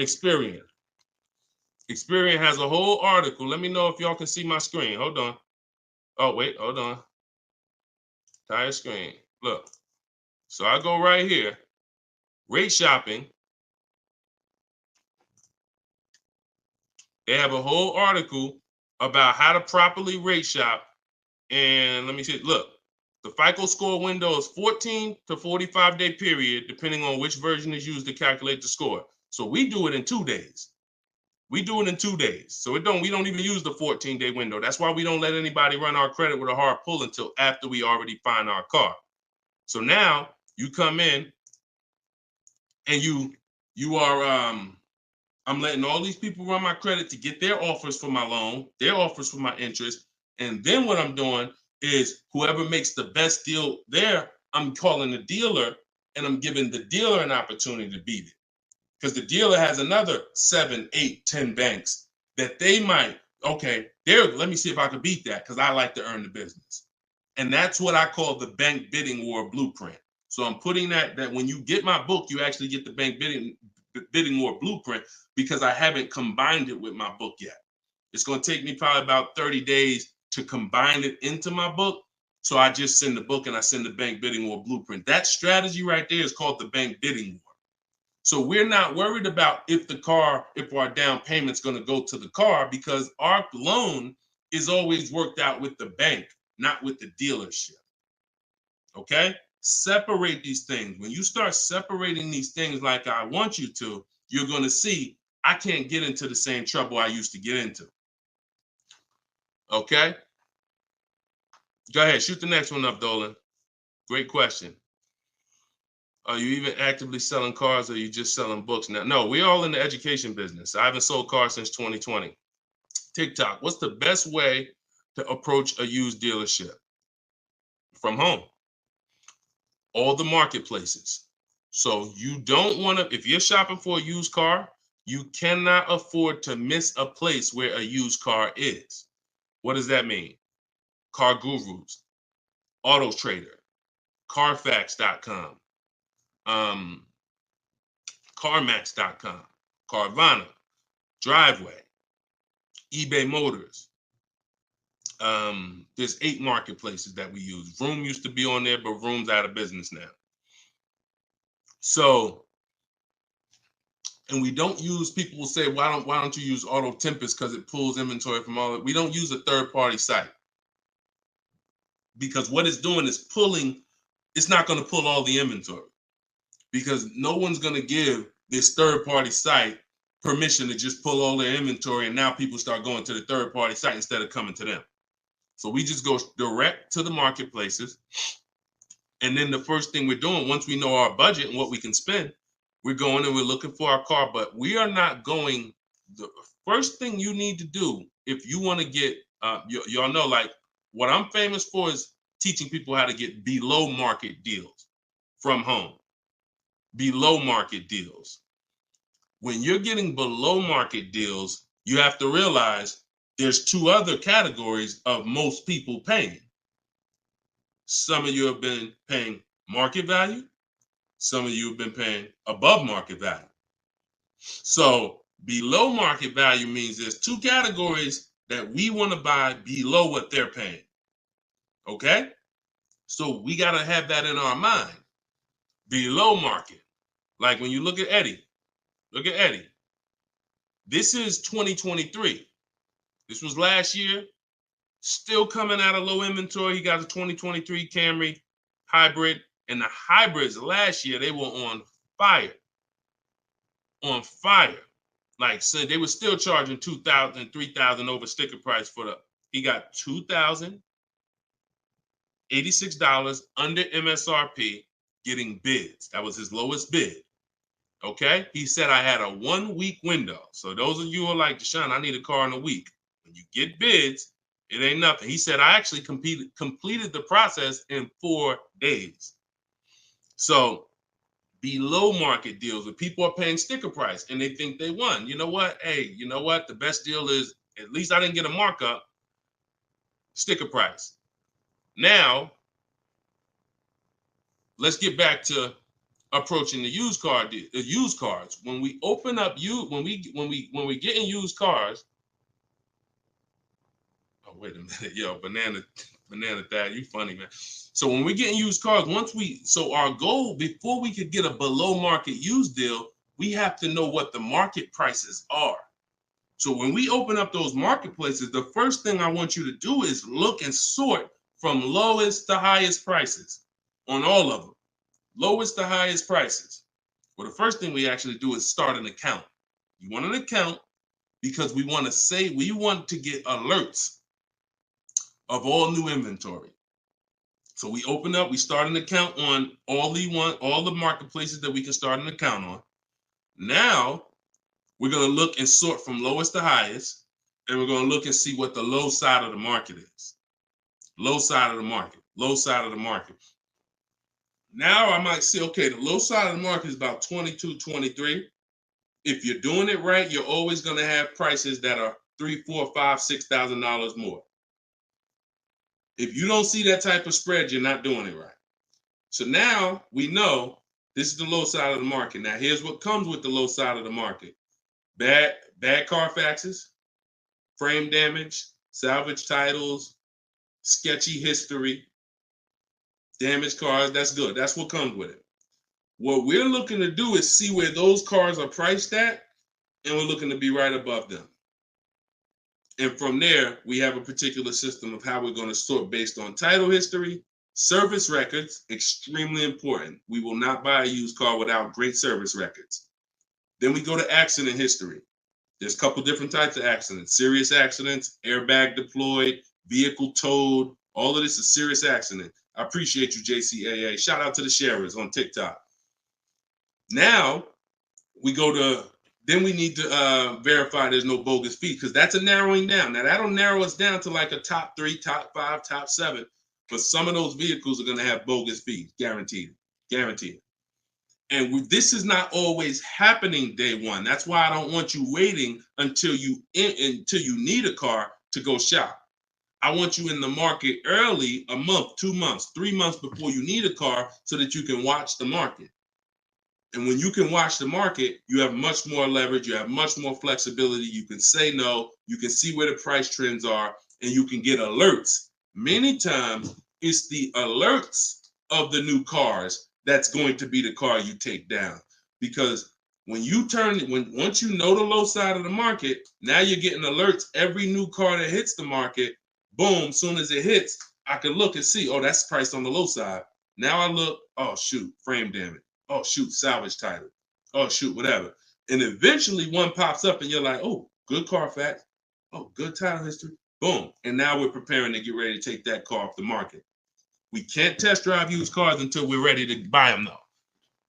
Experian. Experian has a whole article. Let me know if y'all can see my screen. Hold on. Oh, wait, hold on. Entire screen. Look. So I go right here. Rate shopping. They have a whole article about how to properly rate shop. And let me see. Look, the FICO score window is 14 to 45 day period, depending on which version is used to calculate the score. So we do it in 2 days. We do it in 2 days. So we don't even use the 14-day window. That's why we don't let anybody run our credit with a hard pull until after we already find our car. So now you come in and you are I'm letting all these people run my credit to get their offers for my loan, their offers for my interest. And then what I'm doing is whoever makes the best deal there, I'm calling the dealer and I'm giving the dealer an opportunity to beat it. Because the dealer has another 7, 8, 10 banks that they might, let me see if I can beat that because I like to earn the business. And that's what I call the bank bidding war blueprint. So I'm putting that when you get my book, you actually get the bank bidding war blueprint because I haven't combined it with my book yet. It's going to take me probably about 30 days to combine it into my book. So I just send the book and I send the bank bidding war blueprint. That strategy right there is called the bank bidding war. So we're not worried about if our down payment's going to go to the car, because our loan is always worked out with the bank, not with the dealership. Okay? Separate these things. When you start separating these things like I want you to, you're going to see I can't get into the same trouble I used to get into. Okay? Go ahead, shoot the next one up, Dolan. Great question. Are you even actively selling cars, or are you just selling books now? No, we're all in the education business. I haven't sold cars since 2020. TikTok, what's the best way to approach a used dealership? From home. All the marketplaces. So you don't want to, if you're shopping for a used car, you cannot afford to miss a place where a used car is. What does that mean? Car Gurus, Auto Trader, Carfax.com, CarMax.com, Carvana, Driveway, eBay Motors. There's 8 marketplaces that we use. Vroom used to be on there, but Vroom's out of business now. So, and we don't use, people will say, why don't you use Auto Tempest because it pulls inventory from all of it. We don't use a third-party site, because what it's doing is pulling, it's not going to pull all the inventory, because no one's going to give this third-party site permission to just pull all their inventory, and now people start going to the third-party site instead of coming to them. So we just go direct to the marketplaces. And then the first thing we're doing, once we know our budget and what we can spend, we're going and we're looking for our car. But we are not going, the first thing you need to do if you want to get, y'all know, like, what I'm famous for is teaching people how to get below market deals from home. Below market deals. When you're getting below market deals, you have to realize there's 2 other categories of most people paying. Some of you have been paying market value. Some of you have been paying above market value. So below market value means there's 2 categories that we want to buy below what they're paying. Okay? So we got to have that in our mind. Below market. Like when you look at Eddie. Look at Eddie. This is 2023. This was last year. Still coming out of low inventory. He got a 2023 Camry hybrid. And the hybrids last year, they were on fire. On fire. Like, so they were still charging $2,000, $3,000 over sticker price for the, he got $2,086 under MSRP getting bids. That was his lowest bid. Okay? He said I had a 1-week window. So those of you who are like, Deshone, I need a car in a week. When you get bids, it ain't nothing. He said I actually completed the process in 4 days. So below market deals where people are paying sticker price and they think they won. You know what? Hey, you know what? The best deal is, at least I didn't get a markup, sticker price. Now, let's get back to approaching the used cars. When we open up when we get in used cars. Oh, wait a minute, yo, banana Thad, you funny, man. So when we get in used cars, so our goal, before we could get a below market used deal, we have to know what the market prices are. So when we open up those marketplaces, the first thing I want you to do is look and sort from lowest to highest prices on all of them. Lowest to highest prices. Well, the first thing we actually do is start an account. You want an account because we want to get alerts of all new inventory. So we start an account on all the marketplaces that we can start an account on. Now we're going to look and sort from lowest to highest, and we're going to look and see what the low side of the market is. Low side of the market, low side of the market. Now I might say, okay, the low side of the market is about 22, 23. If you're doing it right, you're always going to have prices that are $3,000, $4,000, $5,000, $6,000 more. If you don't see that type of spread, you're not doing it right. So now we know this is the low side of the market. Now here's what comes with the low side of the market. Bad Carfaxes, frame damage, salvage titles, sketchy history, Damaged cars, that's good. That's what comes with it. What we're looking to do is see where those cars are priced at, and we're looking to be right above them. And from there, we have a particular system of how we're going to sort based on title history, service records, extremely important. We will not buy a used car without great service records. Then we go to accident history. There's a couple different types of accidents: serious accidents, airbag deployed, vehicle towed. All of this is serious accident. I appreciate you, JCAA. Shout out to the sharers on TikTok. Now we go to, then we need to verify there's no bogus fees, because that's a narrowing down. Now that'll narrow us down to like a top 3, top 5, top 7. But some of those vehicles are going to have bogus fees, guaranteed, guaranteed. And this is not always happening day one. That's why I don't want you waiting until you need a car to go shop. I want you in the market early, a month, 2 months, 3 months before you need a car, so that you can watch the market. And when you can watch the market, you have much more leverage. You have much more flexibility. You can say no. You can see where the price trends are, and you can get alerts. Many times, it's the alerts of the new cars that's going to be the car you take down. Because once you know the low side of the market, now you're getting alerts. Every new car that hits the market, boom, soon as it hits, I can look and see, oh, that's priced on the low side. Now I look, oh, shoot, frame damage. Oh, shoot, salvage title. Oh, shoot, whatever. And eventually one pops up and you're like, oh, good Carfax. Oh, good title history. Boom. And now we're preparing to get ready to take that car off the market. We can't test drive used cars until we're ready to buy them, though.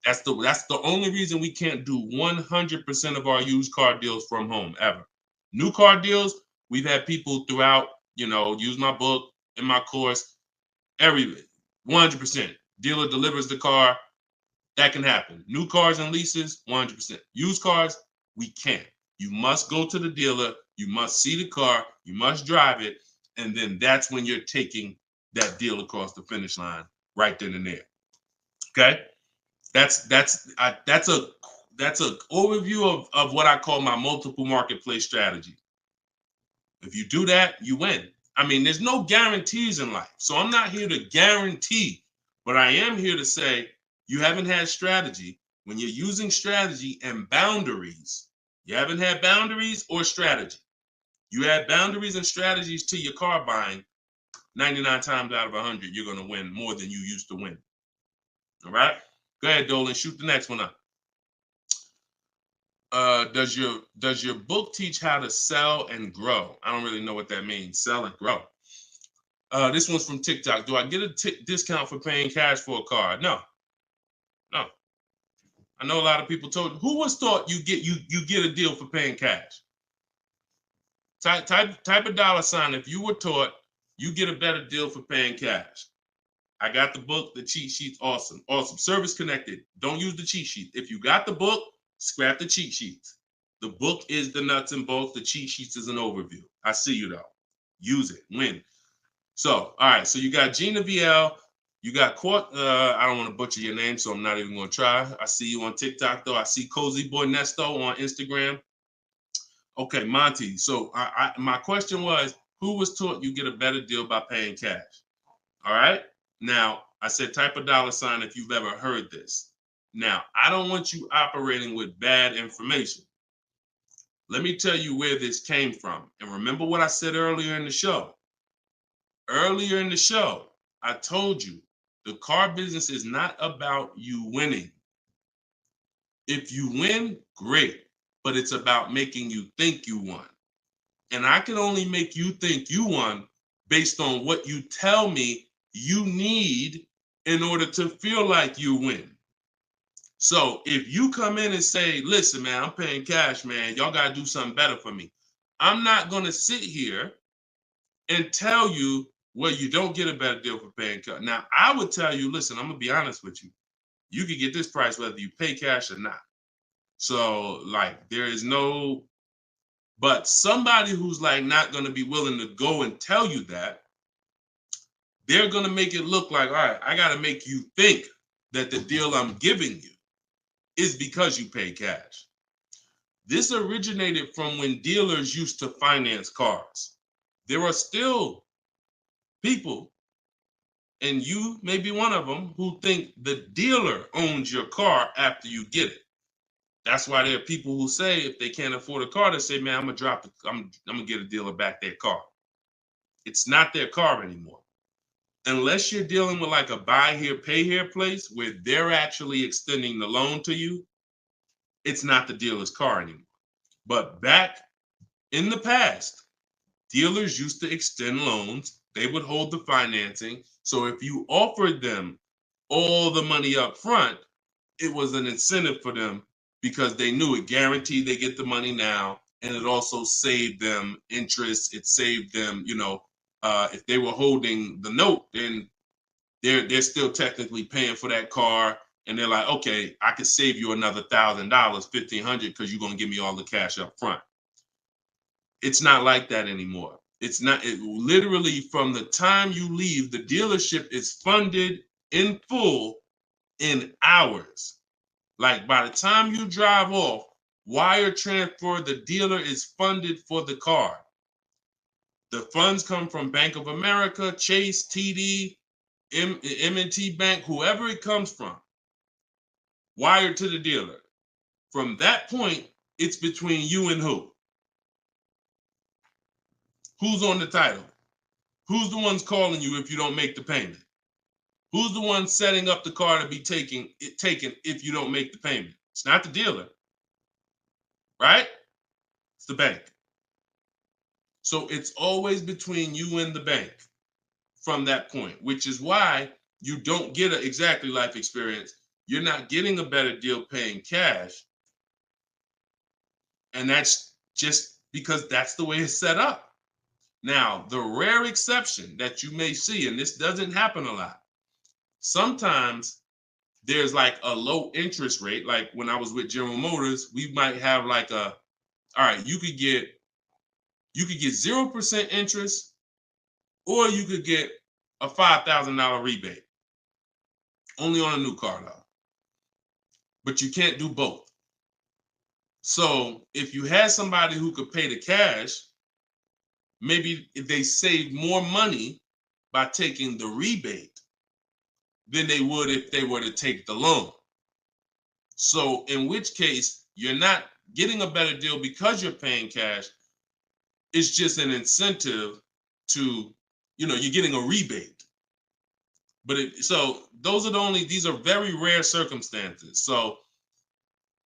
That's the only reason we can't do 100% of our used car deals from home, ever. New car deals, we've had people throughout, use my book, in my course, 100%. Dealer delivers the car. That can happen. New cars and leases, 100%. Used cars, we can't. You must go to the dealer. You must see the car. You must drive it. And then that's when you're taking that deal across the finish line right then and there. Okay? That's a overview of what I call my multiple marketplace strategy. If you do that, you win. I mean, there's no guarantees in life. So I'm not here to guarantee, but I am here to say, you haven't had strategy. When you're using strategy and boundaries, you haven't had boundaries or strategy. You add boundaries and strategies to your car buying, 99 times out of 100, you're going to win more than you used to win. All right? Go ahead, Dolan. Shoot the next one up. Does your book teach how to sell and grow? I don't really know what that means. Sell and grow. This one's from TikTok. Do I get a discount for paying cash for a car? No. I know a lot of people told you. Who was thought you get a deal for paying cash? Type a dollar sign if you were taught you get a better deal for paying cash. I got the book, the cheat sheets, awesome. Service connected. Don't use the cheat sheet. If you got the book, scrap the cheat sheets. The book is the nuts and bolts. The cheat sheets is an overview. I see you though. Use it. Win. So, all right. So you got Gina VL. You got I don't want to butcher your name, so I'm not even going to try. I see you on TikTok, though. I see Cozy Boy Nesto on Instagram. Okay, Monty. So my question was, who was taught you get a better deal by paying cash? All right. Now, I said type a dollar sign if you've ever heard this. Now, I don't want you operating with bad information. Let me tell you where this came from. And remember what I said earlier in the show. Earlier in the show, I told you, the car business is not about you winning. If you win, great, but it's about making you think you won. And I can only make you think you won based on what you tell me you need in order to feel like you win. So if you come in and say, listen, man, I'm paying cash, man, y'all got to do something better for me. I'm not going to sit here and tell you, well, you don't get a better deal for paying cash. Now, I would tell you, listen, I'm going to be honest with you. You can get this price whether you pay cash or not. So, like, there is no, but somebody who's like not going to be willing to go and tell you that, they're going to make it look like, all right, I got to make you think that the deal I'm giving you is because you pay cash. This originated from when dealers used to finance cars. There are still people And you may be one of them who think the dealer owns your car after you get it. That's why there are people who say if they can't afford a car, they say, man, I'm gonna get a dealer back their car. It's not their car anymore. Unless you're dealing with like a buy here, pay here place where they're actually extending the loan to you, it's not the dealer's car anymore. But back in the past, dealers used to extend loans. They would hold the financing. So if you offered them all the money up front, it was an incentive for them because they knew it guaranteed they get the money now. And it also saved them interest. It saved them, if they were holding the note, then they're still technically paying for that car. And they're like, okay, I could save you another $1,000, $1,500, because you're gonna give me all the cash up front. It's not like that anymore. It's not. Literally from the time you leave, the dealership is funded in full in hours. Like by the time you drive off, wire transfer, the dealer is funded for the car. The funds come from Bank of America, Chase, TD, M&T Bank, whoever it comes from, wired to the dealer. From that point, it's between you and who? Who's on the title? Who's the ones calling you if you don't make the payment? Who's the one setting up the car to be taken if you don't make the payment? It's not the dealer, right? It's the bank. So it's always between you and the bank from that point, which is why you don't get an exactly life experience. You're not getting a better deal paying cash. And that's just because that's the way it's set up. Now, the rare exception that you may see, and this doesn't happen a lot, sometimes there's like a low interest rate. Like when I was with General Motors, we might have like all right, you could get 0% interest, or you could get a $5,000 rebate. Only on a new car though. But you can't do both. So if you had somebody who could pay the cash, maybe if they save more money by taking the rebate than they would if they were to take the loan. So in which case, you're not getting a better deal because you're paying cash. It's just an incentive to, you're getting a rebate. But so those are these are very rare circumstances. So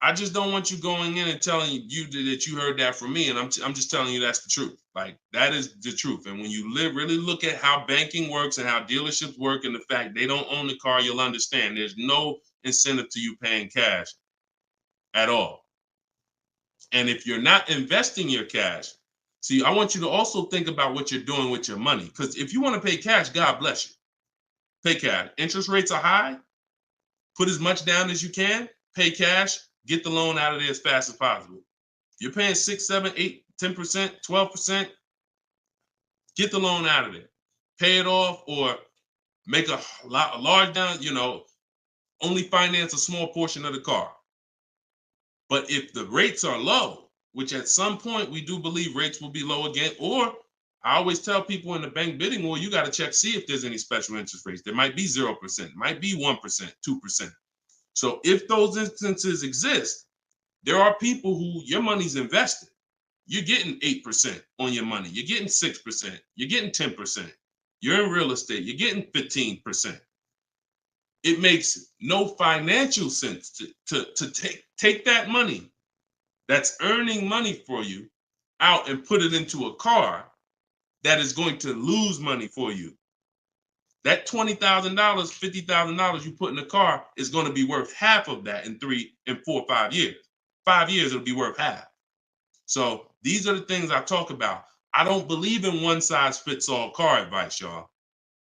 I just don't want you going in and telling you that you heard that from me. And I'm just telling you that's the truth. Like that is the truth. And when you really look at how banking works and how dealerships work and the fact they don't own the car, you'll understand there's no incentive to you paying cash at all. And if you're not investing your cash, see, I want you to also think about what you're doing with your money. Because if you want to pay cash, God bless you. Pay cash. Interest rates are high. Put as much down as you can. Pay cash. Get the loan out of there as fast as possible. You're paying 6, 7, 8, 10%, 12%. Get the loan out of there. Pay it off or make a large down, only finance a small portion of the car. But if the rates are low, which at some point we do believe rates will be low again, or I always tell people in the bank bidding war, you got to check, see if there's any special interest rates. There might be 0%, might be 1%, 2%. So if those instances exist, there are people who your money's invested. You're getting 8% on your money. You're getting 6%. You're getting 10%. You're in real estate. You're getting 15%. It makes no financial sense to take that money that's earning money for you out and put it into a car that is going to lose money for you. That $20,000, $50,000 you put in the car is going to be worth half of that in 3 and 4, 5 years. 5 years, it'll be worth half. So these are the things I talk about. I don't believe in one size fits all car advice, y'all.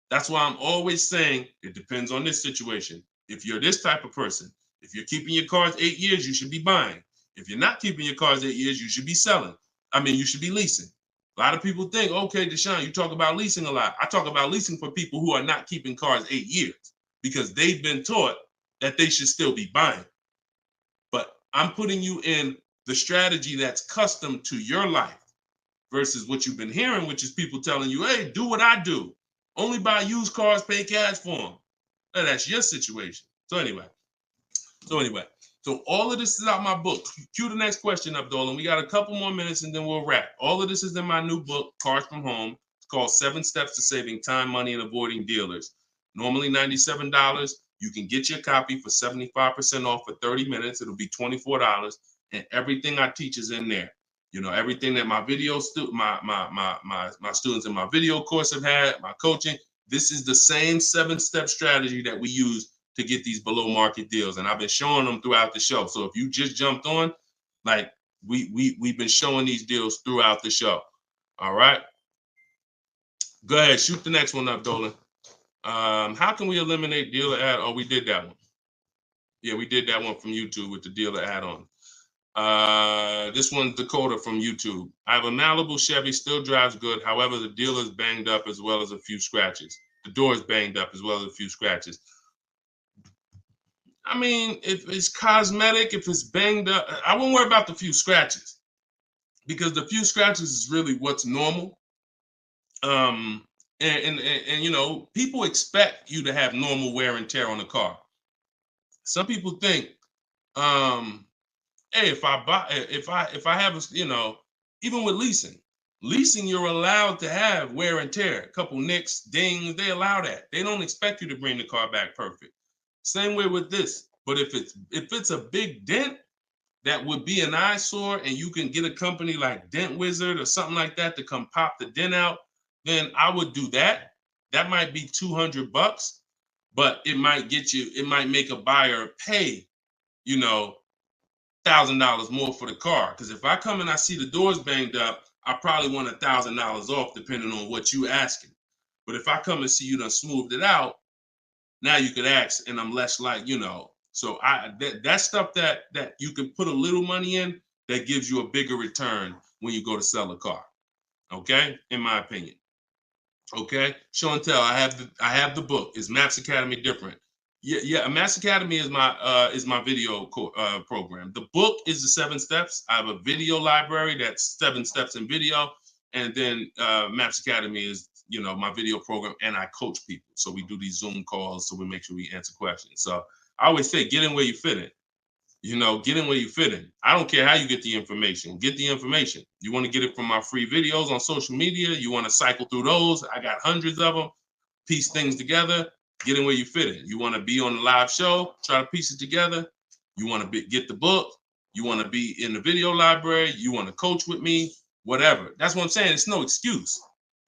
That's why I'm always saying it depends on this situation. If you're this type of person, if you're keeping your cars 8 years, you should be buying. If you're not keeping your cars 8 years, you should be selling. You should be leasing. A lot of people think, okay, Deshone, you talk about leasing a lot. I talk about leasing for people who are not keeping cars 8 years because they've been taught that they should still be buying. But I'm putting you in the strategy that's custom to your life versus what you've been hearing, which is people telling you, hey, do what I do. Only buy used cars, pay cash for them. Now, that's your situation. So anyway, so all of this is out my book. Cue the next question up, Dolan. We got a couple more minutes and then we'll wrap. All of this is in my new book, Cars from Home. It's called 7 Steps to Saving Time, Money, and Avoiding Dealers. Normally $97. You can get your copy for 75% off for 30 minutes. It'll be $24. And everything I teach is in there. You know, everything that my students in my video course have had, my coaching. This is the same 7-step strategy that we use to get these below market deals. And I've been showing them throughout the show. So if you just jumped on, like we've been showing these deals throughout the show. All right. Go ahead, shoot the next one up, Dolan. How can we eliminate dealer ad? Oh, we did that one. Yeah, we did that one from YouTube with the dealer add-on. This one's Dakota from YouTube. I have a Malibu Chevy, still drives good. However, the dealer's banged up as well as a few scratches. The door's banged up as well as a few scratches. I mean, if it's cosmetic, if it's banged up, I won't worry about the few scratches because the few scratches is really what's normal. And you know, people expect you to have normal wear and tear on a car. Some people think, hey, if I have a, you know, even with leasing, you're allowed to have wear and tear, a couple nicks, dings, they allow that. They don't expect you to bring the car back perfect. Same way with this. But if it's a big dent that would be an eyesore and you can get a company like Dent Wizard or something like that to come pop the dent out, then I would do that. That might be $200, but it might make a buyer pay, you know, $1,000 more for the car. Because if I come and I see the doors banged up, I probably want $1,000 off depending on what you asking. But if I come and see you done smoothed it out, now you could ask, and I'm less like, you know. So that stuff that you can put a little money in that gives you a bigger return when you go to sell a car. Okay, in my opinion. Okay, show and tell. I have the book. Is Maps Academy different? Yeah. Maps Academy is my video program. The book is the 7 steps. I have a video library that's 7 steps in video, and then Maps Academy is, you know, my video program, and I coach people. So we do these Zoom calls, so we make sure we answer questions. So I always say, get in where you fit in. You know, get in where you fit in. I don't care how you get the information. Get the information. You want to get it from my free videos on social media. You want to cycle through those. I got hundreds of them. Piece things together. Get in where you fit in. You want to be on the live show. Try to piece it together. You want to get the book. You want to be in the video library. You want to coach with me. Whatever. That's what I'm saying. It's no excuse.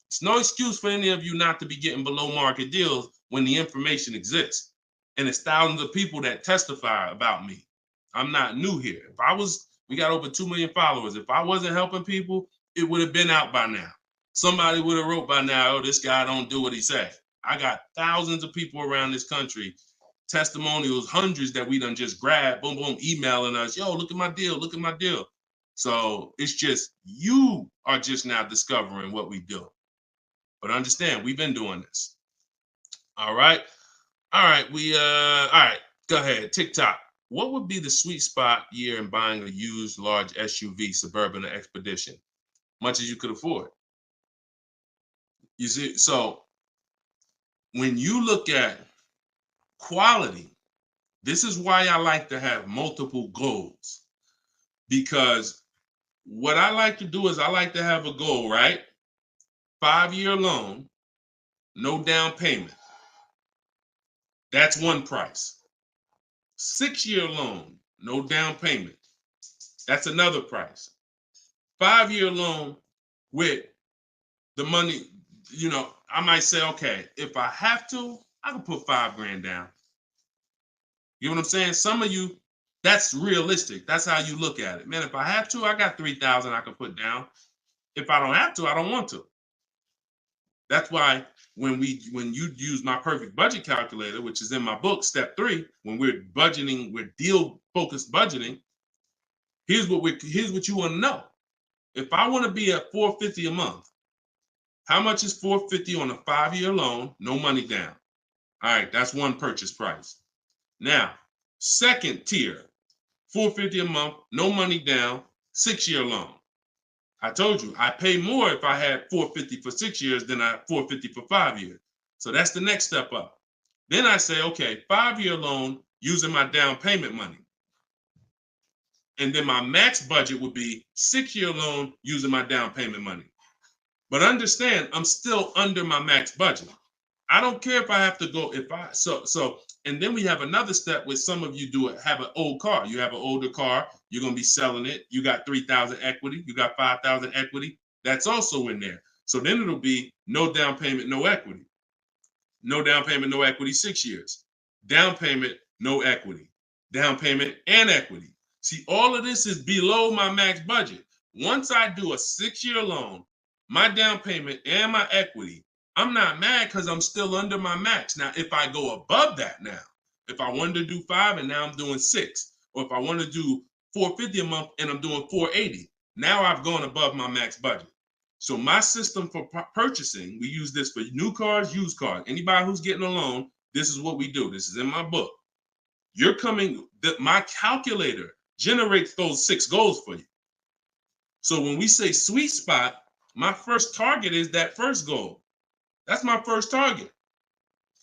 It's no excuse for any of you not to be getting below market deals when the information exists. And it's thousands of people that testify about me. I'm not new here. We got over 2 million followers. If I wasn't helping people, it would have been out by now. Somebody would have wrote by now, oh, this guy don't do what he said. I got thousands of people around this country, testimonials, hundreds that we done just grabbed, boom, boom, emailing us, yo, look at my deal, look at my deal. So it's just, you are just now discovering what we do. But understand, we've been doing this. All right. All right. All right. Go ahead. TikTok. What would be the sweet spot year in buying a used large SUV, Suburban or Expedition? Much as you could afford. You see, so when you look at quality, this is why I like to have multiple goals. Because what I like to do is I like to have a goal, right? 5-year loan, no down payment. That's one price. 6-year loan, no down payment. That's another price. 5-year loan with the money, you know, I might say, okay, if I have to, I can put $5,000 down. You know what I'm saying? Some of you, that's realistic. That's how you look at it. Man, if I have to, I got $3,000 I can put down. If I don't have to, I don't want to. That's why when you use my perfect budget calculator, which is in my book, step 3, when we're budgeting, we're deal focused budgeting. Here's what you want to know. If I want to be at $450 a month, how much is $450 on a 5-year loan? No money down. All right, that's one purchase price. Now, second tier, $450 a month, no money down, 6-year loan. I told you I pay more if I had $450 for 6 years than I $450 for 5 years. So that's the next step up. Then I say, okay, 5-year loan using my down payment money. And then my max budget would be 6-year loan using my down payment money. But understand, I'm still under my max budget. I don't care if I have to go, and then we have another step where some of you have an old car. You have an older car, you're going to be selling it. You got 3,000 equity, you got 5,000 equity. That's also in there. So then it'll be no down payment, no equity. No down payment, no equity, 6 years. Down payment, no equity. Down payment and equity. See, all of this is below my max budget. Once I do a 6-year loan, my down payment and my equity, I'm not mad because I'm still under my max. Now, if I go above that now, if I wanted to do 5 and now I'm doing 6, or if I want to do $450 a month and I'm doing $480, now I've gone above my max budget. So my system for purchasing, we use this for new cars, used cars. Anybody who's getting a loan, this is what we do. This is in my book. My calculator generates those 6 goals for you. So when we say sweet spot, my first target is that first goal. That's my first target.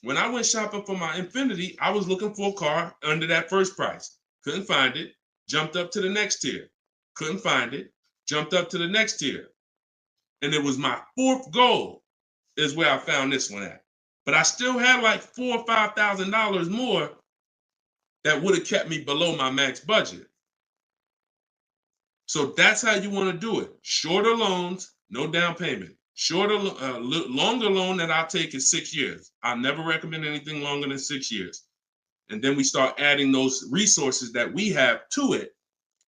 When I went shopping for my Infiniti, I was looking for a car under that first price. Couldn't find it. Jumped up to the next tier. Couldn't find it. Jumped up to the next tier. And it was my 4th goal is where I found this one at. But I still had like $4,000 or $5,000 more that would have kept me below my max budget. So that's how you want to do it. Shorter loans, no down payment. Longer loan that I'll take is 6 years. I never recommend anything longer than 6 years. And then we start adding those resources that we have to it.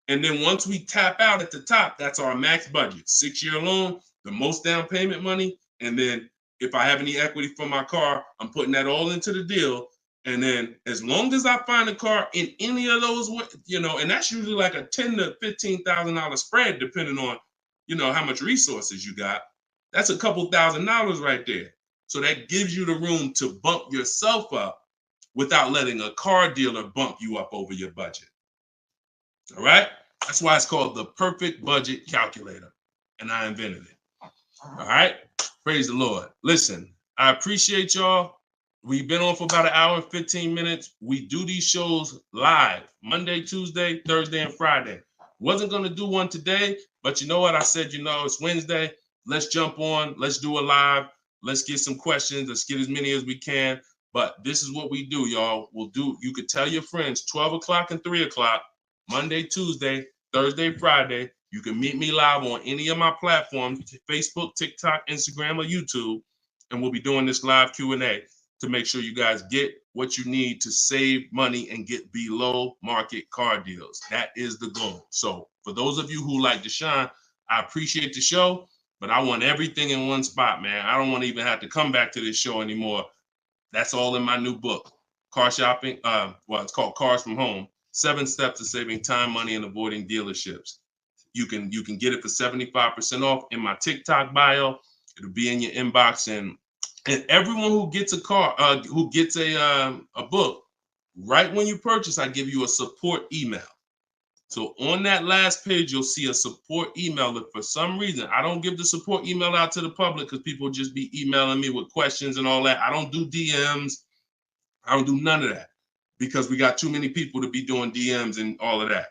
And then once we tap out at the top, that's our max budget. 6-year loan, the most down payment money. And then if I have any equity from my car, I'm putting that all into the deal. And then as long as I find a car in any of those, and that's usually like a $10,000 to $15,000 spread, depending on, how much resources you got. That's a couple $1,000s right there. So that gives you the room to bump yourself up without letting a car dealer bump you up over your budget. All right? That's why it's called the perfect budget calculator. And I invented it. All right? Praise the Lord. Listen, I appreciate y'all. We've been on for about 1 hour and 15 minutes. We do these shows live Monday, Tuesday, Thursday, and Friday. Wasn't going to do one today, but you know what? I said, it's Wednesday. Let's jump on. Let's do a live. Let's get some questions. Let's get as many as we can. But this is what we do, y'all. You could tell your friends 12 o'clock and 3 o'clock, Monday, Tuesday, Thursday, Friday. You can meet me live on any of my platforms, Facebook, TikTok, Instagram, or YouTube. And we'll be doing this live Q&A to make sure you guys get what you need to save money and get below market car deals. That is the goal. So for those of you who like Deshone, I appreciate the show, but I want everything in one spot, man. I don't want to even have to come back to this show anymore. That's all in my new book, Car Shopping. It's called Cars from Home, 7 Steps to Saving Time, Money, and Avoiding Dealerships. You can get it for 75% off in my TikTok bio. It'll be in your inbox, and everyone who gets a car, who gets a book, right when you purchase, I give you a support email. So on that last page, you'll see a support email. If for some reason I don't give the support email out to the public because people just be emailing me with questions and all that, I don't do DMs. I don't do none of that because we got too many people to be doing DMs and all of that.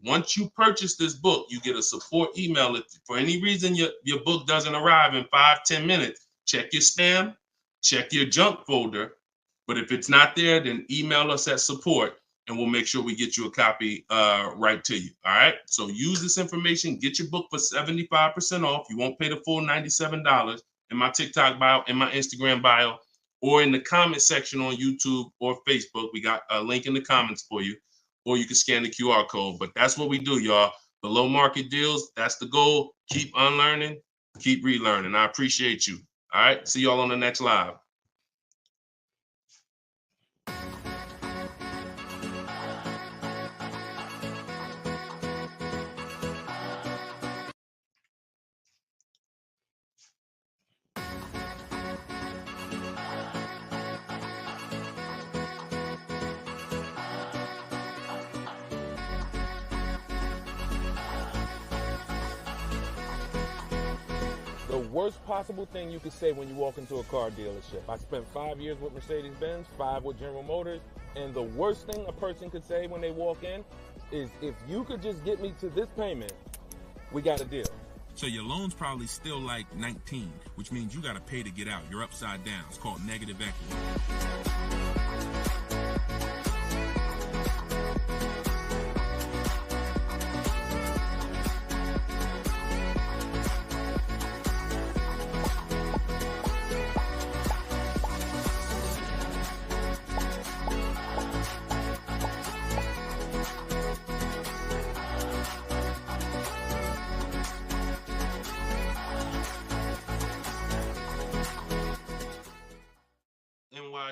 Once you purchase this book, you get a support email. If for any reason your book doesn't arrive in 5-10 minutes, check your spam, check your junk folder. But if it's not there, then email us at support and we'll make sure we get you a copy right to you. All right. So use this information, get your book for 75% off. You won't pay the full $97 in my TikTok bio, in my Instagram bio, or in the comment section on YouTube or Facebook. We got a link in the comments for you, or you can scan the QR code. But that's what we do, y'all. Below market deals. That's the goal. Keep unlearning, keep relearning. I appreciate you. All right. See y'all on the next live. worst possible thing you could say when you walk into a car dealership. I spent 5 years with Mercedes-Benz, 5 with General Motors, and the worst thing a person could say when they walk in is, if you could just get me to this payment, we got a deal. So your loan's probably still like 19, which means you got to pay to get out. You're upside down. It's called negative equity.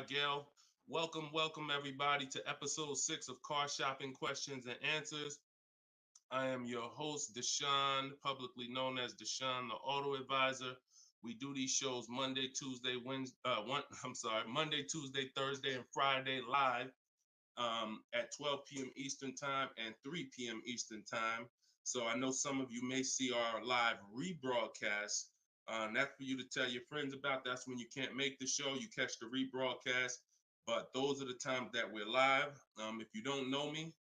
Gail, welcome everybody to episode 6 of Car Shopping Questions and Answers. I am your host, Deshone, publicly known as Deshone the Auto Advisor. We do these shows Monday, Tuesday, Thursday, and Friday live at 12 p.m. Eastern Time and 3 p.m. Eastern Time. So I know some of you may see our live rebroadcast. That's for you to tell your friends about. That's when you can't make the show, you catch the rebroadcast. But those are the times that we're live. If you don't know me,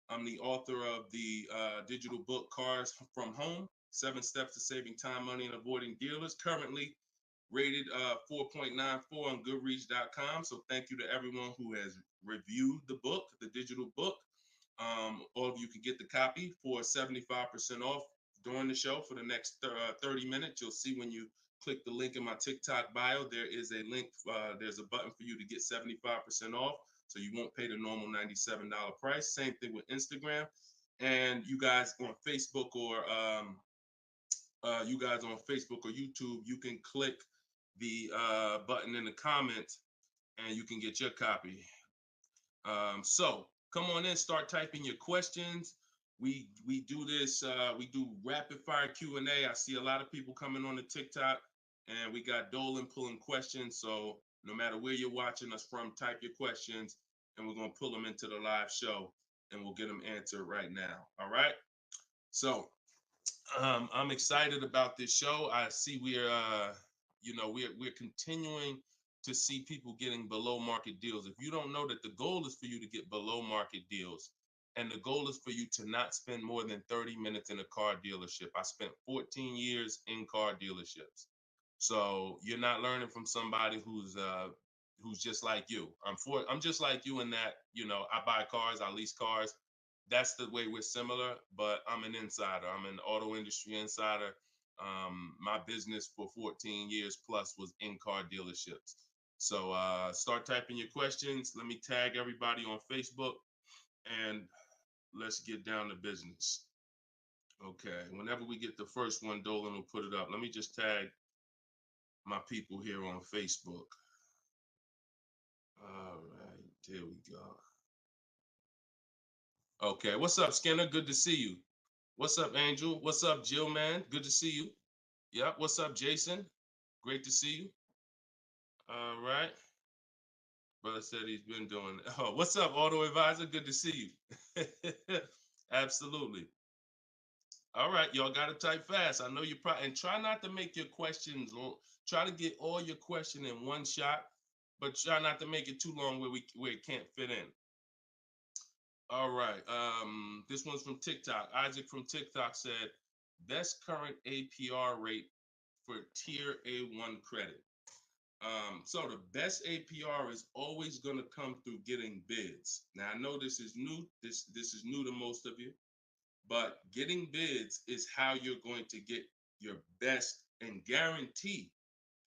I'm the author of the digital book Cars from Home, 7 Steps to Saving Time, Money, and Avoiding Dealers, currently rated 4.94 on Goodreads.com. So thank you to everyone who has reviewed the book, the digital book. All of you can get the copy for 75% off during the show for the next 30 minutes. You'll see when you click the link in my TikTok bio, there is a link, there's a button for you to get 75% off. So you won't pay the normal $97 price. Same thing with Instagram. And you guys on Facebook or YouTube, you can click the button in the comments and you can get your copy. So come on in, start typing your questions. We do this, we do rapid fire Q&A. I see a lot of people coming on the TikTok, and we got Dolan pulling questions. So no matter where you're watching us from, type your questions and we're going to pull them into the live show and we'll get them answered right now. All right. So I'm excited about this show. I see we're continuing to see people getting below market deals. If you don't know that the goal is for you to get below market deals, and the goal is for you to not spend more than 30 minutes in a car dealership. I spent 14 years in car dealerships. So you're not learning from somebody who's just like you. I'm just like you in that, I buy cars, I lease cars. That's the way we're similar, but I'm an insider. I'm an auto industry insider. My business for 14 years plus was in car dealerships. So start typing your questions. Let me tag everybody on Facebook and let's get down to business. Okay, whenever we get the first one, Dolan will put it up. Let me just tag my people here on Facebook. All right, there we go. Okay, what's up, Skinner? Good to see you. What's up, Angel? What's up, Jill, man? Good to see you. Yep, what's up, Jason? Great to see you. All right. Brother said he's been doing it. Oh, what's up, Auto Advisor? Good to see you. Absolutely. All right, y'all got to type fast. I know you probably, and try not to make your questions long. Try to get all your question in one shot, but try not to make it too long where it can't fit in. All right, this one's from TikTok. Isaac from TikTok said, best current APR rate for tier A1 credit. So the best APR is always going to come through getting bids. Now I know this is new. This is new to most of you. But getting bids is how you're going to get your best and guarantee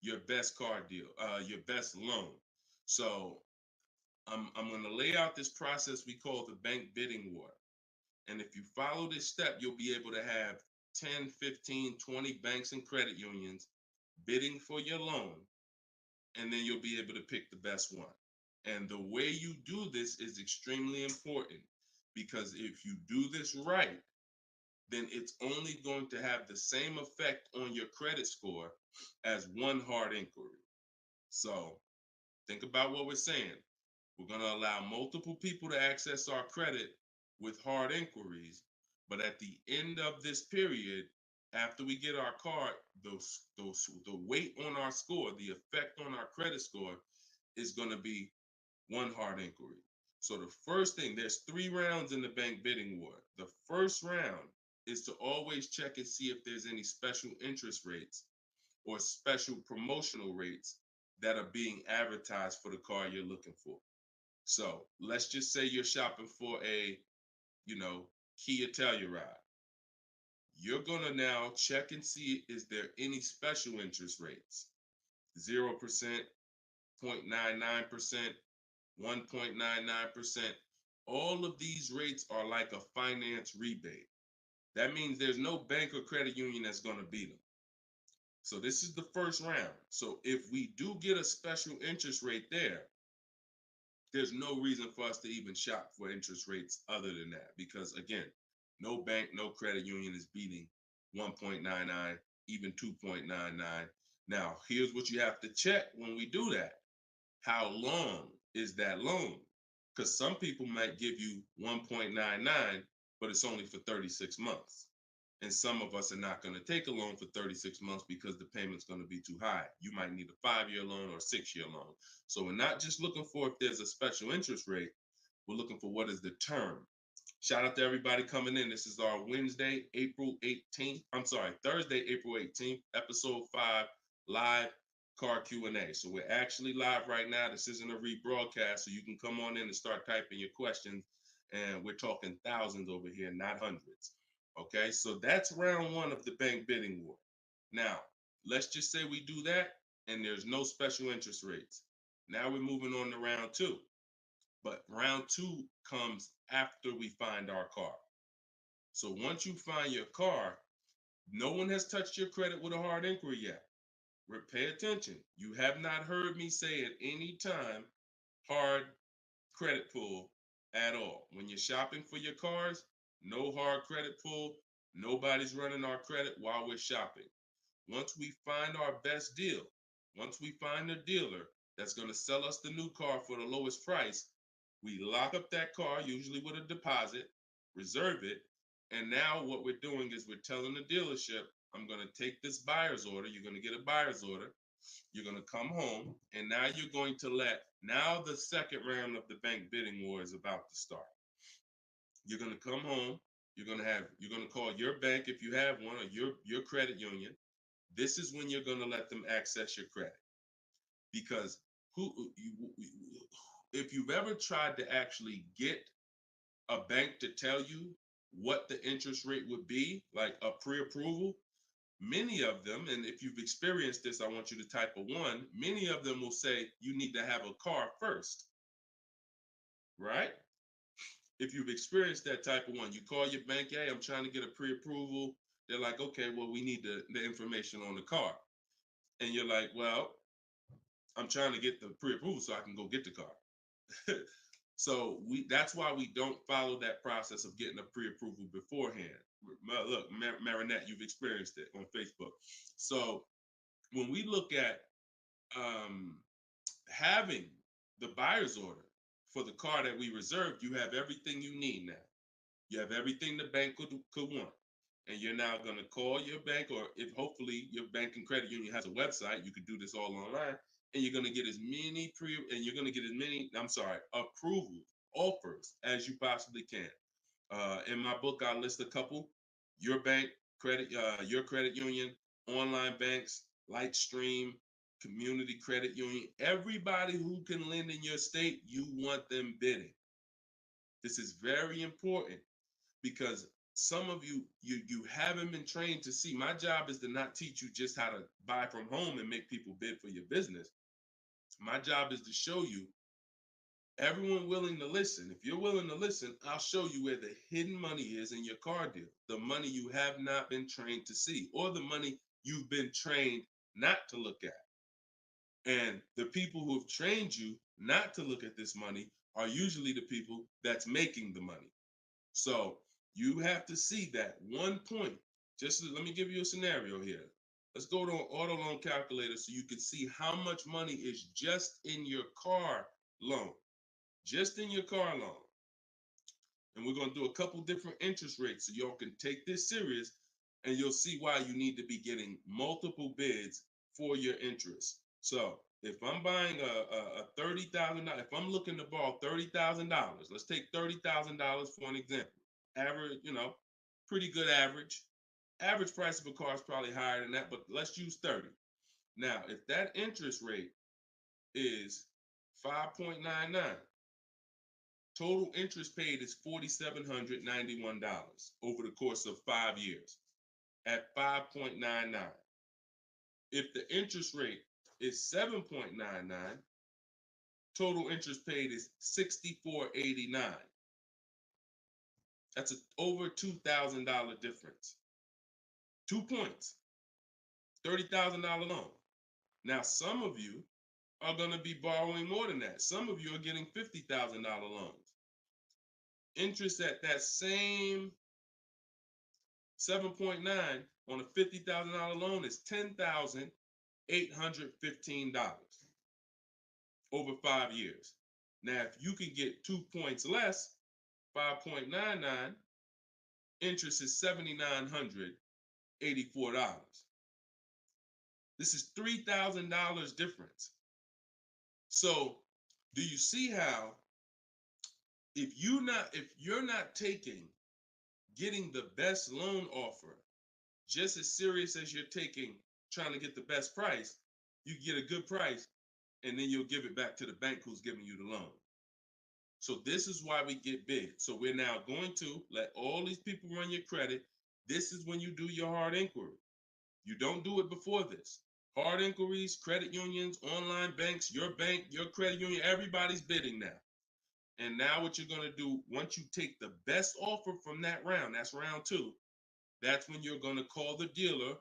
your best car deal, your best loan. So I'm going to lay out this process we call the bank bidding war. And if you follow this step, you'll be able to have 10, 15, 20 banks and credit unions bidding for your loan. And then you'll be able to pick the best one. And the way you do this is extremely important, because if you do this right, then it's only going to have the same effect on your credit score as one hard inquiry. So think about what we're saying. We're going to allow multiple people to access our credit with hard inquiries, but at the end of this period, after we get our card, the weight on our score, the effect on our credit score is going to be one hard inquiry. So the first thing, there's 3 rounds in the bank bidding war. The first round is to always check and see if there's any special interest rates or special promotional rates that are being advertised for the car you're looking for. So let's just say you're shopping for a, Kia Telluride. You're gonna now check and see, is there any special interest rates? 0%, 0.99%, 1.99%. All of these rates are like a finance rebate. That means there's no bank or credit union that's gonna beat them. So this is the first round. So if we do get a special interest rate there's no reason for us to even shop for interest rates other than that. Because again, no bank, no credit union is beating 1.99, even 2.99. Now, here's what you have to check when we do that. How long is that loan? Because some people might give you 1.99, but it's only for 36 months. And some of us are not going to take a loan for 36 months because the payment's going to be too high. You might need a 5-year loan or a 6-year loan. So we're not just looking for if there's a special interest rate, we're looking for what is the term. Shout out to everybody coming in. This is our Thursday, April 18th, episode 5, live car Q&A. So we're actually live right now. This isn't a rebroadcast, so you can come on in and start typing your questions. And we're talking thousands over here, not hundreds. Okay, so that's round 1 of the bank bidding war. Now, let's just say we do that and there's no special interest rates. Now we're moving on to round 2. But round 2 comes after we find our car. So once you find your car, no one has touched your credit with a hard inquiry yet. Pay attention. You have not heard me say at any time hard credit pull at all. When you're shopping for your cars, no hard credit pull. Nobody's running our credit while we're shopping. Once we find our best deal, once we find a dealer that's going to sell us the new car for the lowest price, we lock up that car, usually with a deposit, reserve it. And now what we're doing is we're telling the dealership, I'm going to take this buyer's order. You're going to get a buyer's order. You're going to come home. And now you're going to now the second round of the bank bidding war is about to start. You're going to come home. You're going to call your bank if you have one, or your credit union. This is when you're going to let them access your credit. Because if you've ever tried to actually get a bank to tell you what the interest rate would be, like a pre-approval, many of them, and if you've experienced this, I want you to type a 1, many of them will say you need to have a car first, right? If you've experienced that type of 1, you call your bank, hey, I'm trying to get a pre-approval. They're like, okay, well, we need the information on the car. And you're like, well, I'm trying to get the pre-approval so I can go get the car. So that's why we don't follow that process of getting a pre-approval beforehand. Look, Marinette, you've experienced it on Facebook. So when we look at having the buyer's order for the car that we reserved, you have everything you need now. You have everything the bank could want. And you're now going to call your bank, or if hopefully your bank and credit union has a website, you could do this all online. And you're going to get as many approvals, offers as you possibly can. In my book, I list a couple: your bank, your credit union, online banks, Lightstream, community credit union, everybody who can lend in your state, you want them bidding. This is very important because some of you haven't been trained to see. My job is to not teach you just how to buy from home and make people bid for your business. My job is to show you everyone willing to listen. If you're willing to listen, I'll show you where the hidden money is in your car deal. The money you have not been trained to see, or the money you've been trained not to look at. And the people who have trained you not to look at this money are usually the people that's making the money. So you have to see that one point. Let me give you a scenario here. Let's go to an auto loan calculator so you can see how much money is just in your car loan. Just in your car loan. And we're going to do a couple different interest rates so y'all can take this serious. and you'll see why you need to be getting multiple bids for your interest. So if I'm buying a $30,000, if I'm looking to borrow $30,000, let's take $30,000 for an example. Average, pretty good average. Average price of a car is probably higher than that, but let's use 30. Now, if that interest rate is 5.99, total interest paid is $4,791 over the course of 5 years at 5.99. If the interest rate is 7.99, total interest paid is $64.89. That's over $2,000 difference. 2 points, $30,000 loan. Now, some of you are going to be borrowing more than that. Some of you are getting $50,000 loans. Interest at that same 7.9 on a $50,000 loan is $10,815 over 5 years. Now, if you can get 2 points less, 5.99, interest is $7,984. This is $3,000 difference. So, do you see how if you're not taking getting the best loan offer just as serious as you're taking trying to get the best price, you get a good price and then you'll give it back to the bank who's giving you the loan. So this is why we get bid. So we're now going to let all these people run your credit. This is when you do your hard inquiry. You don't do it before this. Hard inquiries, credit unions, online banks, your bank, your credit union, everybody's bidding now. And now what you're going to do, once you take the best offer from that round, that's round 2, that's when you're going to call the dealer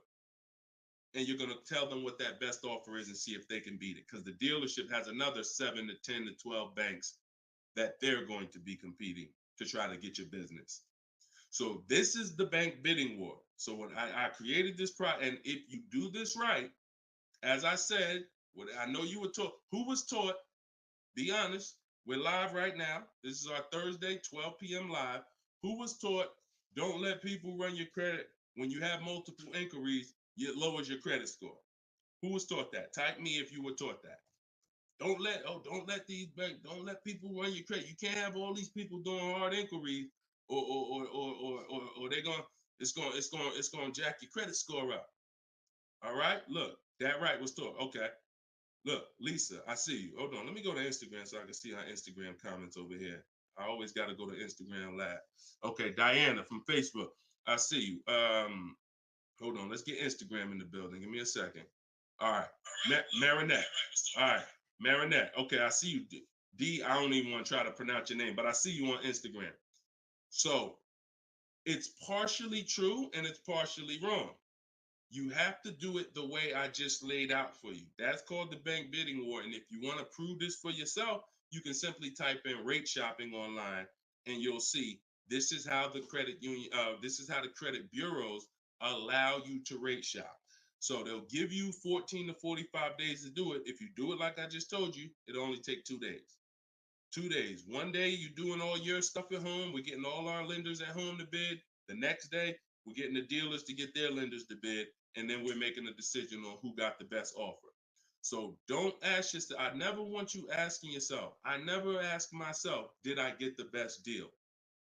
and you're going to tell them what that best offer is and see if they can beat it. Because the dealership has another 7 to 10 to 12 banks that they're going to be competing to try to get your business. So this is the bank bidding war. So when I created this product, and if you do this right, as I said, what I know you were taught, who was taught, be honest, we're live right now. This is our Thursday, 12 p.m. live. Who was taught, don't let people run your credit. When you have multiple inquiries, it lowers your credit score. Who was taught that? Type me if you were taught that. Don't let people run your credit. You can't have all these people doing hard inquiries or they're going it's going to jack your credit score up. All right? Look, that right was taught. Okay. Look, Lisa, I see you. Hold on. Let me go to Instagram so I can see our Instagram comments over here. I always got to go to Instagram Live. Okay, Diana from Facebook. I see you. Hold on. Let's get Instagram in the building. Give me a second. All right. Marinette. All right. Marinette. Okay, I see you. D, I don't even want to try to pronounce your name, but I see you on Instagram. So it's partially true and it's partially wrong. You have to do it the way I just laid out for you. That's called the bank bidding war. And if you want to prove this for yourself, you can simply type in rate shopping online and you'll see this is how the credit union, this is how the credit bureaus allow you to rate shop. So they'll give you 14 to 45 days to do it. If you do it like I just told you, it'll only take 2 days. 2 days. One day you're doing all your stuff at home. We're getting all our lenders at home to bid. The next day, we're getting the dealers to get their lenders to bid. And then we're making a decision on who got the best offer. So don't ask yourself. I never want you asking yourself. I never ask myself, did I get the best deal?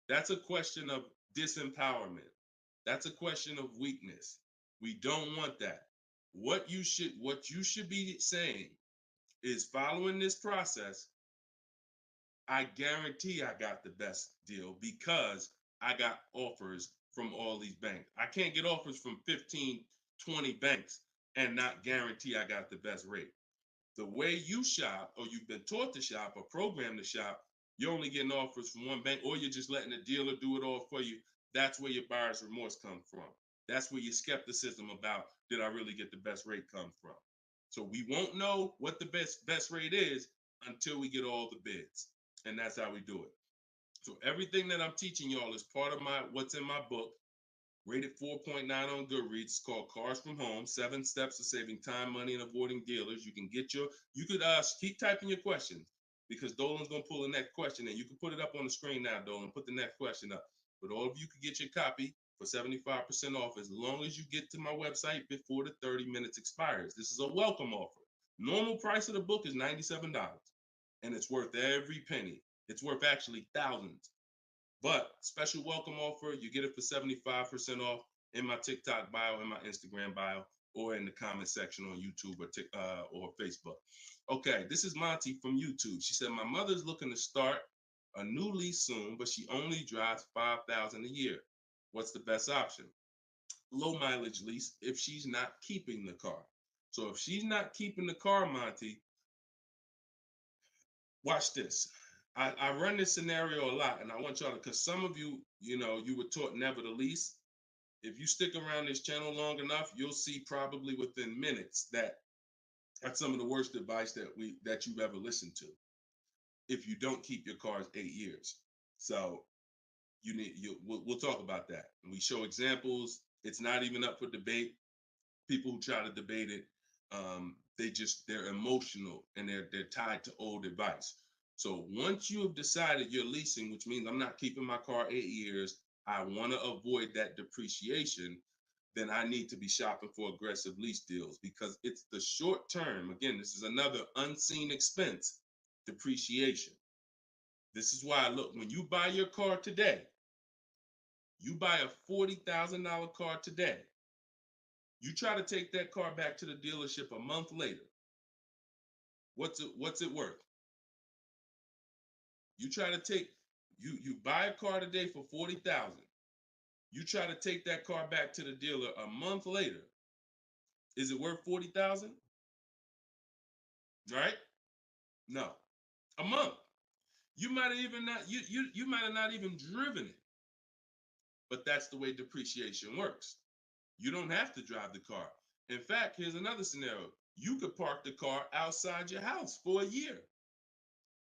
That's a question of disempowerment. That's a question of weakness. We don't want that. What you should be saying is, following this process, I guarantee I got the best deal because I got offers from all these banks. I can't get offers from 15, 20 banks and not guarantee I got the best rate. The way you shop, or you've been taught to shop or programmed to shop, you're only getting offers from one bank, or you're just letting the dealer do it all for you. That's where your buyer's remorse comes from. That's where your skepticism about, did I really get the best rate, come from. So we won't know what the best rate is until we get all the bids. And that's how we do it. So everything that I'm teaching y'all is part of what's in my book, rated 4.9 on Goodreads. It's called Cars from Home, 7 Steps to Saving Time, Money, and Avoiding Dealers. You could keep typing your questions because Dolan's going to pull the next question in. You can put it up on the screen now, Dolan. Put the next question up. But all of you can get your copy for 75% off as long as you get to my website before the 30 minutes expires. This is a welcome offer. Normal price of the book is $97, and it's worth every penny. It's worth actually thousands. But special welcome offer, you get it for 75% off in my TikTok bio, in my Instagram bio, or in the comment section on YouTube or Facebook. Okay, this is Monty from YouTube. She said, my mother's looking to start a new lease soon, but she only drives 5,000 a year. What's the best option? Low mileage lease if she's not keeping the car. So if she's not keeping the car, Monty, watch this. I run this scenario a lot, and I want y'all to, because some of you, you were taught never to lease. If you stick around this channel long enough, you'll see probably within minutes that that's some of the worst advice that you've ever listened to. If you don't keep your cars 8 years, so we'll talk about that. And we show examples. It's not even up for debate. People who try to debate it, they're emotional and they're tied to old advice. So once you have decided you're leasing, which means I'm not keeping my car 8 years, I want to avoid that depreciation, then I need to be shopping for aggressive lease deals because it's the short term. Again, this is another unseen expense, depreciation. This is why, look, when you buy your car today, you buy a $40,000 car today. You try to take that car back to the dealership a month later. What's it worth? You try to take you buy a car today for 40,000. You try to take that car back to the dealer a month later. Is it worth 40,000? Right? No. A month. You might have even not you might have not even driven it. But that's the way depreciation works. You don't have to drive the car. In fact, here's another scenario. You could park the car outside your house for a year.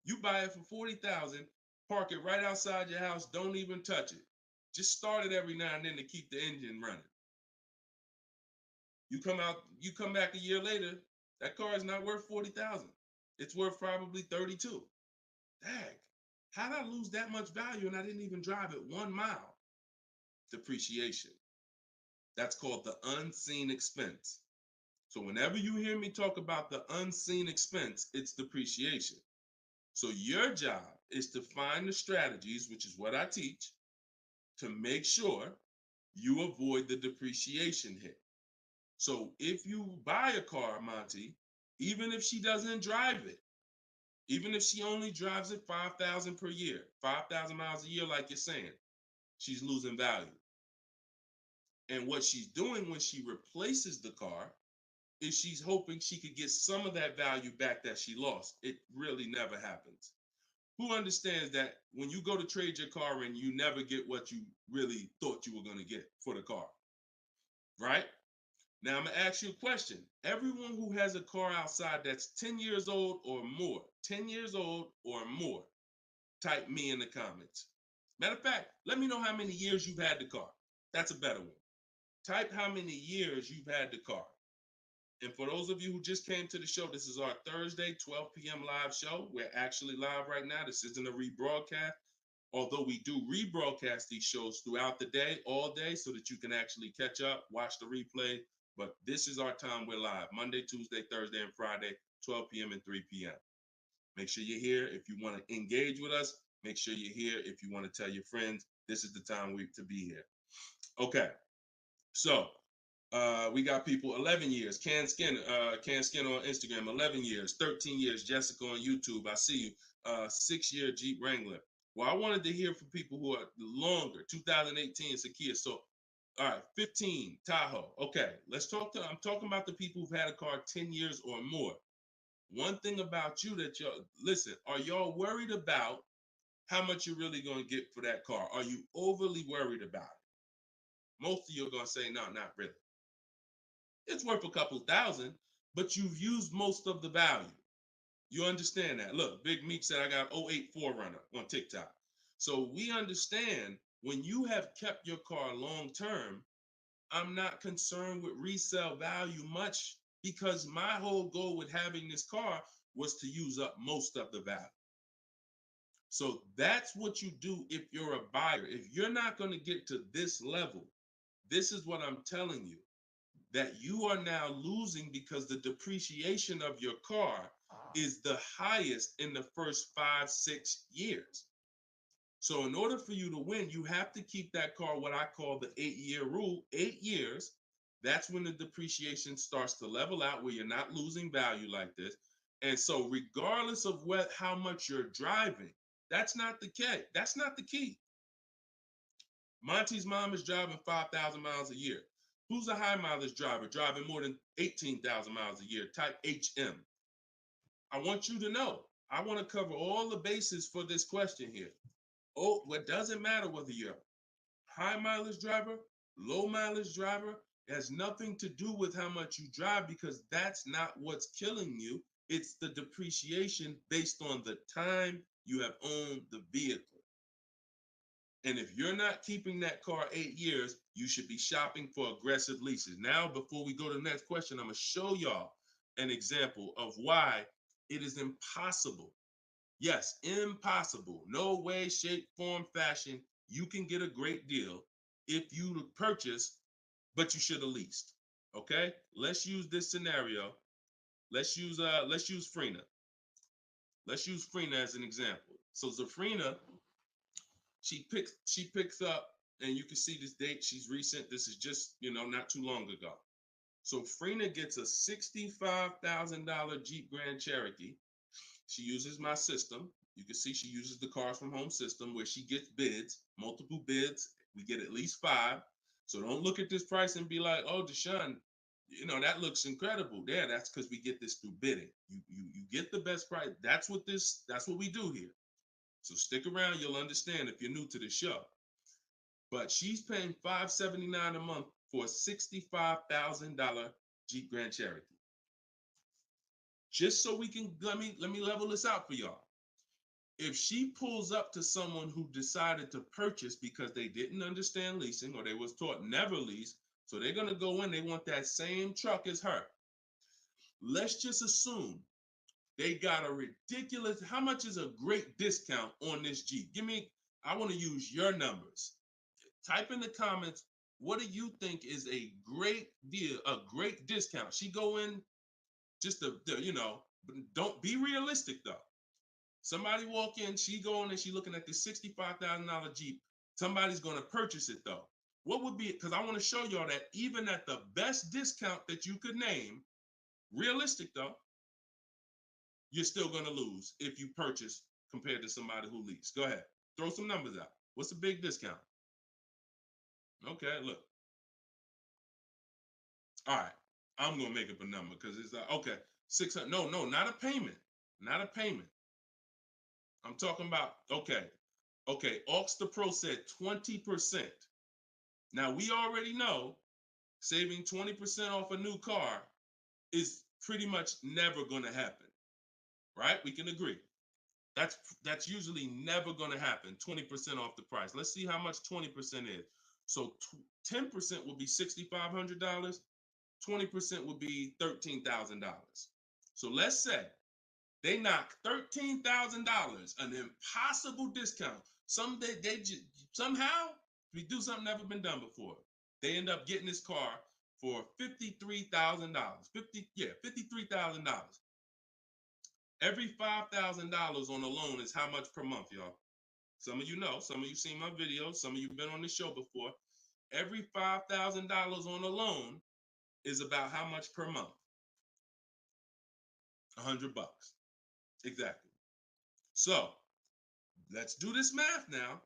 You buy it for 40,000, park it right outside your house, don't even touch it. Just start it every now and then to keep the engine running. You come back a year later, that car is not worth 40,000. It's worth probably 32. Dang, how did I lose that much value and I didn't even drive it 1 mile? Depreciation. That's called the unseen expense. So whenever you hear me talk about the unseen expense, it's depreciation. So your job is to find the strategies, which is what I teach, to make sure you avoid the depreciation hit. So if you buy a car, Monty, even if she doesn't drive it, even if she only drives it 5,000 per year, 5,000 miles a year, like you're saying, she's losing value. And what she's doing when she replaces the car is she's hoping she could get some of that value back that she lost. It really never happens. Who understands that when you go to trade your car in, you never get what you really thought you were going to get for the car, right? Now, I'm going to ask you a question. Everyone who has a car outside that's 10 years old or more, 10 years old or more, type me in the comments. Matter of fact, let me know how many years you've had the car. That's a better one. Type how many years you've had the car. And for those of you who just came to the show, this is our Thursday, 12 p.m. live show. We're actually live right now. This isn't a rebroadcast, although we do rebroadcast these shows throughout the day, all day, so that you can actually catch up, watch the replay. But this is our time. We're live Monday, Tuesday, Thursday, and Friday, 12 p.m. and 3 p.m. Make sure you're here. If you want to engage with us, make sure you're here. If you want to tell your friends, this is the time to be here. Okay, so we got people 11 years. Can Skin on Instagram, 11 years, 13 years. Jessica on YouTube, I see you. 6-year Jeep Wrangler. Well, I wanted to hear from people who are longer. 2018 Sakia. So, all right, 15 Tahoe. Okay, I'm talking about the people who've had a car 10 years or more. One thing about you that listen, are y'all worried about how much you're really going to get for that car? Are you overly worried about it? Most of you are going to say, no, not really. It's worth a couple thousand, but you've used most of the value. You understand that? Look, Big Meek said I got 08 4Runner on TikTok. So we understand when you have kept your car long term, I'm not concerned with resale value much because my whole goal with having this car was to use up most of the value. So that's what you do if you're a buyer. If you're not going to get to this level, This is what I'm telling you, that you are now losing because the depreciation of your car is the highest in the first 5-6 years. So in order for you to win, you have to keep that car, what I call the 8-year rule. 8 years, that's when the depreciation starts to level out, where you're not losing value like this. And so regardless of how much you're driving, that's not the key. That's not the key. Monty's mom is driving 5,000 miles a year. Who's a high mileage driver driving more than 18,000 miles a year? Type HM. I want you to know, I want to cover all the bases for this question here. Oh, what doesn't matter whether you're a high mileage driver, low mileage driver, it has nothing to do with how much you drive, because that's not what's killing you. It's the depreciation based on the time you have owned the vehicle. And if you're not keeping that car 8 years, you should be shopping for aggressive leases. Now, before we go to the next question, I'm going to show y'all an example of why it is impossible. Yes, impossible. No way, shape, form, fashion. You can get a great deal if you purchase, but you should have leased. Okay? Let's use this scenario. Let's use Frina. Let's use Frina as an example. So Zafrina, she picks up, and you can see this date. She's recent. This is just, not too long ago. So Frina gets a $65,000 Jeep Grand Cherokee. She uses my system. You can see she uses the Cars from Home system, where she gets bids, multiple bids. We get at least 5. So don't look at this price and be like, oh, Deshone, that looks incredible. Yeah, that's because we get this through bidding. You get the best price. That's what we do here. So stick around, you'll understand if you're new to the show. But she's paying $579 a month for a $65,000 Jeep Grand Cherokee. Just so we can, let me level this out for y'all. If she pulls up to someone who decided to purchase because they didn't understand leasing, or they was taught never lease, so they're going to go in, they want that same truck as her. Let's just assume they got a ridiculous, how much is a great discount on this Jeep? I want to use your numbers. Type in the comments, what do you think is a great deal, a great discount? She go in just but don't be realistic though. Somebody walk in, she going and she looking at this $65,000 Jeep. Somebody's going to purchase it though. What would be, because I want to show y'all that even at the best discount that you could name, realistic though, you're still going to lose if you purchase compared to somebody who leased. Go ahead, throw some numbers out. What's a big discount? Okay, look. All right, I'm going to make up a number because it's like, okay, 600. No, not a payment. Not a payment. I'm talking about, okay, Aux the Pro said 20%. Now, we already know saving 20% off a new car is pretty much never going to happen, right? We can agree. That's usually never going to happen, 20% off the price. Let's see how much 20% is. So 10% would be $6,500. 20% would be $13,000. So let's say they knock $13,000, an impossible discount. Someday somehow we do something never been done before. They end up getting this car for $53,000. $53,000. Every $5,000 on a loan is how much per month, y'all? Some of you know, some of you seen my videos, some of you been on the show before. Every $5,000 on a loan is about how much per month? $100. Exactly. So let's do this math now.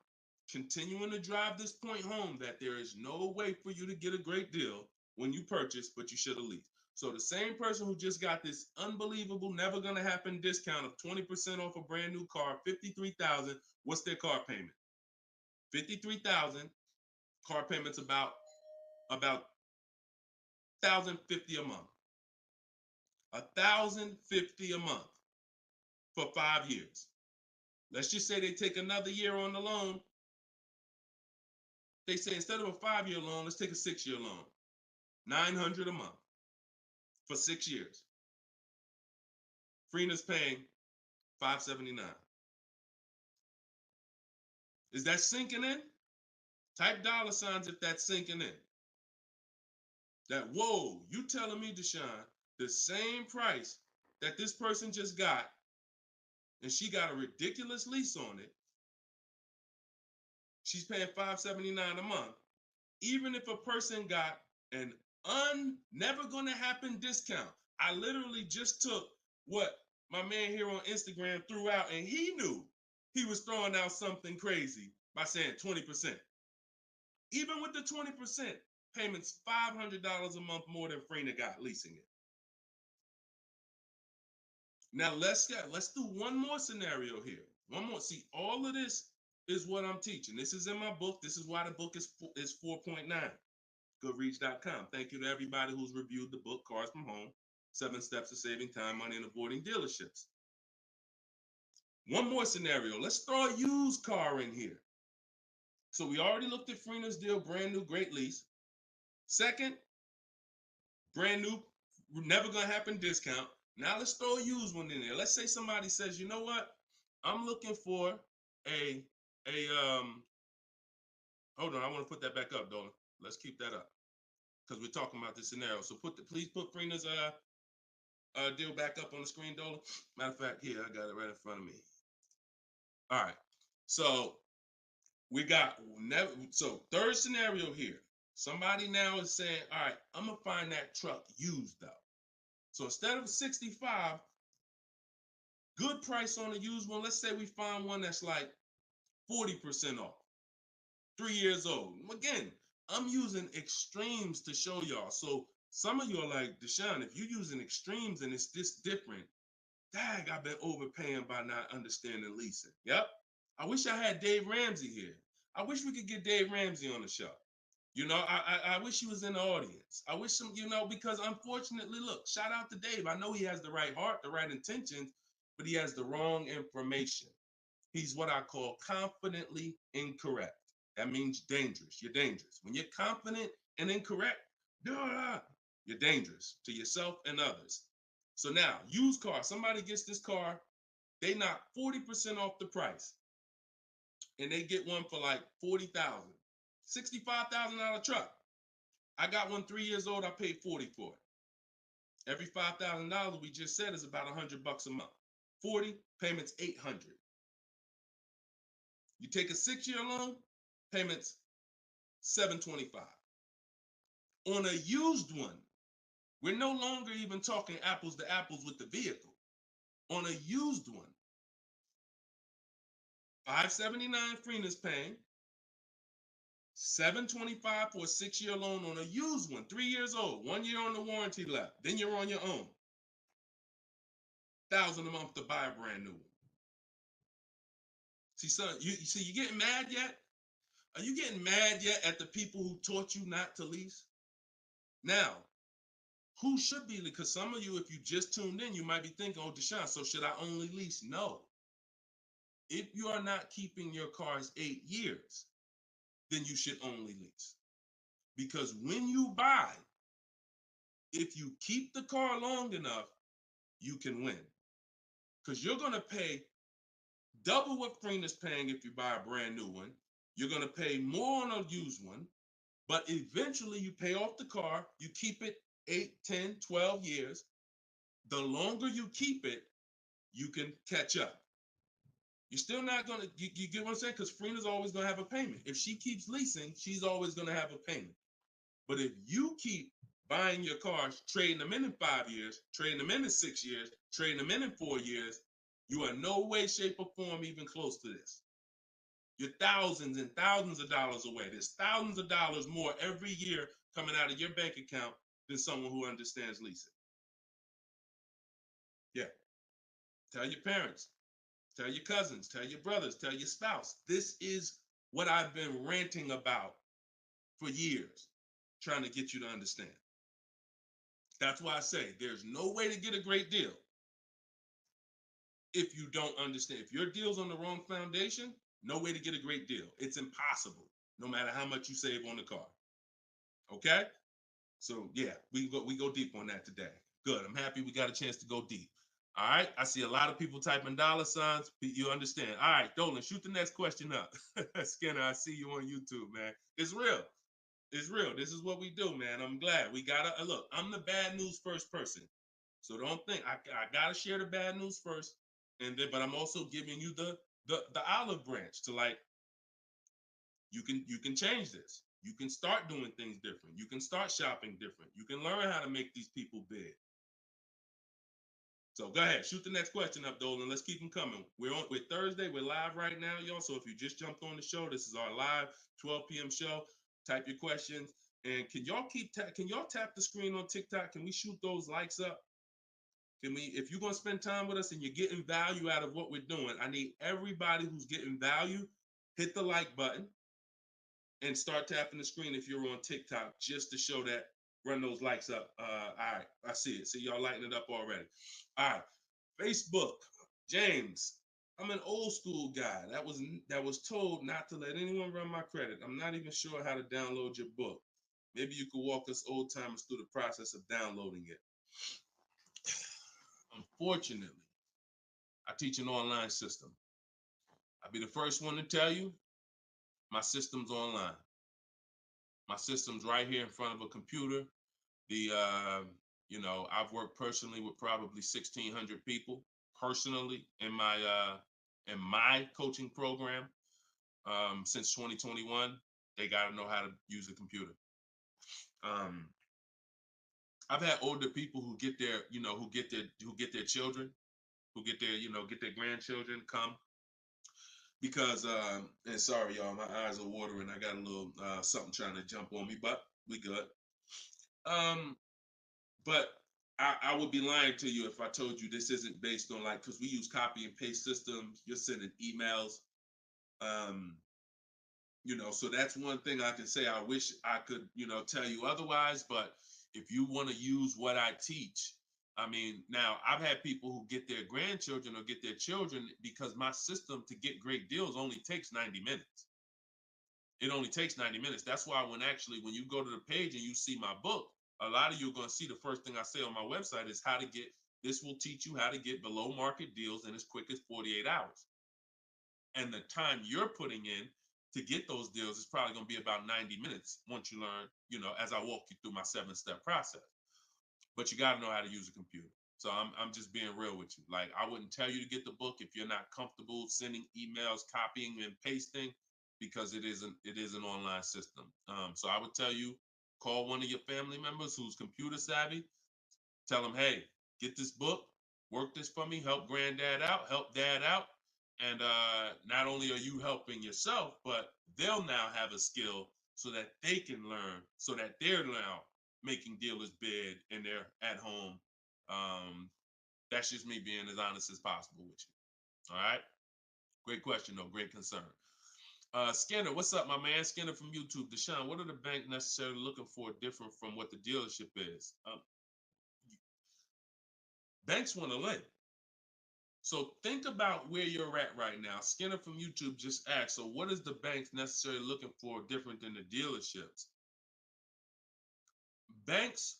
Continuing to drive this point home that there is no way for you to get a great deal when you purchase, but you should have leased. So the same person who just got this unbelievable, never gonna happen discount of 20% off a brand new car, $53,000, what's their car payment? $53,000, car payment's about $1,050 a month. $1,050 a month for 5 years. Let's just say they take another year on the loan. They say instead of a 5-year loan, let's take a 6-year loan. $900 a month for 6 years. Freena's paying $579. Is that sinking in? Type dollar signs if that's sinking in. that, whoa, you telling me, Deshone, the same price that this person just got, and she got a ridiculous lease on it, she's paying $579 a month, even if a person got an never gonna happen discount. I literally just took what my man here on Instagram threw out, and he knew he was throwing out something crazy by saying 20%. Even with the 20%, payments $500 a month more than Freener got leasing it. Now let's do one more scenario here. One more. See, all of this is what I'm teaching. This is in my book. This is why the book is 4.9. Goodreads.com. Thank you to everybody who's reviewed the book, Cars from Home, 7 Steps to Saving Time, Money, and Avoiding Dealerships. One more scenario. Let's throw a used car in here. So we already looked at Freener's deal, brand new, great lease. Second, brand new, never gonna happen discount. Now let's throw a used one in there. Let's say somebody says, you know what? I'm looking for a hold on, I want to put that back up, Dolan. Let's keep that up because we're talking about this scenario. So please put Freener's deal back up on the screen, Dolan. Matter of fact, here, I got it right in front of me. All right. So we got third scenario here. Somebody now is saying, all right, I'm gonna find that truck used though. So instead of 65, good price on a used one. Let's say we find one that's like 40% off, 3 years old. Again, I'm using extremes to show y'all. So some of you are like, Deshone, if you're using extremes and it's this different, dang, I've been overpaying by not understanding leasing. Yep. I wish I had Dave Ramsey here. I wish we could get Dave Ramsey on the show. You know, I wish he was in the audience. I wish him, because unfortunately, look, shout out to Dave. I know he has the right heart, the right intentions, but he has the wrong information. He's what I call confidently incorrect. That means dangerous. You're dangerous. When you're confident and incorrect, you're dangerous to yourself and others. So now, used car, somebody gets this car, they knock 40% off the price, and they get one for like $40,000, $65,000 truck. I got one 3 years old. I paid $40 for it. Every $5,000 we just said is about $100 a month. 40 payments, $800. You take a 6-year loan, payments $725. On a used one, we're no longer even talking apples to apples with the vehicle. On a used one, $579 Freener's paying, $725 for a 6-year loan on a used one, 3 years old, 1 year on the warranty left. Then you're on your own. $1,000 a month to buy a brand new one. See, son, you getting mad yet? Are you getting mad yet at the people who taught you not to lease? Now, who should be? Because some of you, if you just tuned in, you might be thinking, oh, Deshone, so should I only lease? No. If you are not keeping your cars 8 years, then you should only lease. Because when you buy, if you keep the car long enough, you can win. Because you're going to pay double what Freener's paying if you buy a brand new one. You're going to pay more on a used one, but eventually you pay off the car, you keep it 8, 10, 12 years. The longer you keep it, you can catch up. You're still not going to, you get what I'm saying? Because Freener's always going to have a payment. If she keeps leasing, she's always going to have a payment. But if you keep buying your cars, trading them in 5 years, trading them in 6 years, trading them in 4 years, you are no way, shape, or form even close to this. You're thousands and thousands of dollars away. There's thousands of dollars more every year coming out of your bank account than someone who understands leasing. Yeah. Tell your parents, tell your cousins, tell your brothers, tell your spouse. This is what I've been ranting about for years, trying to get you to understand. That's why I say there's no way to get a great deal if you don't understand. If your deal's on the wrong foundation, no way to get a great deal. It's impossible, no matter how much you save on the car. Okay? So yeah, we go deep on that today. Good. I'm happy we got a chance to go deep. All right. I see a lot of people typing $signs. You understand. All right, Dolan, shoot the next question up. Skinner, I see you on YouTube, man. It's real. It's real. This is what we do, man. I'm glad we gotta look. I'm the bad news first person, so don't think I gotta share the bad news first, and then but I'm also giving you the olive branch to like you can change this. You can start doing things different. You can start shopping different. You can learn how to make these people big. So go ahead, shoot the next question up, Dolan. Let's keep them coming. We're Thursday. We're live right now, y'all. So if you just jumped on the show, this is our live 12 p.m. show. Type your questions, and can y'all tap the screen on TikTok? Can we shoot those likes up? Can we? If you're gonna spend time with us and you're getting value out of what we're doing, I need everybody who's getting value hit the like button and start tapping the screen if you're on TikTok, just to show that. Run those likes up. All right, I see it. See y'all lighting it up already. All right, Facebook, James. I'm an old school guy that was told not to let anyone run my credit. I'm not even sure how to download your book. Maybe you could walk us old timers through the process of downloading it. Unfortunately, I teach an online system. I'll be the first one to tell you my system's online. My system's right here in front of a computer. I've worked personally with probably 1,600 people personally in my coaching program since 2021. They got to know how to use a computer. I've had older people who get their children, who get their grandchildren come because and sorry y'all, my eyes are watering. I got a little something trying to jump on me, but we good. But I would be lying to you if I told you this isn't based on because we use copy and paste systems. You're sending emails, so that's one thing I can say. I wish I could, tell you otherwise. But if you want to use what I teach, I mean, now I've had people who get their grandchildren or get their children because my system to get great deals only takes 90 minutes. It only takes 90 minutes. That's why when you go to the page and you see my book, a lot of you are going to see the first thing I say on my website is this will teach you how to get below market deals in as quick as 48 hours. And the time you're putting in to get those deals is probably going to be about 90 minutes once you learn, as I walk you through my 7-step process. But you got to know how to use a computer. So I'm just being real with you. Like, I wouldn't tell you to get the book if you're not comfortable sending emails, copying and pasting, because it is an online system. So I would tell you, call one of your family members who's computer savvy. Tell them, hey, get this book, work this for me, help granddad out, help dad out. And not only are you helping yourself, but they'll now have a skill so that they can learn, so that they're now making dealers bid and they're at home. That's just me being as honest as possible with you. All right. Great question, though. Great concern. Skinner, what's up, my man? Skinner from YouTube. Deshone, what are the bank necessarily looking for different from what the dealership is? Banks want to lend. So think about where you're at right now. Skinner from YouTube just asked, so what is the banks necessarily looking for different than the dealerships? Banks,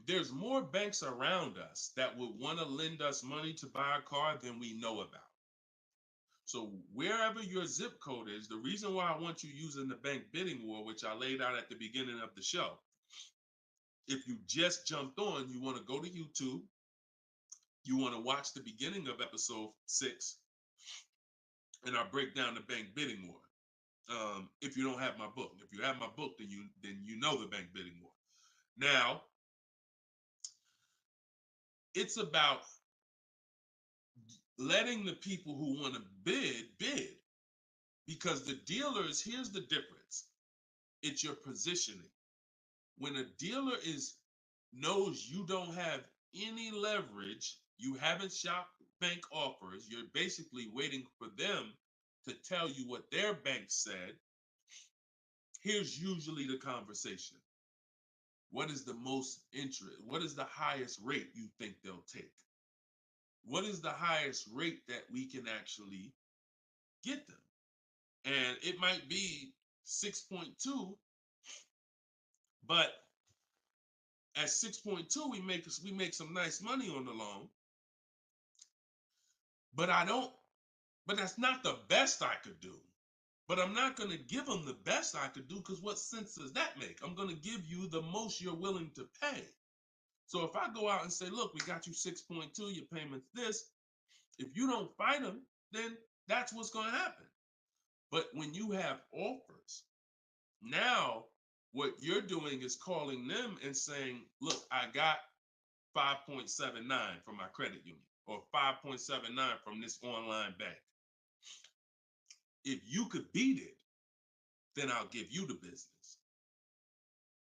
there's more banks around us that would want to lend us money to buy a car than we know about. So wherever your zip code is, the reason why I want you using the bank bidding war, which I laid out at the beginning of the show, if you just jumped on, you want to go to YouTube, you want to watch the beginning of episode 6, and I break down the bank bidding war. If you don't have my book, if you have my book, then you know the bank bidding war. Now, it's about letting the people who want to bid, because the dealers, here's the difference. It's your positioning. When a dealer knows you don't have any leverage, you haven't shopped bank offers, you're basically waiting for them to tell you what their bank said. Here's usually the conversation. What is the most interest? What is the highest rate you think they'll take? What is the highest rate that we can actually get them? And it might be 6.2, but at 6.2, we make some nice money on the loan. But that's not the best I could do. But I'm not going to give them the best I could do, because what sense does that make? I'm going to give you the most you're willing to pay. So if I go out and say, look, we got you 6.2, your payment's this. If you don't fight them, then that's what's going to happen. But when you have offers, now what you're doing is calling them and saying, look, I got 5.79 from my credit union, or 5.79 from this online bank. If you could beat it, then I'll give you the business.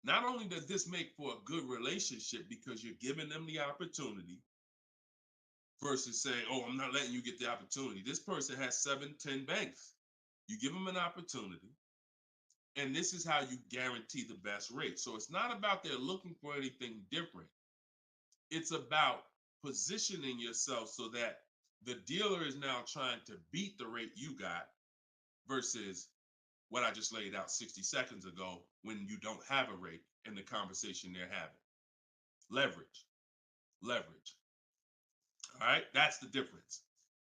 Not only does this make for a good relationship because you're giving them the opportunity versus saying, oh, I'm not letting you get the opportunity. This person has 7, 10 banks. You give them an opportunity, and this is how you guarantee the best rate. So it's not about they're looking for anything different. It's about positioning yourself so that the dealer is now trying to beat the rate you got versus what I just laid out 60 seconds ago when you don't have a rate in the conversation they're having. Leverage. Leverage. All right, that's the difference.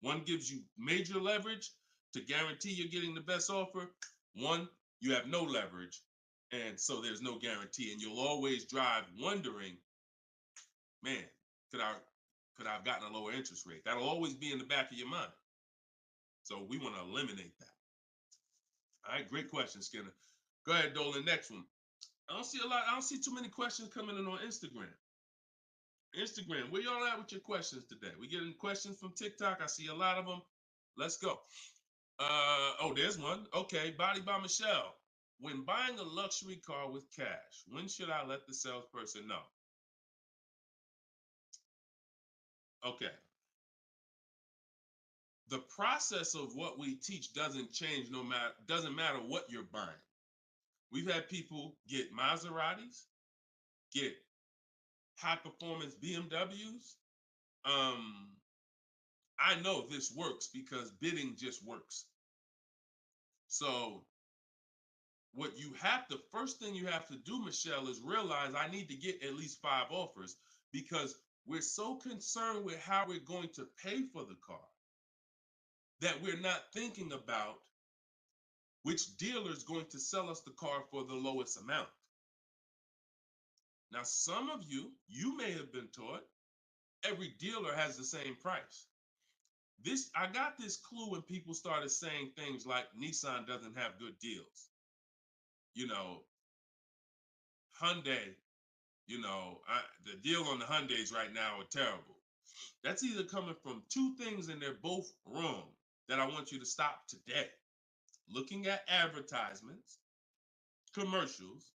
One gives you major leverage to guarantee you're getting the best offer. One, you have no leverage, and so there's no guarantee. And you'll always drive wondering, man, could I have gotten a lower interest rate? That'll always be in the back of your mind. So we want to eliminate that. All right, great question, Skinner. Go ahead, Dolan. Next one. I don't see too many questions coming in on Instagram. Instagram, where y'all at with your questions today? We getting questions from TikTok. I see a lot of them. Let's go. Oh, there's one. Okay, Body by Michelle. When buying a luxury car with cash, when should I let the salesperson know? Okay. The process of what we teach doesn't change doesn't matter what you're buying. We've had people get Maseratis, get high performance BMWs. I know this works because bidding just works. So first thing you have to do, Michelle, is realize I need to get at least 5 offers, because we're so concerned with how we're going to pay for the car that we're not thinking about which dealer is going to sell us the car for the lowest amount. Now, some of you may have been taught every dealer has the same price. I got this clue when people started saying things like Nissan doesn't have good deals. Hyundai, the deal on the Hyundais right now are terrible. That's either coming from 2 things and they're both wrong that I want you to stop today. Looking at advertisements, commercials,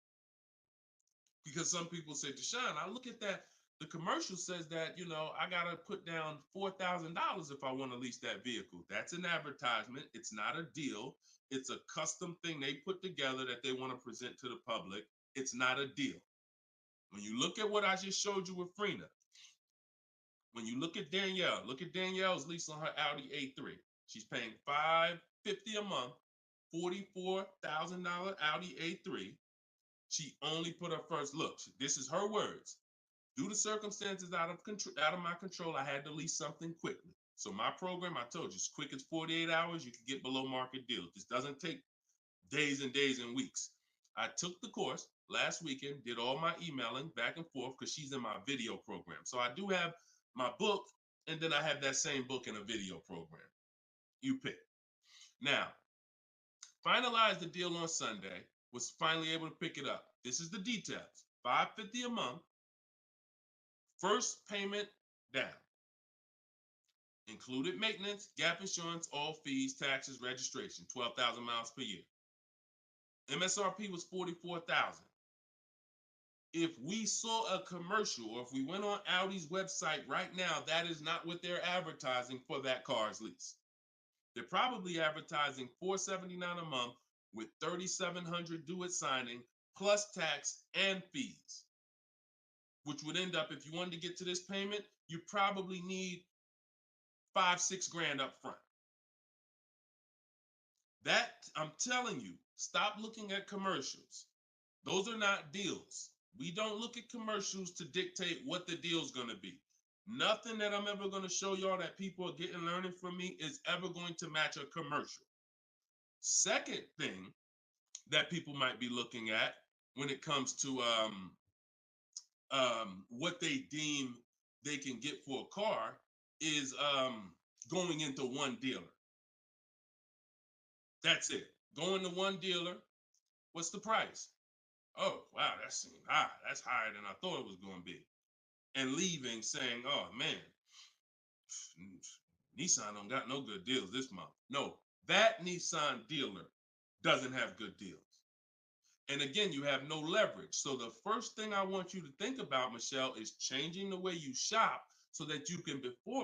because some people say, Deshone, I look at that. The commercial says that, I got to put down $4,000 if I want to lease that vehicle. That's an advertisement. It's not a deal. It's a custom thing they put together that they want to present to the public. It's not a deal. When you look at what I just showed you with Frina, when you look at Danielle's lease on her Audi A3. She's paying $550 a month, $44,000 Audi A3. She only put her first look. This is her words. Due to circumstances out of my control, I had to lease something quickly. So my program, I told you, as quick as 48 hours, you can get below market deals. This doesn't take days and days and weeks. I took the course last weekend, did all my emailing back and forth because she's in my video program. So I do have my book, and then I have that same book in a video program. You pick. Now, finalized the deal on Sunday, was finally able to pick it up. This is the details. $550 a month, first payment down. Included maintenance, gap insurance, all fees, taxes, registration, 12,000 miles per year. MSRP was $44,000. If we saw a commercial, or if we went on Audi's website right now, that is not what they're advertising for that car's lease. They're probably advertising $479 a month with $3,700 due at signing, plus tax and fees, which would end up, if you wanted to get to this payment, you probably need $5-6 grand up front. That, I'm telling you, stop looking at commercials. Those are not deals. We don't look at commercials to dictate what the deal's going to be. Nothing that I'm ever going to show y'all that people are learning from me is ever going to match a commercial. Second thing that people might be looking at when it comes to what they deem they can get for a car is going into one dealer. That's it. Going to one dealer. What's the price? Oh, wow, that seems high. That's higher than I thought it was going to be. And leaving saying, oh, man, Nissan don't got no good deals this month. No, that Nissan dealer doesn't have good deals. And again, you have no leverage. So the first thing I want you to think about, Michelle, is changing the way you shop so that you can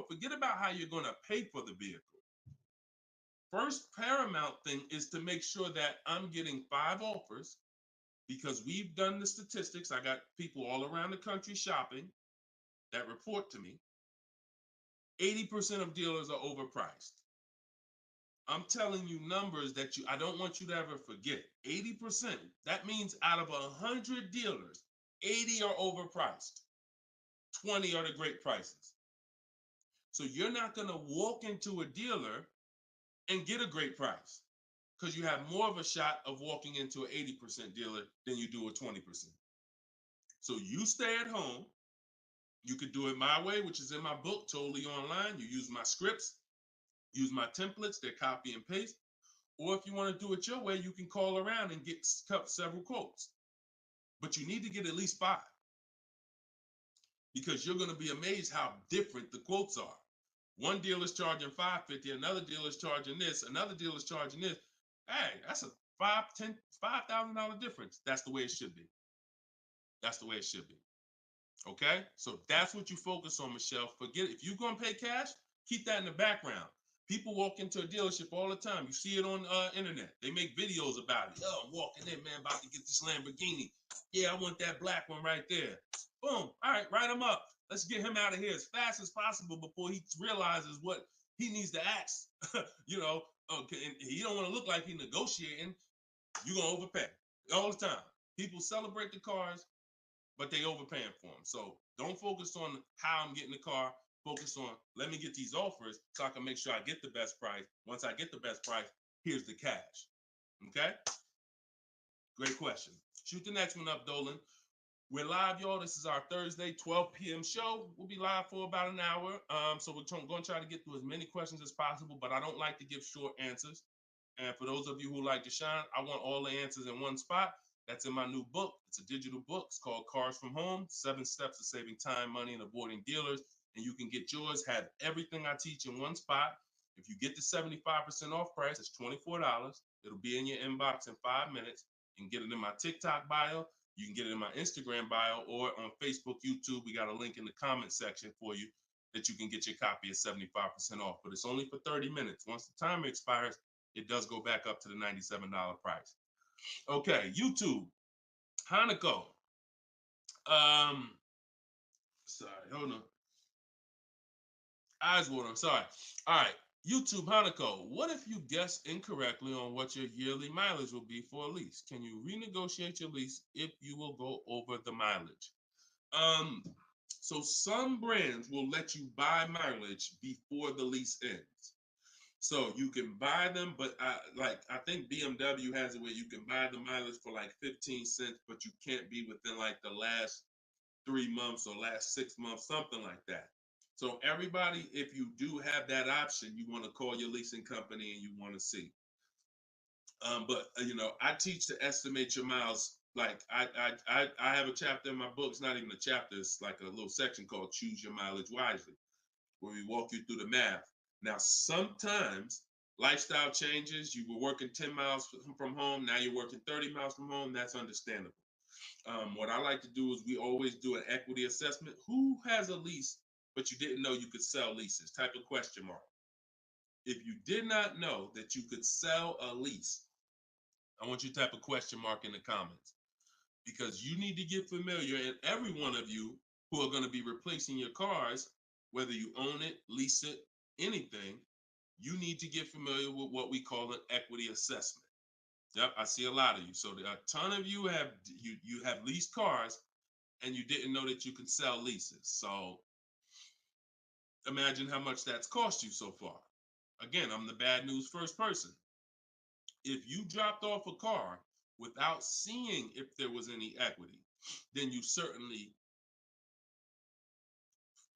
forget about how you're going to pay for the vehicle. First paramount thing is to make sure that I'm getting 5 offers, because we've done the statistics. I got people all around the country shopping that report to me. 80% of dealers are overpriced. I'm telling you numbers that I don't want you to ever forget. 80%. That means out of 100 dealers, 80 are overpriced. 20 are the great prices. So you're not going to walk into a dealer and get a great price, because you have more of a shot of walking into an 80% dealer than you do a 20%. So you stay at home. You could do it my way, which is in my book, totally online. You use my scripts, use my templates, they're copy and paste. Or if you want to do it your way, you can call around and get several quotes. But you need to get at least 5, because you're going to be amazed how different the quotes are. One dealer's charging $550, another dealer's charging this, another dealer's charging this. Hey, that's a $5,000 difference. That's the way it should be. That's the way it should be. Okay? So that's what you focus on, Michelle. Forget it. If you're going to pay cash, keep that in the background. People walk into a dealership all the time. You see it on internet. They make videos about it. Yo, I'm walking in, man, about to get this Lamborghini. Yeah, I want that black one right there. Boom. All right, write him up. Let's get him out of here as fast as possible before he realizes what he needs to ask. Okay, and he don't want to look like he's negotiating. You're going to overpay all the time. People celebrate the cars, but they overpaying for them. So don't focus on how I'm getting the car. Focus on, let me get these offers so I can make sure I get the best price. Once I get the best price, here's the cash. Okay? Great question. Shoot the next one up, Dolan. We're live, y'all. This is our Thursday, 12 p.m. show. We'll be live for about an hour. So we're going to try to get through as many questions as possible, but I don't like to give short answers. And for those of you who like to shine, I want all the answers in one spot. That's in my new book. It's a digital book. It's called Cars from Home, 7 Steps to Saving Time, Money, and Avoiding Dealers. And you can get yours, have everything I teach in one spot. If you get the 75% off price, it's $24. It'll be in your inbox in 5 minutes. You can get it in my TikTok bio. You can get it in my Instagram bio, or on Facebook, YouTube. We got a link in the comment section for you that you can get your copy at 75% off. But it's only for 30 minutes. Once the timer expires, it does go back up to the $97 price. Okay, YouTube, Hanako. Sorry, hold on. Eyes water, I'm sorry. All right, YouTube, Hanako. What if you guess incorrectly on what your yearly mileage will be for a lease? Can you renegotiate your lease if you will go over the mileage? So some brands will let you buy mileage before the lease ends. So you can buy them, but I think BMW has it where you can buy the mileage for like 15 cents, but you can't be within like the last 3 months or last 6 months, something like that. So everybody, if you do have that option, you want to call your leasing company and you want to see. But I teach to estimate your miles. Like I have a chapter in my book. It's not even a chapter. It's like a little section called Choose Your Mileage Wisely, where we walk you through the math. Now, sometimes lifestyle changes. You were working 10 miles from home. Now you're working 30 miles from home. That's understandable. What I like to do is we always do an equity assessment. Who has a lease, but you didn't know you could sell leases? Type of question mark. If you did not know that you could sell a lease, I want you to type a question mark in the comments, because you need to get familiar, and every one of you who are going to be replacing your cars, whether you own it, lease it, anything, you need to get familiar with what we call an equity assessment. Yep, I see a lot of you. So a ton of you have leased cars and you didn't know that you could sell leases. So imagine how much that's cost you so far. Again, I'm the bad news first person. If you dropped off a car without seeing if there was any equity, then you certainly,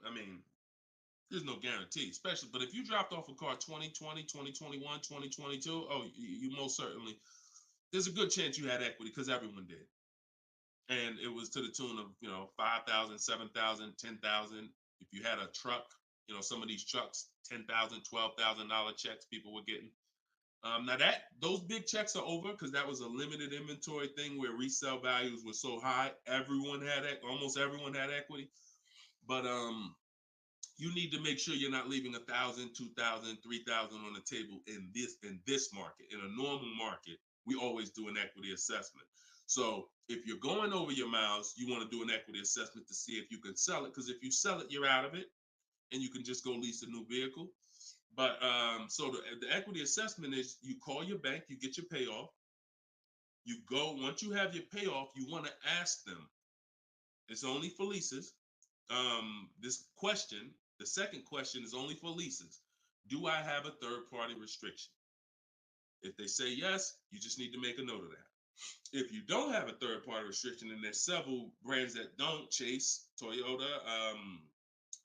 I mean, there's no guarantee, especially, but if you dropped off a car 2020, 2021, 2022, oh, you most certainly, there's a good chance you had equity because everyone did. And it was to the tune of, 5,000, 7,000, 10,000. If you had a truck, some of these trucks, $10,000, $12,000 checks people were getting. Now those big checks are over because that was a limited inventory thing where resale values were so high. Almost everyone had equity. But you need to make sure you're not leaving 1,000, 2,000, 3,000 on the table in this market. In a normal market, we always do an equity assessment. So if you're going over your miles, you want to do an equity assessment to see if you can sell it. Because if you sell it, you're out of it, and you can just go lease a new vehicle. But so the equity assessment is you call your bank, you get your payoff. You go, once you have your payoff, you want to ask them. It's only for leases. The second question is only for leases. Do I have a third-party restriction? If they say yes, you just need to make a note of that. If you don't have a third-party restriction, and there's several brands that don't, Chase, Toyota,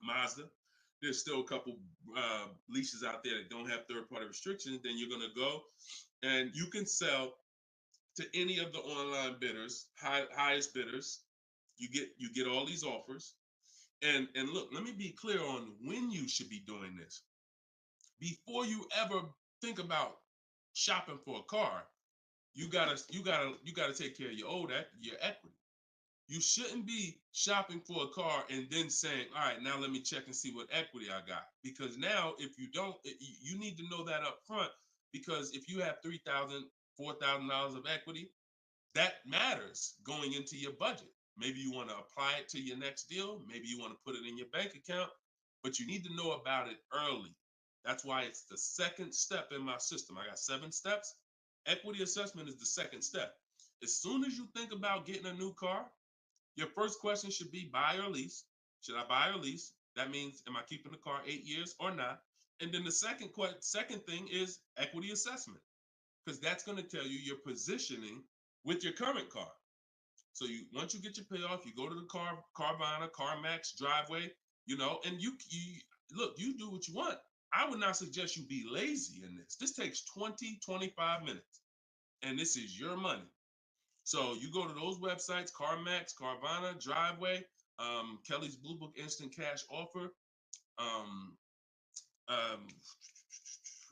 Mazda, there's still a couple leases out there that don't have third-party restrictions, then you're going to go and you can sell to any of the online bidders, highest bidders. You get all these offers. And look, let me be clear on when you should be doing this. Before you ever think about shopping for a car, you gotta take care of your equity. You shouldn't be shopping for a car and then saying, all right, now let me check and see what equity I got. Because now if you don't, you need to know that up front, because if you have $3,000, $4,000 of equity, that matters going into your budget. Maybe you want to apply it to your next deal. Maybe you want to put it in your bank account, but you need to know about it early. That's why it's the second step in my system. I got 7 steps. Equity assessment is the second step. As soon as you think about getting a new car, your first question should be buy or lease. Should I buy or lease? That means, am I keeping the car 8 years or not? And then the second thing is equity assessment, because that's going to tell you your positioning with your current car. So once you get your payoff, you go to the Carvana, CarMax, Driveway, and you look, you do what you want. I would not suggest you be lazy in this. This takes 20, 25 minutes, and this is your money. So you go to those websites, CarMax, Carvana, Driveway, Kelly's Blue Book Instant Cash Offer,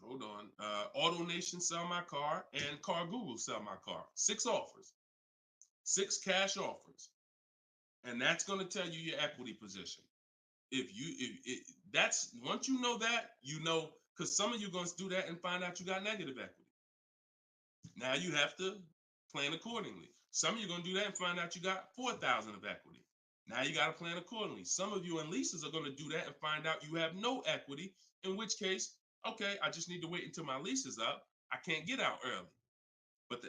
hold on, AutoNation Sell My Car, and Car Google Sell My Car. 6 offers. 6 cash offers, and that's going to tell you your equity position. That's once you know that, because some of you are going to do that and find out you got negative equity. Now you have to plan accordingly. Some of you are going to do that and find out you got 4,000 of equity. Now you got to plan accordingly. Some of you in leases are going to do that and find out you have no equity, in which case, okay, I just need to wait until my lease is up. I can't get out early. But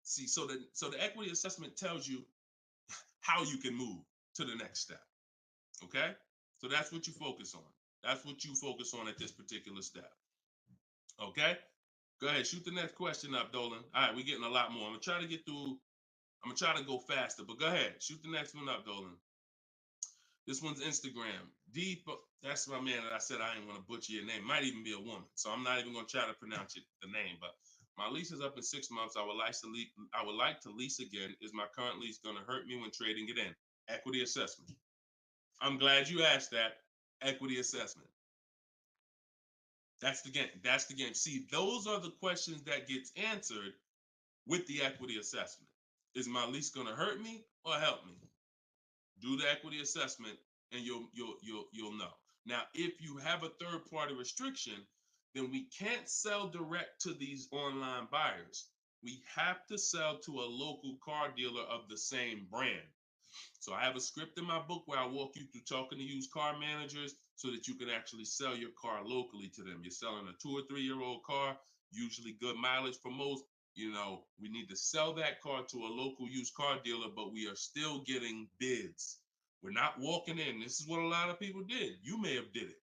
so the equity assessment tells you how you can move to the next step. Okay? So that's what you focus on. That's what you focus on at this particular step. Okay? Go ahead, shoot the next question up, Dolan. All right, we're getting a lot more. I'm gonna try to go faster, but go ahead, shoot the next one up, Dolan. This one's Instagram. That's my man that I said I ain't want to butcher your name. Might even be a woman, so I'm not even gonna try to pronounce the name, but my lease is up in 6 months. I would like to lease again. Is my current lease going to hurt me when trading it in? Equity assessment. I'm glad you asked that. Equity assessment. That's the game. That's the game. See, those are the questions that gets answered with the equity assessment. Is my lease going to hurt me or help me? Do the equity assessment, and you'll know. Now, if you have a third-party restriction, then we can't sell direct to these online buyers. We have to sell to a local car dealer of the same brand. So I have a script in my book where I walk you through talking to used car managers so that you can actually sell your car locally to them. You're selling a 2 or 3 year old car, usually good mileage for most. We need to sell that car to a local used car dealer, but we are still getting bids. We're not walking in. This is what a lot of people did. You may have did it.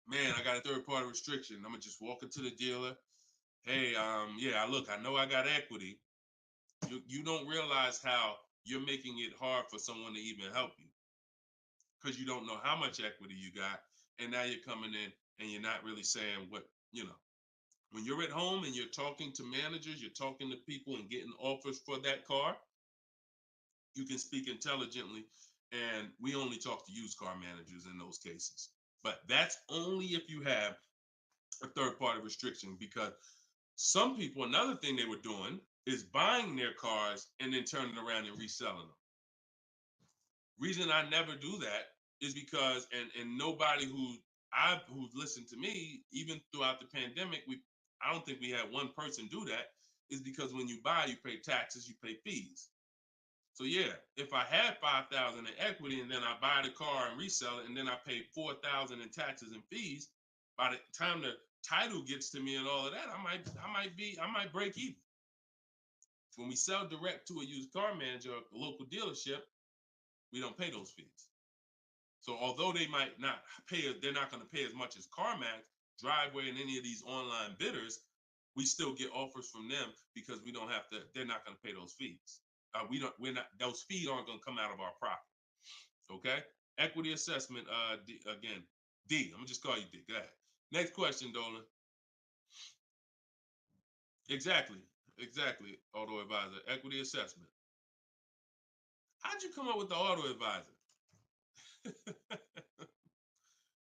Man, I got a third-party restriction. I'm going to just walk into the dealer. hey, yeah, look, I know I got equity. You don't realize how you're making it hard for someone to even help you because you don't know how much equity you got, and now you're coming in and you're not really saying what you know. When you're at home and you're talking to managers, you're talking to people and getting offers for that car, you can speak intelligently. And we only talk to used car managers in those cases. But that's only if you have a third party restriction, because some people, another thing they were doing is buying their cars and then turning around and reselling them. Reason I never do that is because, and nobody who's listened to me, even throughout the pandemic, I don't think we had one person do that, is because when you buy, you pay taxes, you pay fees. So yeah, if I had 5,000 in equity and then I buy the car and resell it and then I pay 4,000 in taxes and fees, by the time the title gets to me and all of that, I might break even. When we sell direct to a used car manager, a local dealership, we don't pay those fees. So although they might not pay, they're not going to pay as much as CarMax, Driveway, and any of these online bidders, we still get offers from them because we don't have to. They're not going to pay those fees. We're not. Those fees aren't going to come out of our profit. Okay. Equity assessment. Again, D. I'm gonna just call you D. Go ahead. Next question, Dolan. Exactly. Exactly. Auto advisor. Equity assessment. How'd you come up with the auto advisor?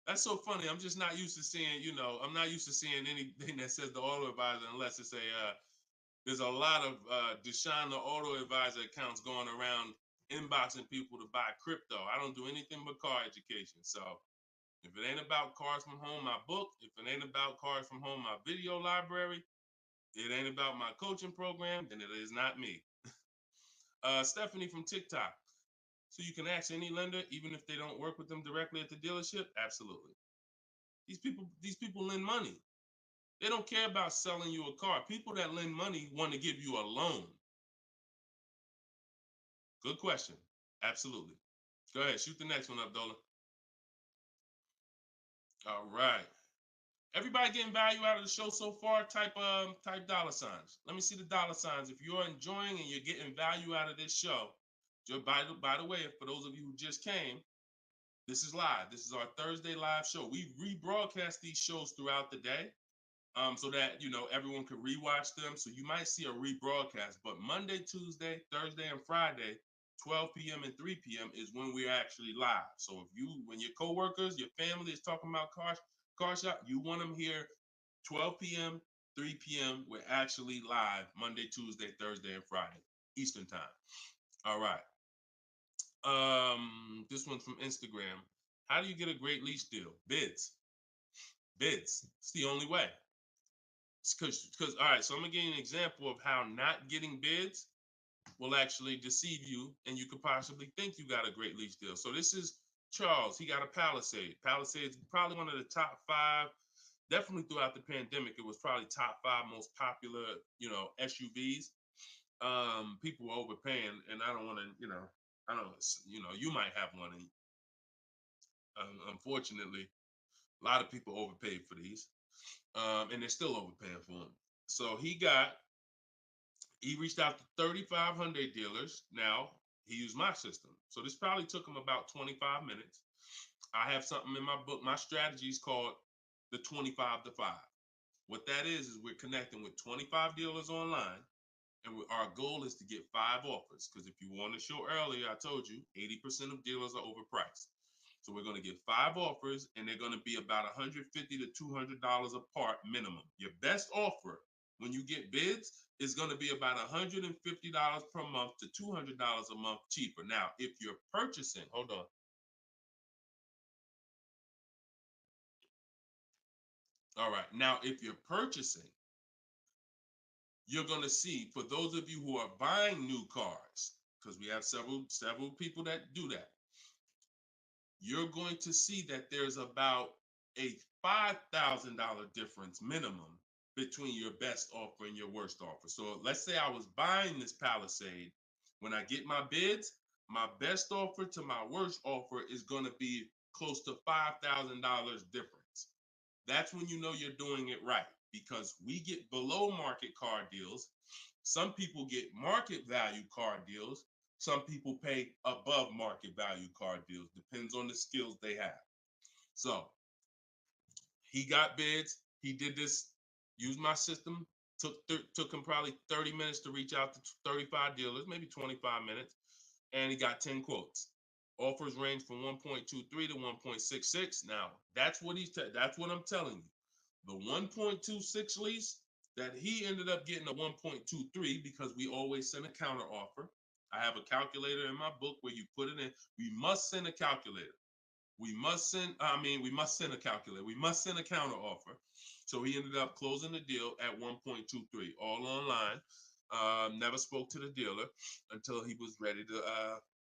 That's so funny. I'm just not used to seeing, I'm not used to seeing anything that says the auto advisor unless it's there's a lot of Deshone the Auto Advisor accounts going around inboxing people to buy crypto. I don't do anything but car education. So if it ain't about Cars from Home, my book, if it ain't about Cars from Home, my video library, it ain't about my coaching program, then it is not me. Stephanie from TikTok. So you can ask any lender, even if they don't work with them directly at the dealership? Absolutely. These people lend money. They don't care about selling you a car. People that lend money want to give you a loan. Good question. Absolutely. Go ahead. Shoot the next one up, Dola. All right. Everybody getting value out of the show so far? Type dollar signs. Let me see the dollar signs. If you're enjoying and you're getting value out of this show, by the way, for those of you who just came, this is live. This is our Thursday live show. We rebroadcast these shows throughout the day, so that everyone can rewatch them. So you might see a rebroadcast, but Monday, Tuesday, Thursday, and Friday, 12 p.m. and 3 p.m. is when we're actually live. So when your coworkers, your family is talking about car shop, you want them here 12 p.m., 3 p.m. We're actually live Monday, Tuesday, Thursday, and Friday, Eastern time. All right. This one's from Instagram. How do you get a great lease deal? Bids. It's the only way. Because all right, so I'm gonna give you an example of how not getting bids will actually deceive you, and you could possibly think you got a great lease deal. So this is Charles. He got a Palisade. Palisade is probably one of the top 5. Definitely throughout the pandemic, it was probably top 5 most popular, SUVs. People were overpaying, and I don't want to, I don't, you might have one, and unfortunately, a lot of people overpaid for these, and they're still overpaying for them. So he reached out to 3,500 dealers. Now he used my system. So this probably took him about 25 minutes. I have something in my book. My strategy is called the 25 to 5. What that is we're connecting with 25 dealers online. And our goal is to get 5 offers. Because if you want to show earlier, I told you 80% of dealers are overpriced. So we're going to get 5 offers, and they're going to be about $150 to $200 apart minimum. Your best offer when you get bids is going to be about $150 per month to $200 a month cheaper. Now, if you're purchasing, hold on. All right. Now, if you're purchasing, you're going to see, for those of you who are buying new cars, because we have several people that do that, you're going to see that there's about a $5,000 difference minimum between your best offer and your worst offer. So let's say I was buying this Palisade. When I get my bids, my best offer to my worst offer is going to be close to $5,000 difference. That's when you know you're doing it right. because we get below market car deals. Some people get market value car deals. Some people pay above market value car deals. Depends on the skills they have. So he got bids. He did this, used my system. Took him probably 30 minutes to reach out to 35 dealers, maybe 25 minutes, and he got 10 quotes. Offers range from 1.23 to 1.66. Now, that's what that's what I'm telling you. The 1.26 lease that he ended up getting a 1.23 because we always send a counter offer. I have a calculator in my book where you put it in. We must send a calculator. We must send a calculator. We must send a counter offer. So he ended up closing the deal at 1.23, all online. Never spoke to the dealer until he was ready to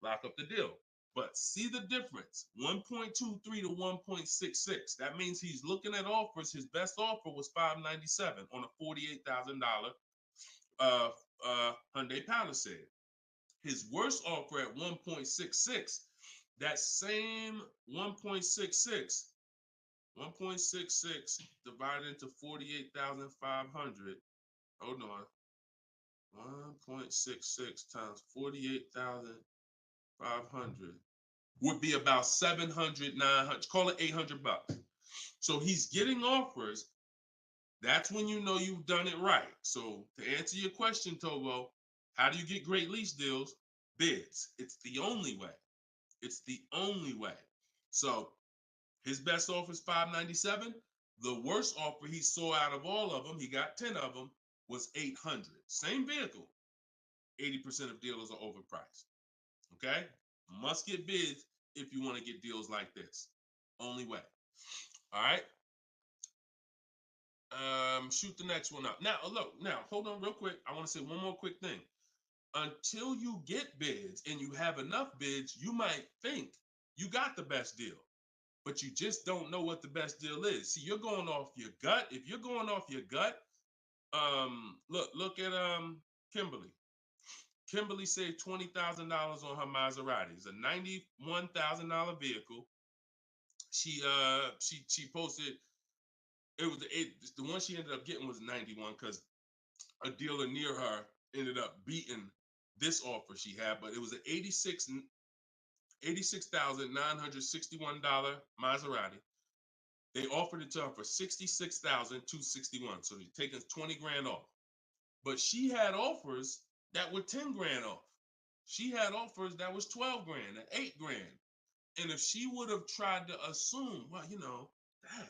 lock up the deal. But see the difference, 1.23 to 1.66. That means he's looking at offers. His best offer was $597 on a $48,000 Hyundai Palisade. His worst offer at 1.66, that same 1.66 divided into 48,500. Hold on. 1.66 times 48,500 would be about 700, 900, call it $800. So he's getting offers. That's when you know you've done it right. So to answer your question, Tobo, how do you get great lease deals? Bids. It's the only way. It's the only way. So his best offer is $597. The worst offer he saw out of all of them, he got 10 of them, was $800. Same vehicle. 80% of dealers are overpriced. Okay? Must get bids if you want to get deals like this. Only way. All right? Shoot the next one up. Now, look, hold on real quick. I want to say one more quick thing. Until you get bids and you have enough bids, you might think you got the best deal, but you just don't know what the best deal is. See, you're going off your gut. If you're going off your gut, look at Kimberly. Kimberly saved $20,000 on her Maserati. It's a $91,000 vehicle. She posted the one she ended up getting was 91 because a dealer near her ended up beating this offer she had, but it was an $86,961 Maserati. They offered it to her for $66,261. So they're taking 20 grand off. But she had offers that were 10 grand off. She had offers that was 12 grand and 8 grand. And if she would have tried to assume, well, that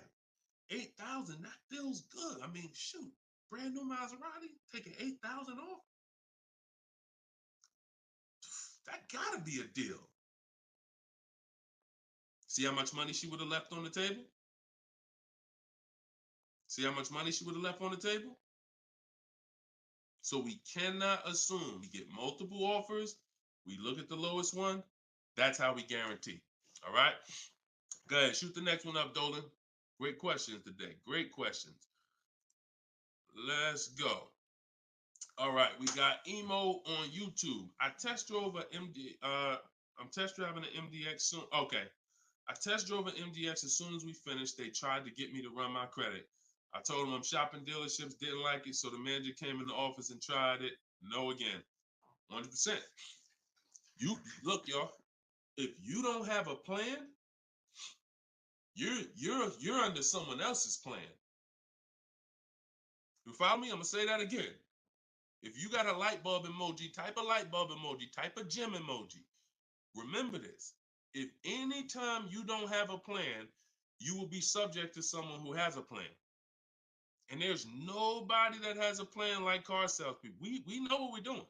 8,000, that feels good. I mean, shoot, brand new Maserati, taking 8,000 off. That gotta be a deal. See how much money she would have left on the table? See how much money she would have left on the table? So we cannot assume. We get multiple offers. We look at the lowest one. That's how we guarantee. All right? Go ahead. Shoot the next one up, Dolan. Great questions today. Great questions. Let's go. All right. We got Emo on YouTube. I test drove an MD. I'm test driving an MDX soon. Okay. I test drove an MDX as soon as we finished. They tried to get me to run my credit. I told them I'm shopping dealerships, didn't like it, so the manager came in the office and tried it. No again. 100%. You look, y'all. If you don't have a plan, you're under someone else's plan. You follow me? I'm gonna say that again. If you got a light bulb emoji, type a light bulb emoji, type a gem emoji. Remember this. If anytime you don't have a plan, you will be subject to someone who has a plan. And there's nobody that has a plan like car salespeople. We know what we're doing.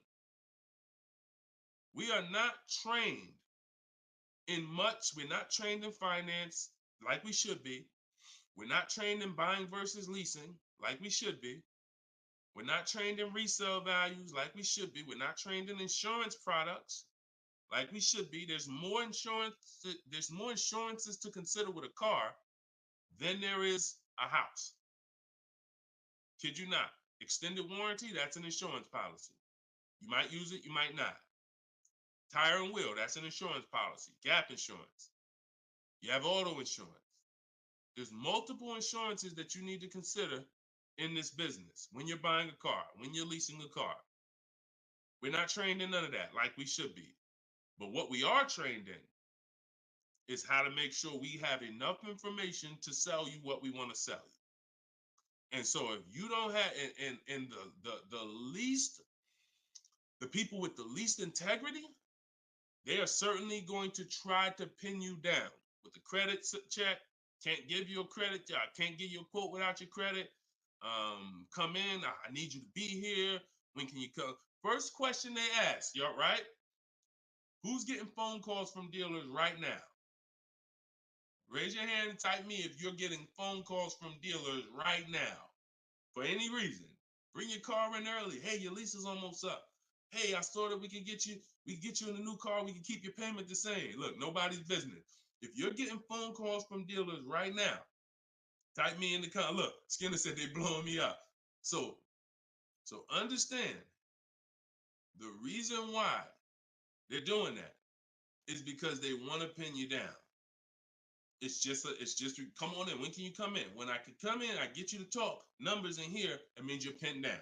We are not trained in much. We're not trained in finance like we should be. We're not trained in buying versus leasing like we should be. We're not trained in resale values like we should be. We're not trained in insurance products like we should be. There's more insurances to consider with a car than there is a house. Kid you not. Extended warranty, that's an insurance policy. You might use it, you might not. Tire and wheel, that's an insurance policy. Gap insurance. You have auto insurance. There's multiple insurances that you need to consider in this business, when you're buying a car, when you're leasing a car. We're not trained in none of that like we should be. But what we are trained in is how to make sure we have enough information to sell you what we want to sell you. And so if you don't have, and the least, the people with the least integrity, they are certainly going to try to pin you down with the credit check. Can't give you a credit. I can't give you a quote without your credit. Come in. I need you to be here. When can you come? First question they ask, you all right? Who's getting phone calls from dealers right now? Raise your hand and type me if you're getting phone calls from dealers right now for any reason. Bring your car in early. Hey, your lease is almost up. Hey, I saw that we can get you in a new car. We can keep your payment the same. Look, nobody's business. If you're getting phone calls from dealers right now, type me in the comment. Look, Skinner said they blowing me up. So understand the reason why they're doing that is because they want to pin you down. It's just come on in. When can you come in? When I can come in, I get you to talk. Numbers in here, it means you're pinned down.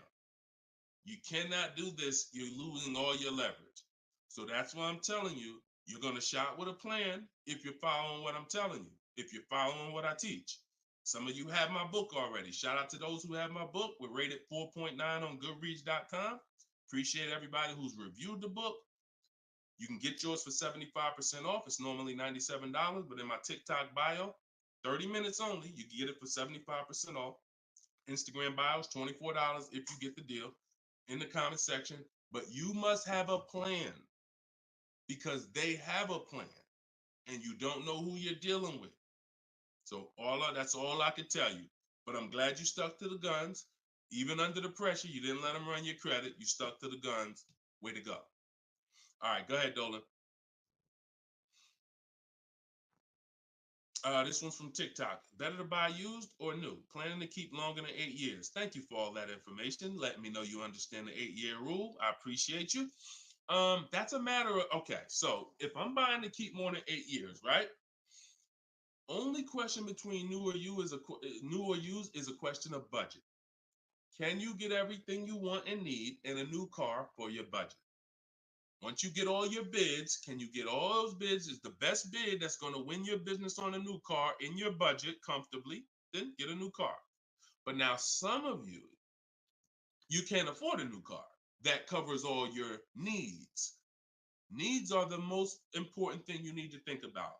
You cannot do this. You're losing all your leverage. So that's why I'm telling you, you're going to shop with a plan if you're following what I'm telling you, if you're following what I teach. Some of you have my book already. Shout out to those who have my book. We're rated 4.9 on Goodreads.com. Appreciate everybody who's reviewed the book. You can get yours for 75% off. It's normally $97, but in my TikTok bio, 30 minutes only, you can get it for 75% off. Instagram bio is $24 if you get the deal in the comment section. But you must have a plan because they have a plan and you don't know who you're dealing with. So that's all I can tell you. But I'm glad you stuck to the guns. Even under the pressure, you didn't let them run your credit. You stuck to the guns. Way to go. All right, go ahead, Dolan. This one's from TikTok. Better to buy used or new? Planning to keep longer than 8 years. Thank you for all that information. Let me know you understand the 8-year rule. I appreciate you. That's a matter of, okay, so if I'm buying to keep more than 8 years, right? Only question between new or used is a question of budget. Can you get everything you want and need in a new car for your budget? Once you get all your bids, can you get all those bids? Is the best bid that's going to win your business on a new car in your budget comfortably? Then get a new car. But now some of you can't afford a new car that covers all your needs. Needs are the most important thing you need to think about.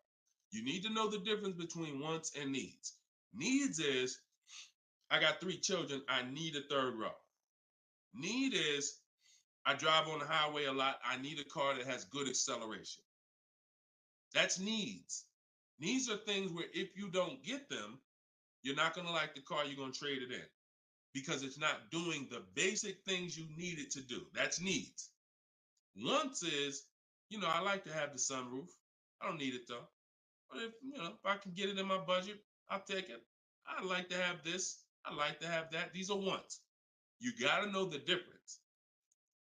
You need to know the difference between wants and needs. Needs is, I got 3 children, I need a third row. Need is, I drive on the highway a lot, I need a car that has good acceleration. That's needs. Needs are things where if you don't get them, you're not going to like the car, you're going to trade it in because it's not doing the basic things you need it to do. That's needs. Wants is, I like to have the sunroof. I don't need it though. But if I can get it in my budget, I'll take it. I like to have this. I like to have that. These are wants. You got to know the difference.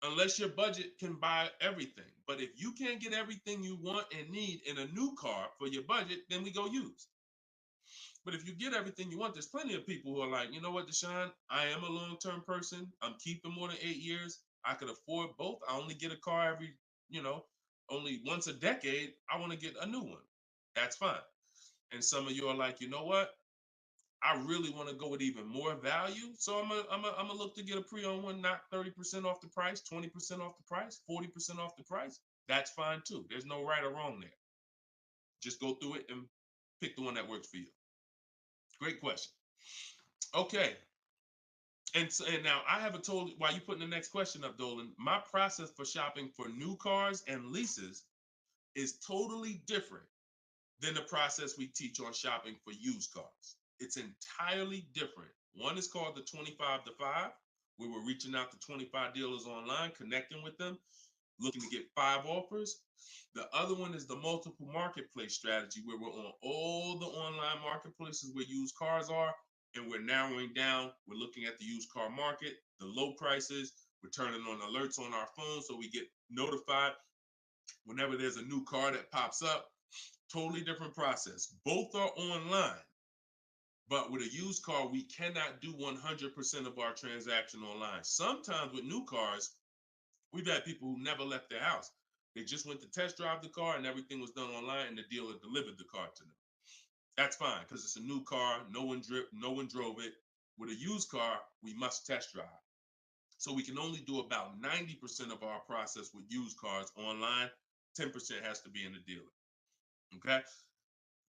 Unless your budget can buy everything. But if you can't get everything you want and need in a new car for your budget, then we go used. But if you get everything you want, there's plenty of people who are like, you know what, Deshone, I am a long-term person. I'm keeping more than 8 years. I could afford both. I only get a car every, only once a decade. I want to get a new one. That's fine. And some of you are like, you know what? I really want to go with even more value. So I'm gonna look to get a pre-owned one, not 30% off the price, 20% off the price, 40% off the price. That's fine too. There's no right or wrong there. Just go through it and pick the one that works for you. Great question. Okay. And now I have while you putting the next question up, Dolan, my process for shopping for new cars and leases is totally different than the process we teach on shopping for used cars. It's entirely different. One is called the 25 to 5, where we're reaching out to 25 dealers online, connecting with them, looking to get 5 offers. The other one is the multiple marketplace strategy, where we're on all the online marketplaces where used cars are, and we're narrowing down. We're looking at the used car market, the low prices. We're turning on alerts on our phone so we get notified whenever there's a new car that pops up. Totally different process. Both are online, But with a used car, we cannot do 100% of our transaction online. Sometimes with new cars, we've had people who never left their house. They just went to test drive the car and everything was done online and the dealer delivered the car to them. That's fine because it's a new car. No one drove it. With a used car, we must test drive. So we can only do about 90% of our process with used cars online. 10% has to be in the dealer. Okay.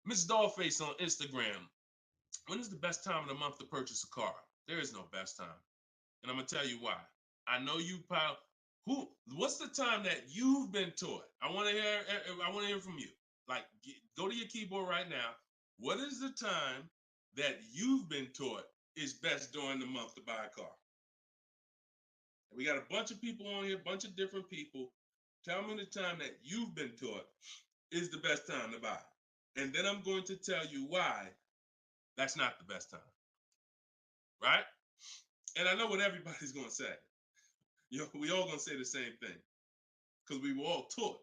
Miss Dollface on Instagram. When is the best time of the month to purchase a car? There is no best time. And I'm going to tell you why. I know you probably, what's the time that you've been taught? I want to hear from you. Like, go to your keyboard right now. What is the time that you've been taught is best during the month to buy a car? And we got a bunch of people on here, a bunch of different people. Tell me the time that you've been taught is the best time to buy. And then I'm going to tell you why that's not the best time. Right? And I know what everybody's going to say. We all going to say the same thing because we were all taught.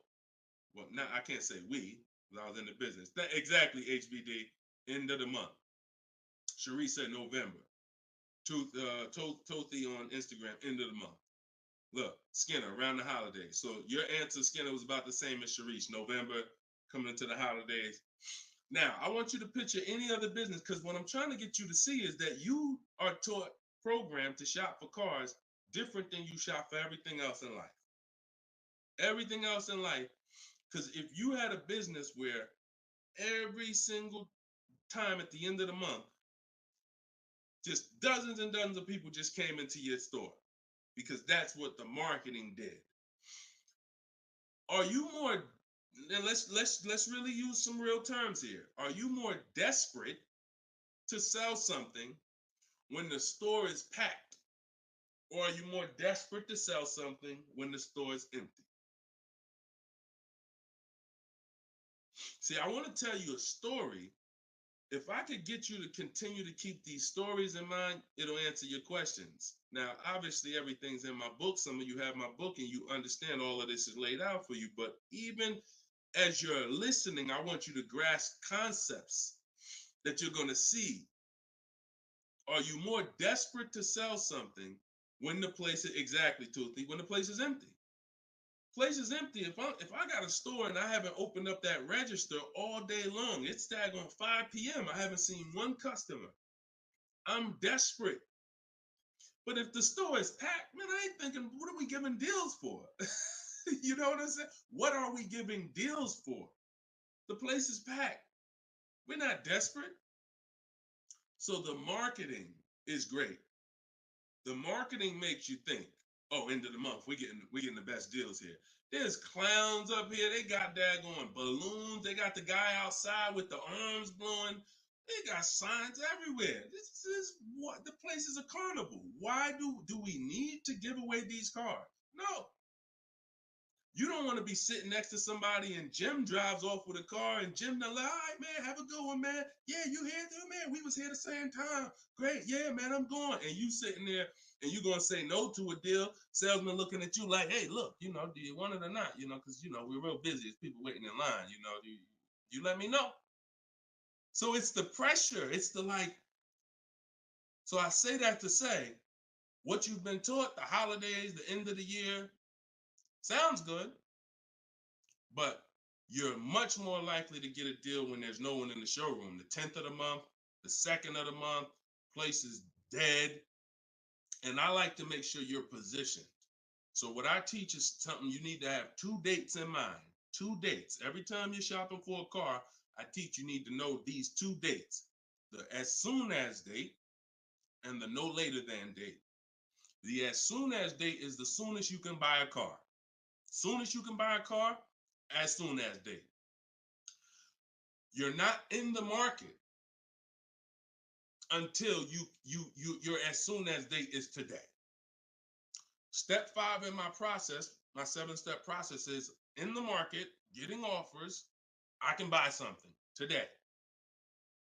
Well, now I can't say we, because I was in the business. Exactly, HBD, end of the month. Cherie said November. Tothi on Instagram, end of the month. Look, Skinner, around the holidays. So your answer, Skinner, was about the same as Sharice. November, coming into the holidays. Now, I want you to picture any other business because what I'm trying to get you to see is that you are taught, programmed to shop for cars different than you shop for everything else in life. Everything else in life. Because if you had a business where every single time at the end of the month, just dozens and dozens of people just came into your store because that's what the marketing did. Are you more, and let's really use some real terms here. Are you more desperate to sell something when the store is packed? Or are you more desperate to sell something when the store is empty? See, I want to tell you a story. If I could get you to continue to keep these stories in mind, it'll answer your questions. Now, obviously, everything's in my book. Some of you have my book and you understand all of this is laid out for you. But even as you're listening, I want you to grasp concepts that you're going to see. Are you more desperate to sell something when the place is, exactly, Toothy, when the place is empty? Place is empty. If I got a store and I haven't opened up that register all day long, it's daggone 5 p.m. I haven't seen one customer. I'm desperate. But if the store is packed, man, I ain't thinking, what are we giving deals for? You know what I'm saying? What are we giving deals for? The place is packed. We're not desperate. So the marketing is great. The marketing makes you think, oh, end of the month, we're getting the best deals here. There's clowns up here. They got daggone balloons. They got the guy outside with the arms blowing. They got signs everywhere. This is what the place is a carnival. Why do we need to give away these cars? No. You don't want to be sitting next to somebody and Jim drives off with a car and Jim, like, all right, man, have a good one, man. Yeah, you here too, man. We was here the same time. Great. Yeah, man, I'm going. And you sitting there and you going to say no to a deal. Salesman looking at you like, hey, look, do you want it or not? Because, we're real busy. It's people waiting in line. Do you let me know? So it's the pressure. It's the like. So I say that to say what you've been taught, the holidays, the end of the year, sounds good. But you're much more likely to get a deal when there's no one in the showroom. The 10th of the month, the 2nd of the month, place is dead. And I like to make sure you're positioned. So what I teach is something you need to have 2 dates in mind. 2 dates. Every time you're shopping for a car, I teach you need to know these 2 dates. The as soon as date and the no later than date. The as soon as date is the soonest you can buy a car. Soonest you can buy a car, as soon as date. You're not in the market until your as soon as date is today. Step 5 in my process, my 7-step process is in the market, getting offers. I can buy something today.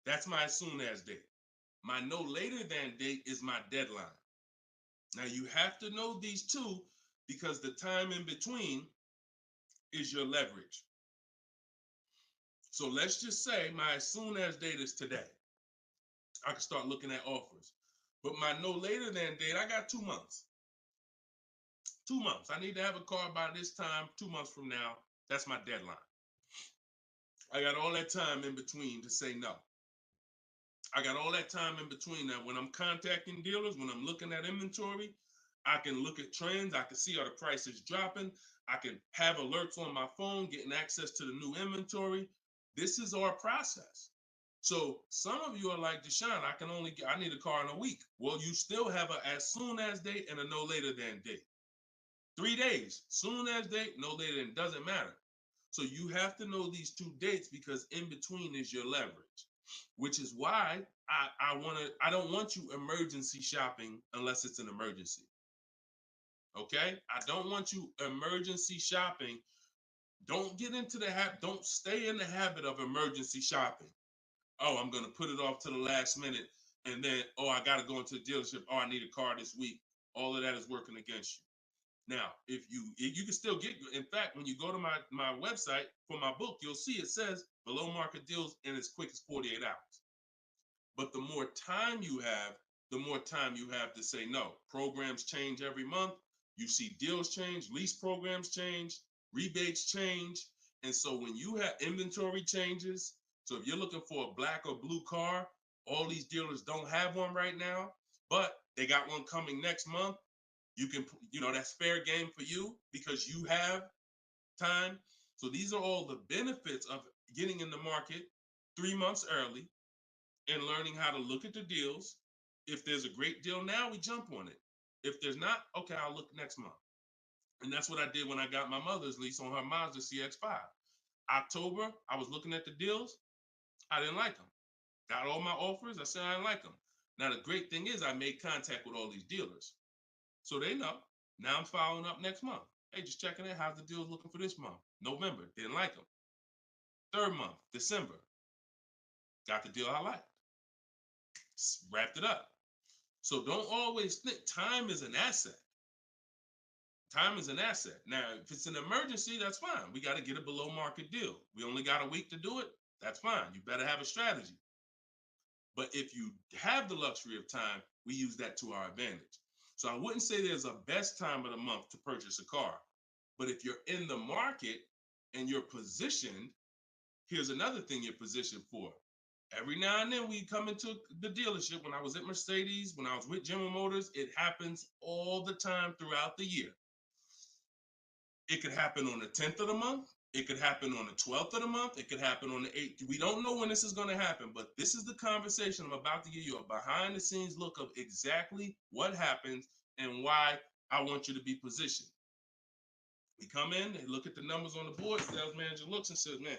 That's my as soon as date. My no later than date is my deadline. Now you have to know these 2 because the time in between is your leverage. So let's just say my as soon as date is today. I can start looking at offers. But my no later than date, I got 2 months. 2 months. I need to have a car by this time, 2 months from now. That's my deadline. I got all that time in between to say no. I got all that time in between that. When I'm contacting dealers, when I'm looking at inventory, I can look at trends. I can see are the prices dropping. I can have alerts on my phone, getting access to the new inventory. This is our process. So some of you are like, Deshone, I need a car in a week. Well, you still have a as soon as date and a no later than date. 3 days, soon as date, no later than, doesn't matter. So you have to know these 2 dates because in between is your leverage, which is why I don't want you emergency shopping unless it's an emergency. Okay? I don't want you emergency shopping. Don't get into the habit, don't stay in the habit of emergency shopping. Oh, I'm gonna put it off to the last minute, and then, oh, I gotta go into the dealership. Oh, I need a car this week. All of that is working against you. Now, if you can still get, in fact, when you go to my website for my book, you'll see it says below market deals in as quick as 48 hours. But the more time you have, the more time you have to say no. Programs change every month. You see deals change, lease programs change, rebates change. And so when you have inventory changes, so if you're looking for a black or blue car, all these dealers don't have one right now, but they got one coming next month. You can, that's fair game for you because you have time. So these are all the benefits of getting in the market 3 months early and learning how to look at the deals. If there's a great deal now, we jump on it. If there's not, okay, I'll look next month. And that's what I did when I got my mother's lease on her Mazda CX-5. October, I was looking at the deals. I didn't like them. Got all my offers. I said I didn't like them. Now, the great thing is I made contact with all these dealers. So they know. Now I'm following up next month. Hey, just checking in. How's the deals looking for this month? November, didn't like them. 3rd month, December, got the deal I liked. Wrapped it up. So don't always think time is an asset. Time is an asset. Now, if it's an emergency, that's fine. We got to get a below market deal. We only got a week to do it. That's fine. You better have a strategy. But if you have the luxury of time, we use that to our advantage. So I wouldn't say there's a best time of the month to purchase a car. But if you're in the market and you're positioned, here's another thing you're positioned for. Every now and then we come into the dealership. When I was at Mercedes, when I was with General Motors, it happens all the time throughout the year. It could happen on the 10th of the month. It could happen on the 12th of the month. It could happen on the 8th. We don't know when this is going to happen, but this is the conversation I'm about to give you a behind the scenes look of exactly what happens and why I want you to be positioned. We come in, they look at the numbers on the board. Sales manager looks and says, man,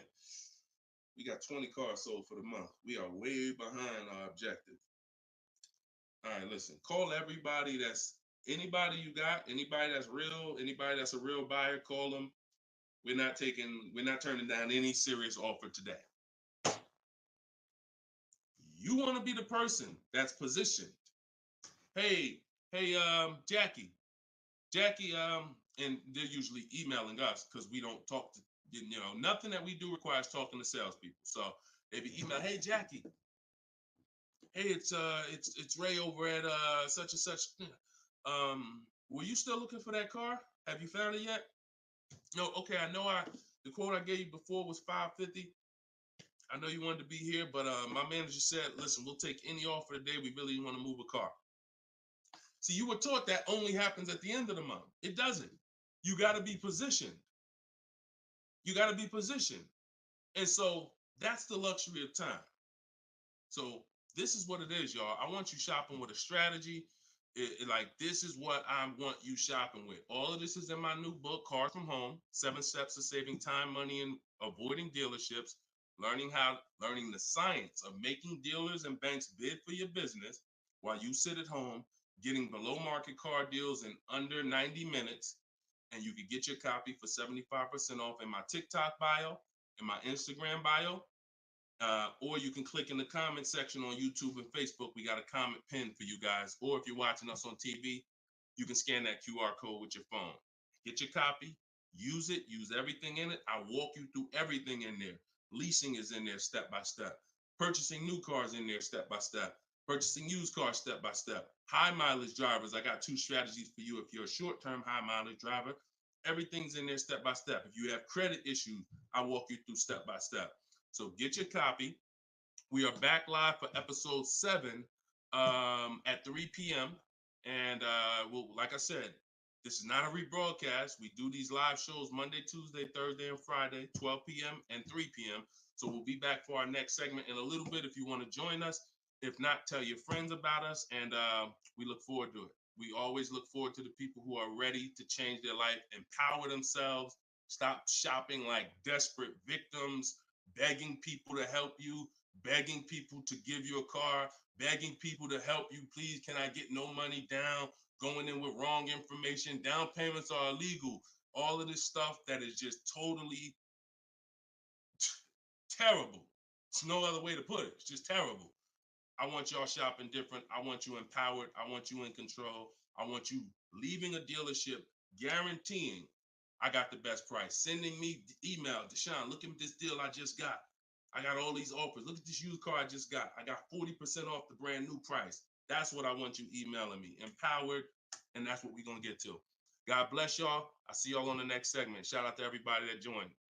we got 20 cars sold for the month. We are way behind our objective. All right, listen, call everybody anybody you got, anybody that's real, anybody that's a real buyer, call them. We're not turning down any serious offer today. You want to be the person that's positioned. Hey, Jackie, and they're usually emailing us because we don't talk to, nothing that we do requires talking to salespeople. So they be email, hey Jackie, hey, it's Ray over at such and such. Were you still looking for that car? Have you found it yet? No, okay, I know the quote I gave you before was $550. I know you wanted to be here, but my manager said, listen, we'll take any offer today. We really want to move a car. See, you were taught that only happens at the end of the month. It doesn't. You got to be positioned. You got to be positioned. And so that's the luxury of time. So this is what it is, y'all. I want you shopping with a strategy. This is what I want you shopping with. All of this is in my new book, Cars from Home, 7 Steps to Saving Time, Money, and Avoiding Dealerships. Learning the science of making dealers and banks bid for your business while you sit at home, getting below market car deals in under 90 minutes. And you can get your copy for 75% off in my TikTok bio, in my Instagram bio, or you can click in the comment section on YouTube and Facebook. We got a comment pinned for you guys. Or if you're watching us on TV, you can scan that QR code with your phone. Get your copy, use it, use everything in it. I walk you through everything in there. Leasing is in there step by step. Purchasing new cars in there step by step. Purchasing used cars step by step. High mileage drivers, I got 2 strategies for you. If you're a short-term high mileage driver, everything's in there step by step. If you have credit issues, I walk you through step by step. So get your copy. We are back live for episode 7 at 3 p.m. And we'll, like I said, this is not a rebroadcast. We do these live shows Monday, Tuesday, Thursday, and Friday, 12 p.m. and 3 p.m. So we'll be back for our next segment in a little bit if you want to join us. If not, tell your friends about us, and we look forward to it. We always look forward to the people who are ready to change their life, empower themselves, stop shopping like desperate victims, begging people to help you, begging people to give you a car, begging people to help you. Please, can I get no money down? Going in with wrong information. Down payments are illegal. All of this stuff that is just totally terrible. It's no other way to put it. It's just terrible. I want y'all shopping different. I want you empowered. I want you in control. I want you leaving a dealership guaranteeing I got the best price. Sending me email, Deshone, look at this deal I just got. I got all these offers. Look at this used car I just got. I got 40% off the brand new price. That's what I want you emailing me. Empowered, and that's what we're going to get to. God bless y'all. I'll see y'all on the next segment. Shout out to everybody that joined.